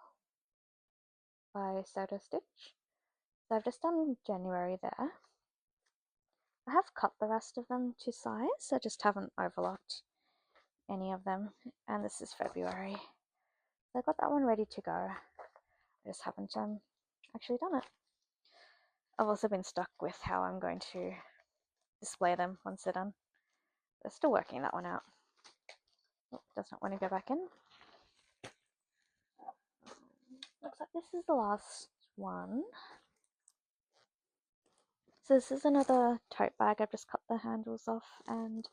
by Soda Stitch. So I've just done January there. I have cut the rest of them to size, I just haven't overlocked any of them. And this is February. So I got that one ready to go. I just haven't actually done it. I've also been stuck with how I'm going to display them once they're done. They're still working that one out. Oh, does not want to go back in. Looks like this is the last one. So this is another tote bag. I've just cut the handles off and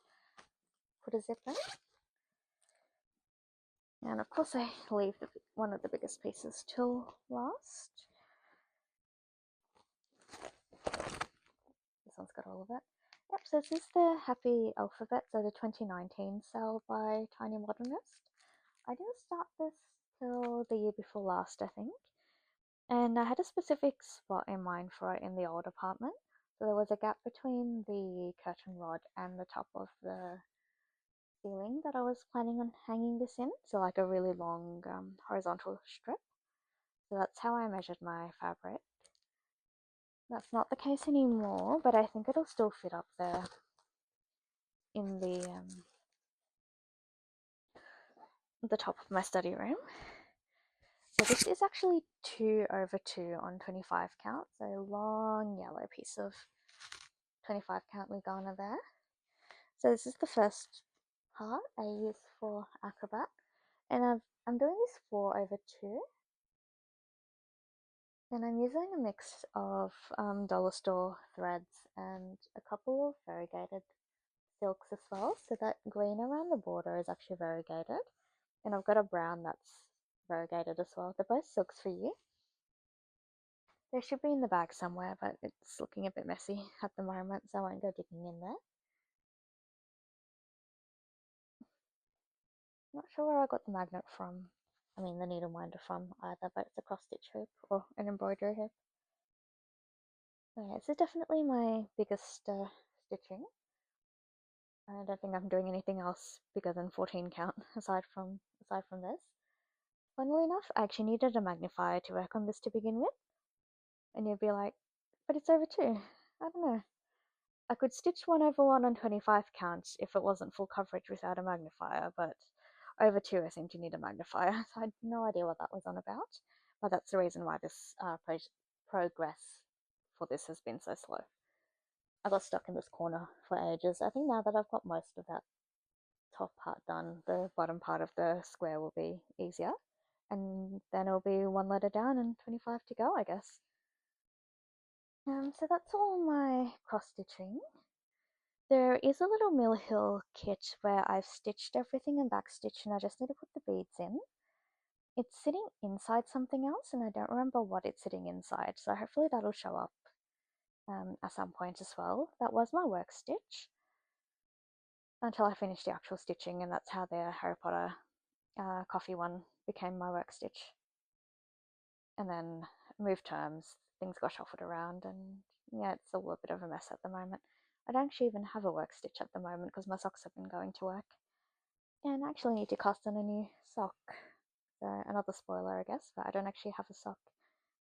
put a zip in. And of course I leave one of the biggest pieces till last. This one's got all of it. Yep, so this is the Happy Alphabet, so the 2019 sale by Tiny Modernist. I didn't start this till the year before last, I think. And I had a specific spot in mind for it in the old apartment. So there was a gap between the curtain rod and the top of the ceiling that I was planning on hanging this in. So like a really long horizontal strip. So that's how I measured my fabric. That's not the case anymore, but I think it'll still fit up there in the top of my study room. So this is actually 2/2 on 25 count, so a long yellow piece of 25 count Lugana there. So this is the first part I use for Acrobat, and I'm doing this 4/2, and I'm using a mix of dollar store threads and a couple of variegated silks as well, so that green around the border is actually variegated, and I've got a brown that's variegated as well. They're both silks for you. They should be in the bag somewhere, but it's looking a bit messy at the moment, so I won't go digging in there. Not sure where I got the magnet from. I mean, the needle minder from either, but it's a cross stitch hoop or an embroidery hoop. So yeah, this is definitely my biggest stitching. I don't think I'm doing anything else bigger than 14 count aside from this. Funnily enough, I actually needed a magnifier to work on this to begin with, and you'd be like, but it's over 2. I don't know. I could stitch 1/1 on 25 counts if it wasn't full coverage without a magnifier, but over 2 I seem to need a magnifier, so I had no idea what that was on about. But that's the reason why this progress for this has been so slow. I got stuck in this corner for ages. I think now that I've got most of that top part done, the bottom part of the square will be easier. And then it'll be 1 letter down and 25 to go, I guess. So that's all my cross stitching. There is a little Mill Hill kit where I've stitched everything and backstitched, and I just need to put the beads in. It's sitting inside something else, and I don't remember what it's sitting inside, so hopefully that'll show up at some point as well. That was my work stitch until I finished the actual stitching, and that's how the Harry Potter coffee one became my work stitch. And then moved terms, things got shuffled around, and yeah, it's all a bit of a mess at the moment. I don't actually even have a work stitch at the moment because my socks have been going to work. And I actually need to cast on a new sock. So another spoiler, I guess, but I don't actually have a sock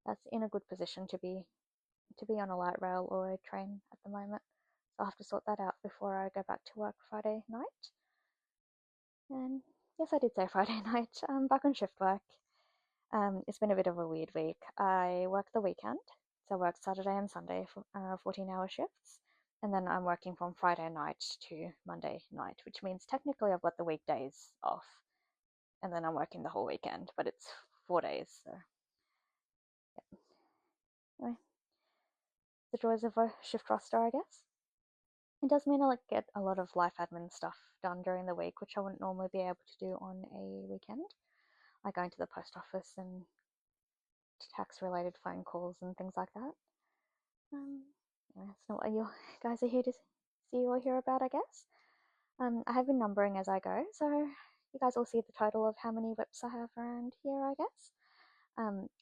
that's in a good position to be on a light rail or a train at the moment. So I'll have to sort that out before I go back to work Friday night. And yes, I did say Friday night. I'm back on shift work. It's been a bit of a weird week. I work the weekend, so I work Saturday and Sunday for 14-hour shifts, and then I'm working from Friday night to Monday night, which means technically I've got the weekdays off, and then I'm working the whole weekend, but it's 4 days, so yeah. Anyway, the joys of a shift roster, I guess. It does mean I get a lot of life admin stuff done during the week, which I wouldn't normally be able to do on a weekend, like going to the post office and tax-related phone calls and things like that. That's not what you guys are here to see or hear about, I guess. I have been numbering as I go, so you guys will see the total of how many WIPs I have around here, I guess.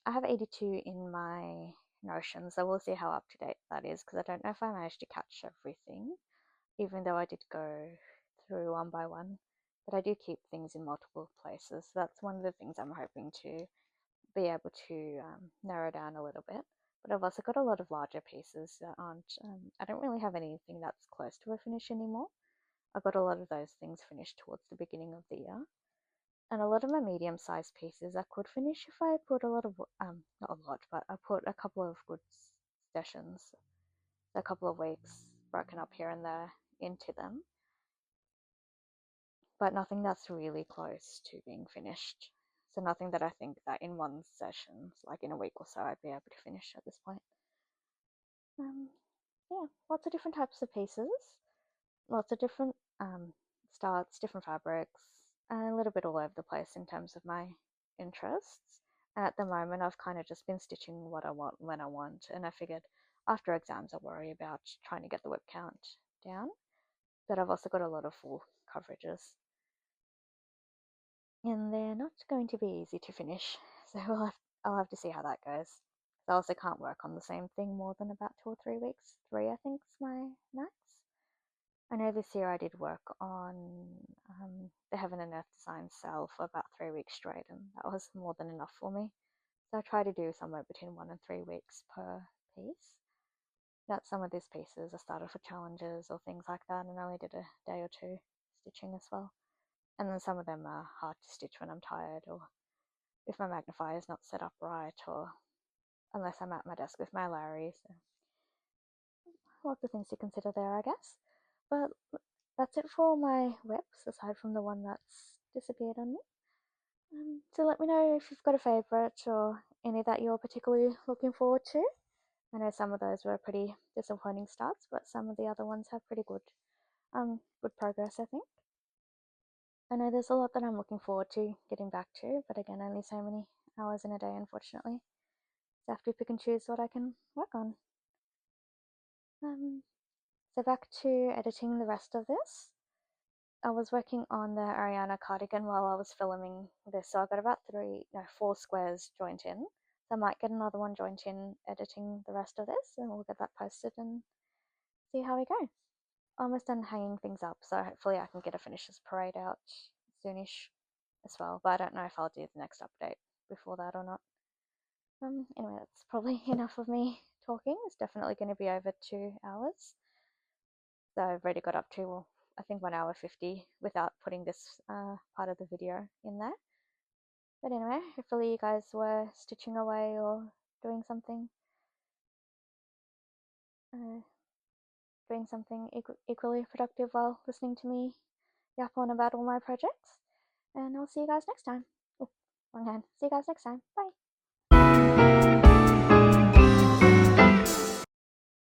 I have 82 in my Notion, so we'll see how up to date that is, because I don't know if I managed to catch everything, even though I did go through one by one. But I do keep things in multiple places, so that's one of the things I'm hoping to be able to narrow down a little bit. But I've also got a lot of larger pieces that aren't, I don't really have anything that's close to a finish anymore. I got a lot of those things finished towards the beginning of the year. And a lot of my medium-sized pieces I could finish if I put a lot of, not a lot, but I put a couple of good sessions, a couple of weeks broken up here and there into them. But nothing that's really close to being finished. So nothing that I think that in one session, like in a week or so, I'd be able to finish at this point. Yeah, lots of different types of pieces, lots of different starts, different fabrics, and a little bit all over the place in terms of my interests. And at the moment, I've kind of just been stitching what I want when I want, and I figured after exams I'll worry about trying to get the WIP count down. But I've also got a lot of full coverages, and they're not going to be easy to finish, so I'll have to see how that goes. I also can't work on the same thing more than about 2 or 3 weeks. 3, I think, is my max. I know this year I did work on the Heaven and Earth Design cell for about 3 weeks straight, and that was more than enough for me. So I try to do somewhere between 1 and 3 weeks per piece. That's some of these pieces I started for challenges or things like that, and I only did a day or 2 stitching as well. And then some of them are hard to stitch when I'm tired, or if my magnifier is not set up right, or unless I'm at my desk with my Larry. So lots of things to consider there, I guess. But that's it for all my WIPs, aside from the one that's disappeared on me. So let me know if you've got a favourite or any that you're particularly looking forward to. I know some of those were pretty disappointing starts, but some of the other ones have pretty good progress, I think. I know there's a lot that I'm looking forward to getting back to, but again, only so many hours in a day, unfortunately. So I have to pick and choose what I can work on. So back to editing the rest of this. I was working on the Ariana cardigan while I was filming this, so I got about 4 squares joined in. So I might get another one joined in editing the rest of this, and we'll get that posted and see how we go. Almost done hanging things up, so hopefully I can get a finishes parade out soonish as well, but I don't know if I'll do the next update before that or not. Anyway, that's probably enough of me talking. It's definitely going to be over 2 hours. So I've already got up to, well, I think 1 hour 50 without putting this part of the video in there. But anyway, hopefully you guys were stitching away or doing something equally productive while listening to me yap on about all my projects. And I'll see you guys next time. Oh, wrong hand. See you guys next time. Bye.